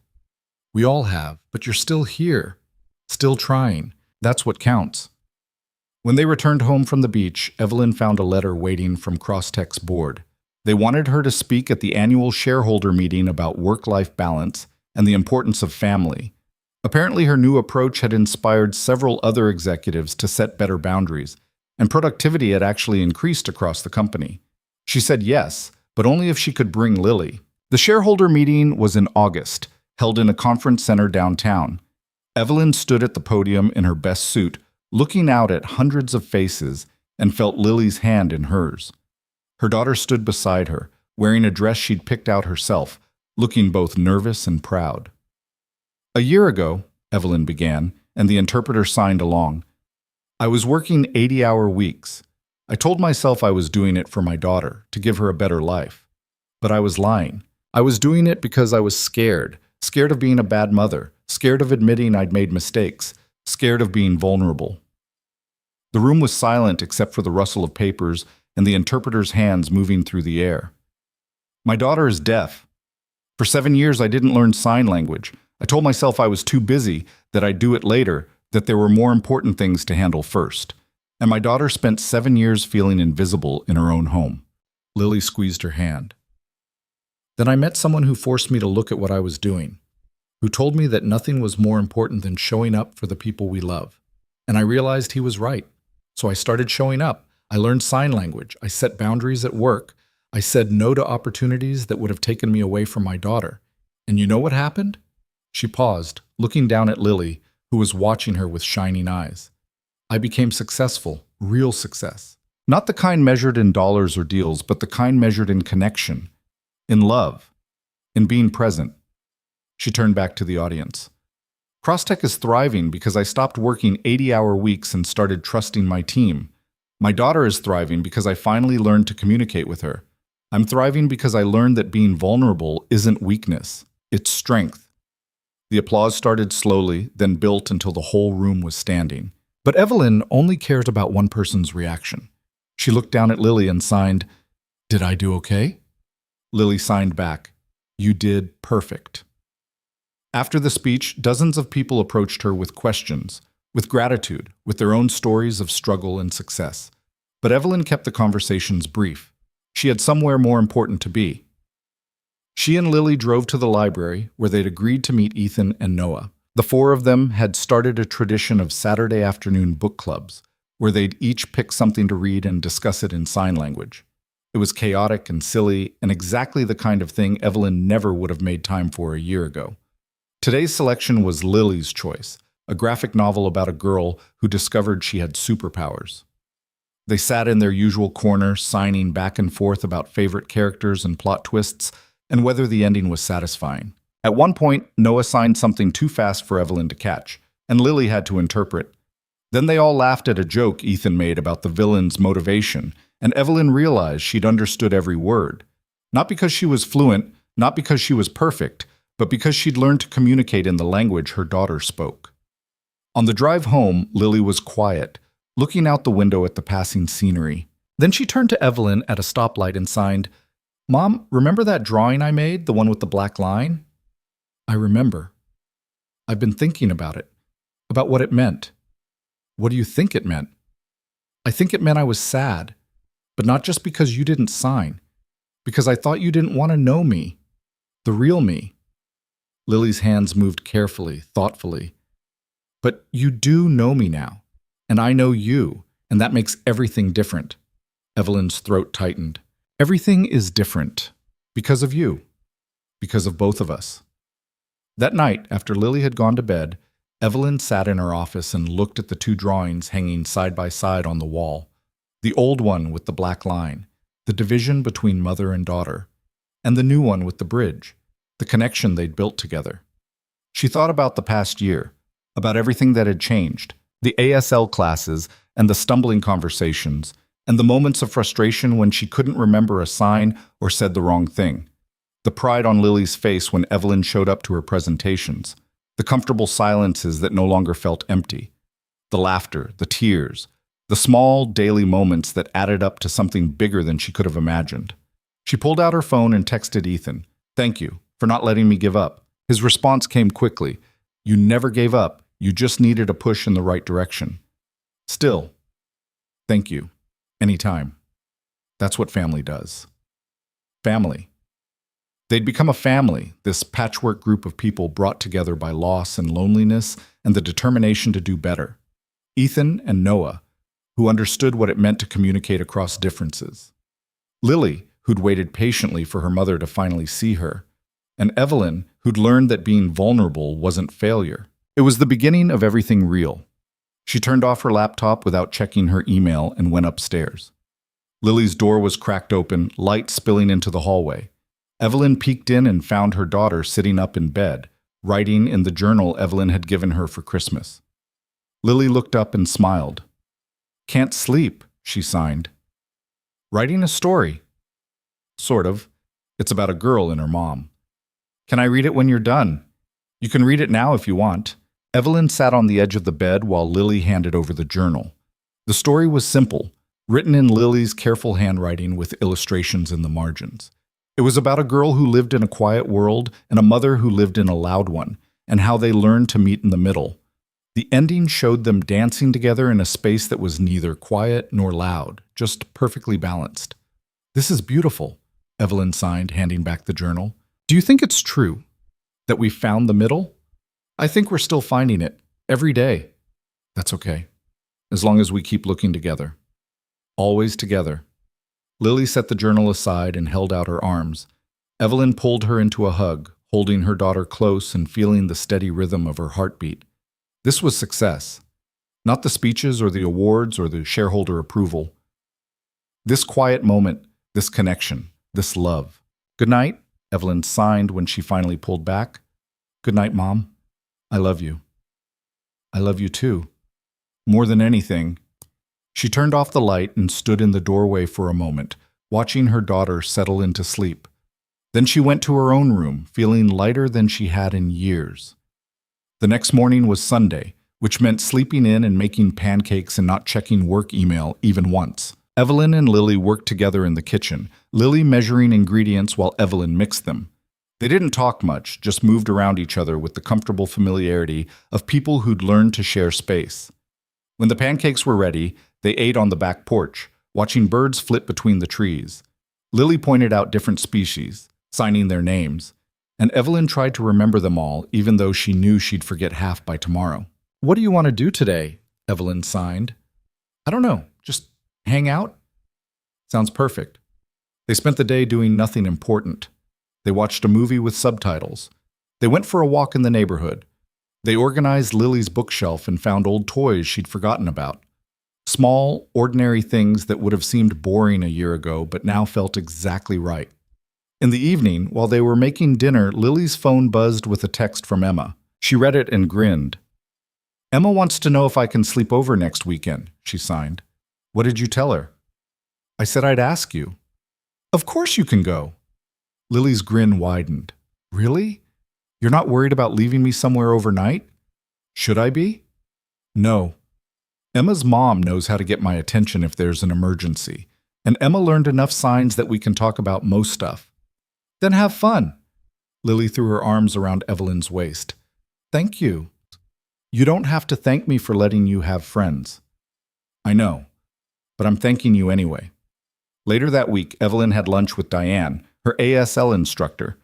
We all have, but you're still here, still trying. That's what counts. When they returned home from the beach, Evelyn found a letter waiting from Crosstech's board. They wanted her to speak at the annual shareholder meeting about work-life balance and the importance of family. Apparently, her new approach had inspired several other executives to set better boundaries, and productivity had actually increased across the company. She said yes, but only if she could bring Lily. The shareholder meeting was in August, held in a conference center downtown. Evelyn stood at the podium in her best suit, looking out at hundreds of faces, and felt Lily's hand in hers. Her daughter stood beside her, wearing a dress she'd picked out herself, looking both nervous and proud. A year ago, Evelyn began, and the interpreter signed along. I was working 80-hour weeks. I told myself I was doing it for my daughter, to give her a better life. But I was lying. I was doing it because I was scared of being a bad mother, scared of admitting I'd made mistakes, scared of being vulnerable. The room was silent except for the rustle of papers and the interpreter's hands moving through the air. My daughter is deaf. For 7 years, I didn't learn sign language. I told myself I was too busy, that I'd do it later, that there were more important things to handle first. And my daughter spent 7 years feeling invisible in her own home. Lily squeezed her hand. Then I met someone who forced me to look at what I was doing, who told me that nothing was more important than showing up for the people we love. And I realized he was right. So I started showing up. I learned sign language. I set boundaries at work. I said no to opportunities that would have taken me away from my daughter. And you know what happened? She paused, looking down at Lily, who was watching her with shining eyes. I became successful, real success. Not the kind measured in dollars or deals, but the kind measured in connection, in love, in being present. She turned back to the audience. Crosstech is thriving because I stopped working 80-hour weeks and started trusting my team. My daughter is thriving because I finally learned to communicate with her. I'm thriving because I learned that being vulnerable isn't weakness, it's strength. The applause started slowly, then built until the whole room was standing. But Evelyn only cared about one person's reaction. She looked down at Lily and signed, "Did I do okay?" Lily signed back, "You did perfect." After the speech, dozens of people approached her with questions, with gratitude, with their own stories of struggle and success. But Evelyn kept the conversations brief. She had somewhere more important to be. She and Lily drove to the library, where they'd agreed to meet Ethan and Noah. The four of them had started a tradition of Saturday afternoon book clubs, where they'd each pick something to read and discuss it in sign language. It was chaotic and silly, and exactly the kind of thing Evelyn never would have made time for a year ago. Today's selection was Lily's choice, a graphic novel about a girl who discovered she had superpowers. They sat in their usual corner, signing back and forth about favorite characters and plot twists, and whether the ending was satisfying. At one point, Noah signed something too fast for Evelyn to catch, and Lily had to interpret. Then they all laughed at a joke Ethan made about the villain's motivation, and Evelyn realized she'd understood every word. Not because she was fluent, not because she was perfect, but because she'd learned to communicate in the language her daughter spoke. On the drive home, Lily was quiet, looking out the window at the passing scenery. Then she turned to Evelyn at a stoplight and signed, "Mom, remember that drawing I made, the one with the black line?" "I remember. I've been thinking about it, about what it meant." "What do you think it meant?" "I think it meant I was sad, but not just because you didn't sign, because I thought you didn't want to know me, the real me." Lily's hands moved carefully, thoughtfully. "But you do know me now, and I know you, and that makes everything different." Evelyn's throat tightened. "Everything is different because of you, because of both of us." That night, after Lily had gone to bed, Evelyn sat in her office and looked at the two drawings hanging side by side on the wall. The old one with the black line, the division between mother and daughter, and the new one with the bridge, the connection they'd built together. She thought about the past year, about everything that had changed, the ASL classes and the stumbling conversations, and the moments of frustration when she couldn't remember a sign or said the wrong thing. The pride on Lily's face when Evelyn showed up to her presentations, the comfortable silences that no longer felt empty, the laughter, the tears, the small daily moments that added up to something bigger than she could have imagined. She pulled out her phone and texted Ethan, "Thank you for not letting me give up." His response came quickly. "You never gave up. You just needed a push in the right direction." "Still, thank you. Anytime." That's what family does. Family. They'd become a family, this patchwork group of people brought together by loss and loneliness and the determination to do better. Ethan and Noah, who understood what it meant to communicate across differences. Lily, who'd waited patiently for her mother to finally see her. And Evelyn, who'd learned that being vulnerable wasn't failure. It was the beginning of everything real. She turned off her laptop without checking her email and went upstairs. Lily's door was cracked open, light spilling into the hallway. Evelyn peeked in and found her daughter sitting up in bed, writing in the journal Evelyn had given her for Christmas. Lily looked up and smiled. "Can't sleep," she signed. "Writing a story." "Sort of. It's about a girl and her mom." "Can I read it when you're done?" "You can read it now if you want." Evelyn sat on the edge of the bed while Lily handed over the journal. The story was simple, written in Lily's careful handwriting with illustrations in the margins. It was about a girl who lived in a quiet world and a mother who lived in a loud one, and how they learned to meet in the middle. The ending showed them dancing together in a space that was neither quiet nor loud, just perfectly balanced. "This is beautiful," Evelyn signed, handing back the journal. "Do you think it's true that we found the middle?" "I think we're still finding it, every day." "That's okay, as long as we keep looking together. Always together." Lily set the journal aside and held out her arms. Evelyn pulled her into a hug, holding her daughter close and feeling the steady rhythm of her heartbeat. This was success. Not the speeches or the awards or the shareholder approval. This quiet moment, this connection, this love. "Good night," Evelyn signed when she finally pulled back. "Good night, Mom. I love you." "I love you too. More than anything." She turned off the light and stood in the doorway for a moment, watching her daughter settle into sleep. Then she went to her own room, feeling lighter than she had in years. The next morning was Sunday, which meant sleeping in and making pancakes and not checking work email even once. Evelyn and Lily worked together in the kitchen, Lily measuring ingredients while Evelyn mixed them. They didn't talk much, just moved around each other with the comfortable familiarity of people who'd learned to share space. When the pancakes were ready, they ate on the back porch, watching birds flit between the trees. Lily pointed out different species, signing their names, and Evelyn tried to remember them all, even though she knew she'd forget half by tomorrow. "What do you want to do today?" Evelyn signed. "I don't know, just hang out?" "Sounds perfect." They spent the day doing nothing important. They watched a movie with subtitles. They went for a walk in the neighborhood. They organized Lily's bookshelf and found old toys she'd forgotten about. Small, ordinary things that would have seemed boring a year ago but now felt exactly right. In the evening, while they were making dinner, Lily's phone buzzed with a text from Emma. She read it and grinned. "Emma wants to know if I can sleep over next weekend," she signed. "What did you tell her?" "I said I'd ask you." "Of course you can go." Lily's grin widened. "Really? You're not worried about leaving me somewhere overnight?" "Should I be?" "No. Emma's mom knows how to get my attention if there's an emergency, and Emma learned enough signs that we can talk about most stuff." "Then have fun." Lily threw her arms around Evelyn's waist. "Thank you." "You don't have to thank me for letting you have friends." "I know, but I'm thanking you anyway." Later that week, Evelyn had lunch with Diane, her ASL instructor.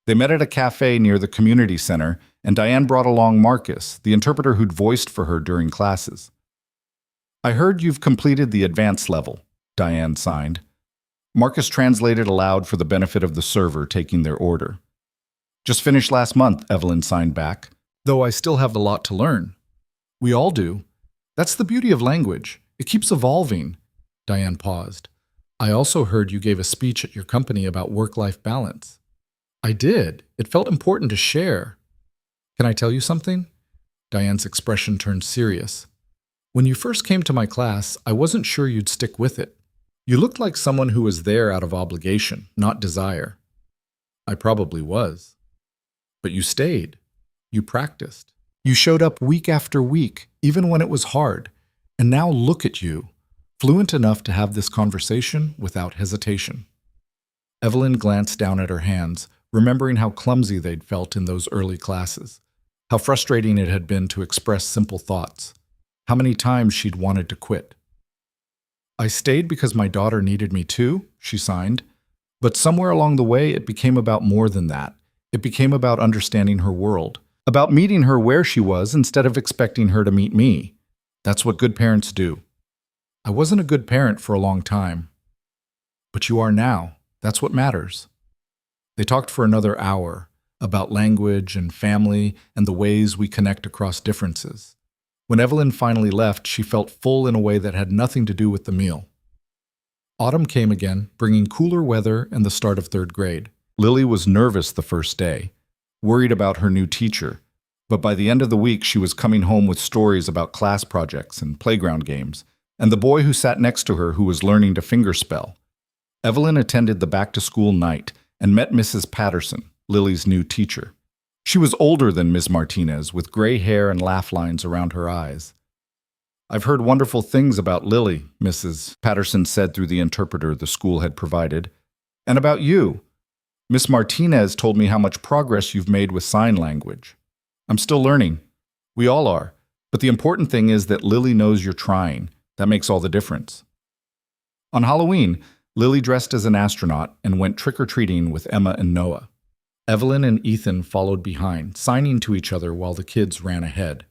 They met at a cafe near the community center, and Diane brought along Marcus, the interpreter who'd voiced for her during classes. "I heard you've completed the advanced level," Diane signed. Marcus translated aloud for the benefit of the server taking their order. "Just finished last month," Evelyn signed back, "though I still have a lot to learn." "We all do. That's the beauty of language. It keeps evolving." Diane paused. "I also heard you gave a speech at your company about work-life balance." "I did. It felt important to share." "Can I tell you something?" Diane's expression turned serious. "When you first came to my class, I wasn't sure you'd stick with it. You looked like someone who was there out of obligation, not desire." "I probably was." "But you stayed. You practiced. You showed up week after week, even when it was hard. And now look at you, fluent enough to have this conversation without hesitation." Evelyn glanced down at her hands, remembering how clumsy they'd felt in those early classes, how frustrating it had been to express simple thoughts, how many times she'd wanted to quit. "I stayed because my daughter needed me too," she signed. "But somewhere along the way, it became about more than that. It became about understanding her world, about meeting her where she was instead of expecting her to meet me. That's what good parents do." "I wasn't a good parent for a long time." "But you are now. That's what matters." They talked for another hour about language and family and the ways we connect across differences. When Evelyn finally left, she felt full in a way that had nothing to do with the meal. Autumn came again, bringing cooler weather and the start of third grade. Lily was nervous the first day, worried about her new teacher, but by the end of the week she was coming home with stories about class projects and playground games, and the boy who sat next to her who was learning to fingerspell. Evelyn attended the back-to-school night and met Mrs. Patterson, Lily's new teacher. She was older than Ms. Martinez, with gray hair and laugh lines around her eyes. "I've heard wonderful things about Lily," Mrs. Patterson said through the interpreter the school had provided. "And about you. Miss Martinez told me how much progress you've made with sign language. I'm still learning. We all are. But the important thing is that Lily knows you're trying. That makes all the difference." On Halloween, Lily dressed as an astronaut and went trick-or-treating with Emma and Noah. Evelyn and Ethan followed behind, signing to each other while the kids ran ahead.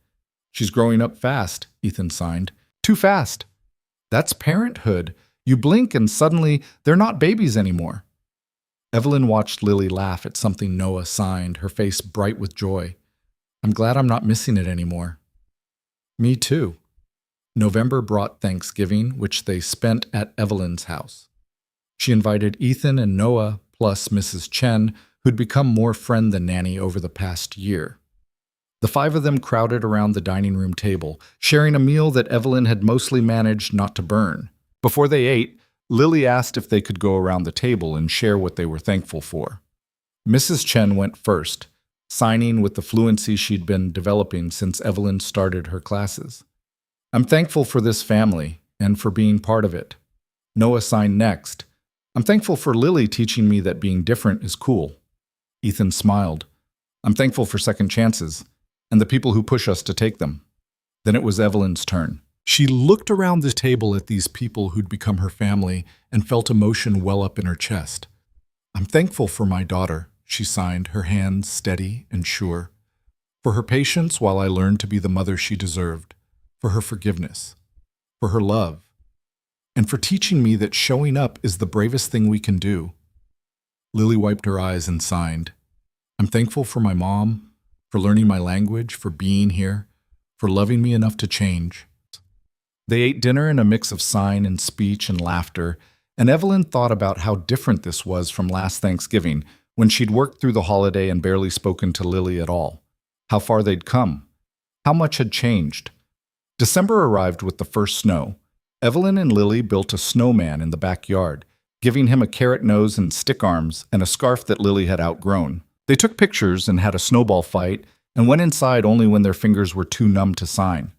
"She's growing up fast," Ethan signed. "Too fast." "That's parenthood. You blink and suddenly they're not babies anymore." Evelyn watched Lily laugh at something Noah signed, her face bright with joy. "I'm glad I'm not missing it anymore." "Me too." November brought Thanksgiving, which they spent at Evelyn's house. She invited Ethan and Noah, plus Mrs. Chen, who'd become more friend than nanny over the past year. The five of them crowded around the dining room table, sharing a meal that Evelyn had mostly managed not to burn. Before they ate, Lily asked if they could go around the table and share what they were thankful for. Mrs. Chen went first, signing with the fluency she'd been developing since Evelyn started her classes. "I'm thankful for this family and for being part of it." Noah signed next. "I'm thankful for Lily teaching me that being different is cool." Ethan smiled. I'm thankful for second chances, and the people who push us to take them. Then it was Evelyn's turn. She looked around the table at these people who'd become her family and felt emotion well up in her chest. I'm thankful for my daughter, she signed, her hands steady and sure. For her patience while I learned to be the mother she deserved. For her forgiveness. For her love. And for teaching me that showing up is the bravest thing we can do. Lily wiped her eyes and signed. I'm thankful for my mom, for learning my language, for being here, for loving me enough to change. They ate dinner in a mix of sign and speech and laughter, and Evelyn thought about how different this was from last Thanksgiving, when she'd worked through the holiday and barely spoken to Lily at all. How far they'd come. How much had changed. December arrived with the first snow. Evelyn and Lily built a snowman in the backyard, giving him a carrot nose and stick arms and a scarf that Lily had outgrown. They took pictures and had a snowball fight and went inside only when their fingers were too numb to sign.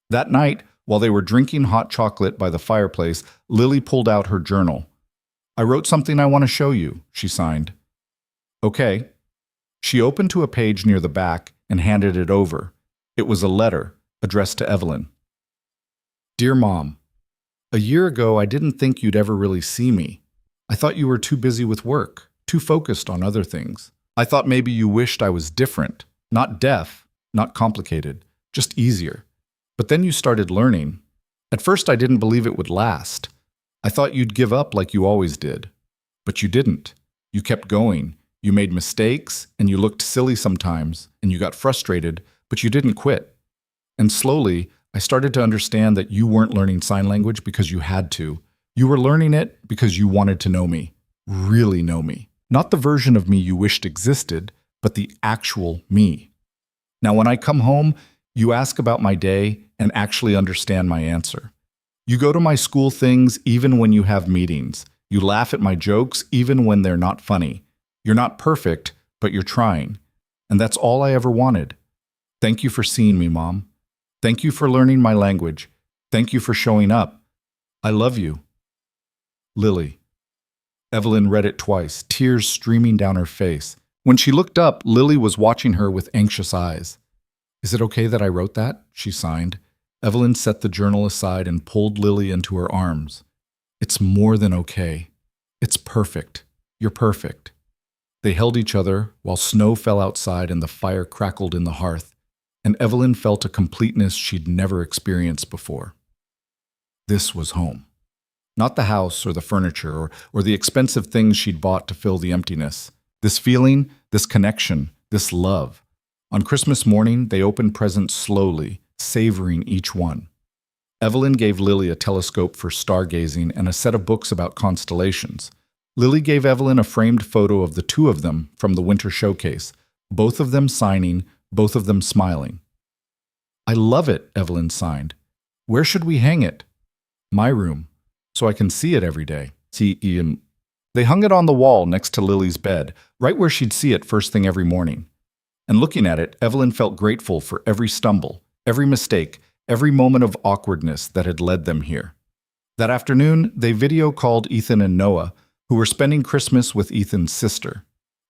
That night, while they were drinking hot chocolate by the fireplace, Lily pulled out her journal. I wrote something I want to show you, she signed. Okay. She opened to a page near the back and handed it over. It was a letter addressed to Evelyn. Dear Mom, a year ago I didn't think you'd ever really see me. I thought you were too busy with work, too focused on other things. I thought maybe you wished I was different, not deaf, not complicated, just easier. But then you started learning. At first I didn't believe it would last. I thought you'd give up like you always did. But you didn't. You kept going. You made mistakes, and you looked silly sometimes, and you got frustrated, but you didn't quit. And slowly, I started to understand that you weren't learning sign language because you had to. You were learning it because you wanted to know me, really know me. Not the version of me you wished existed, but the actual me. Now, when I come home, you ask about my day and actually understand my answer. You go to my school things even when you have meetings. You laugh at my jokes even when they're not funny. You're not perfect, but you're trying. And that's all I ever wanted. Thank you for seeing me, Mom. Thank you for learning my language. Thank you for showing up. I love you. Lily. Evelyn read it twice, tears streaming down her face. When she looked up, Lily was watching her with anxious eyes. Is it okay that I wrote that? She signed. Evelyn set the journal aside and pulled Lily into her arms. It's more than okay. It's perfect. You're perfect. They held each other while snow fell outside and the fire crackled in the hearth, and Evelyn felt a completeness she'd never experienced before. This was home. Not the house or the furniture or the expensive things she'd bought to fill the emptiness. This feeling, this connection, this love. On Christmas morning, they opened presents slowly, savoring each one. Evelyn gave Lily a telescope for stargazing and a set of books about constellations. Lily gave Evelyn a framed photo of the two of them from the winter showcase, both of them signing, both of them smiling. I love it, Evelyn signed. Where should we hang it? My room, so I can see it every day. They hung it on the wall next to Lily's bed, right where she'd see it first thing every morning. And looking at it, Evelyn felt grateful for every stumble, every mistake, every moment of awkwardness that had led them here. That afternoon, they video called Ethan and Noah, who were spending Christmas with Ethan's sister.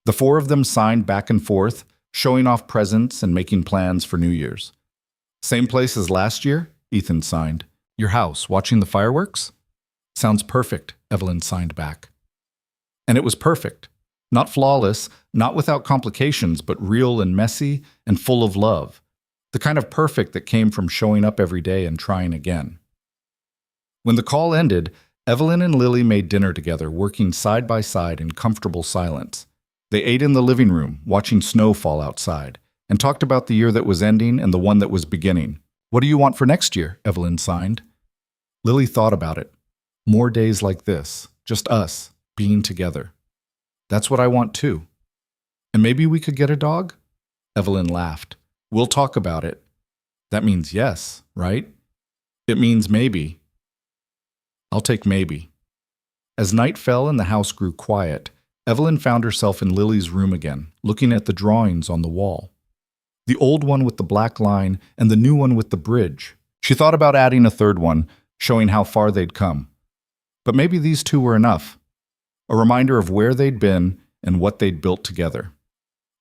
The four of them signed back and forth, showing off presents and making plans for New Year's. Same place as last year? Ethan signed. Your house, watching the fireworks? Sounds perfect, Evelyn signed back. And it was perfect. Not flawless, not without complications, but real and messy and full of love. The kind of perfect that came from showing up every day and trying again. When the call ended, Evelyn and Lily made dinner together, working side by side in comfortable silence. They ate in the living room, watching snow fall outside, and talked about the year that was ending and the one that was beginning. What do you want for next year? Evelyn signed. Lily thought about it. More days like this, just us, being together. That's what I want too. And maybe we could get a dog? Evelyn laughed. We'll talk about it. That means yes, right? It means maybe. I'll take maybe. As night fell and the house grew quiet, Evelyn found herself in Lily's room again, looking at the drawings on the wall. The old one with the black line and the new one with the bridge. She thought about adding a third one, showing how far they'd come. But maybe these two were enough. A reminder of where they'd been and what they'd built together.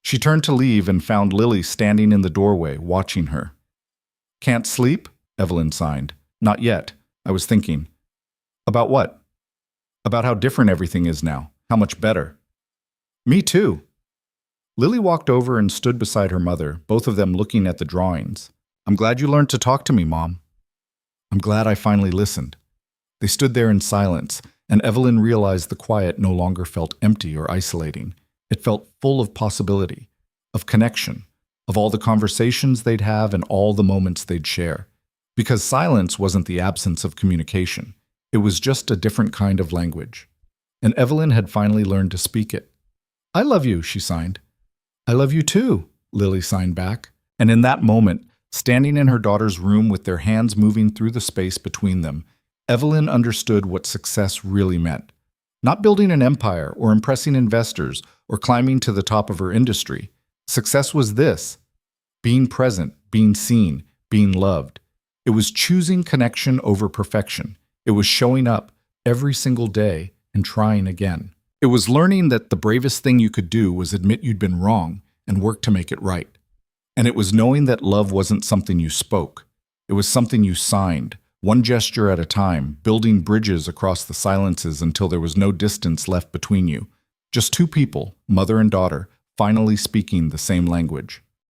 She turned to leave and found Lily standing in the doorway, watching her. Can't sleep? Evelyn signed. Not yet. I was thinking. About what? About how different everything is now. How much better. Me too. Lily walked over and stood beside her mother, both of them looking at the drawings. I'm glad you learned to talk to me, Mom. I'm glad I finally listened. They stood there in silence, and Evelyn realized the quiet no longer felt empty or isolating. It felt full of possibility, of connection, of all the conversations they'd have and all the moments they'd share. Because silence wasn't the absence of communication. It was just a different kind of language. And Evelyn had finally learned to speak it. I love you, she signed. I love you too, Lily signed back. And in that moment, standing in her daughter's room with their hands moving through the space between them, Evelyn understood what success really meant. Not building an empire or impressing investors or climbing to the top of her industry. Success was this: being present, being seen, being loved. It was choosing connection over perfection. It was showing up every single day and trying again. It was learning that the bravest thing you could do was admit you'd been wrong and work to make it right. And it was knowing that love wasn't something you spoke. It was something you signed, one gesture at a time, building bridges across the silences until there was no distance left between you. Just two people, mother and daughter, finally speaking the same language.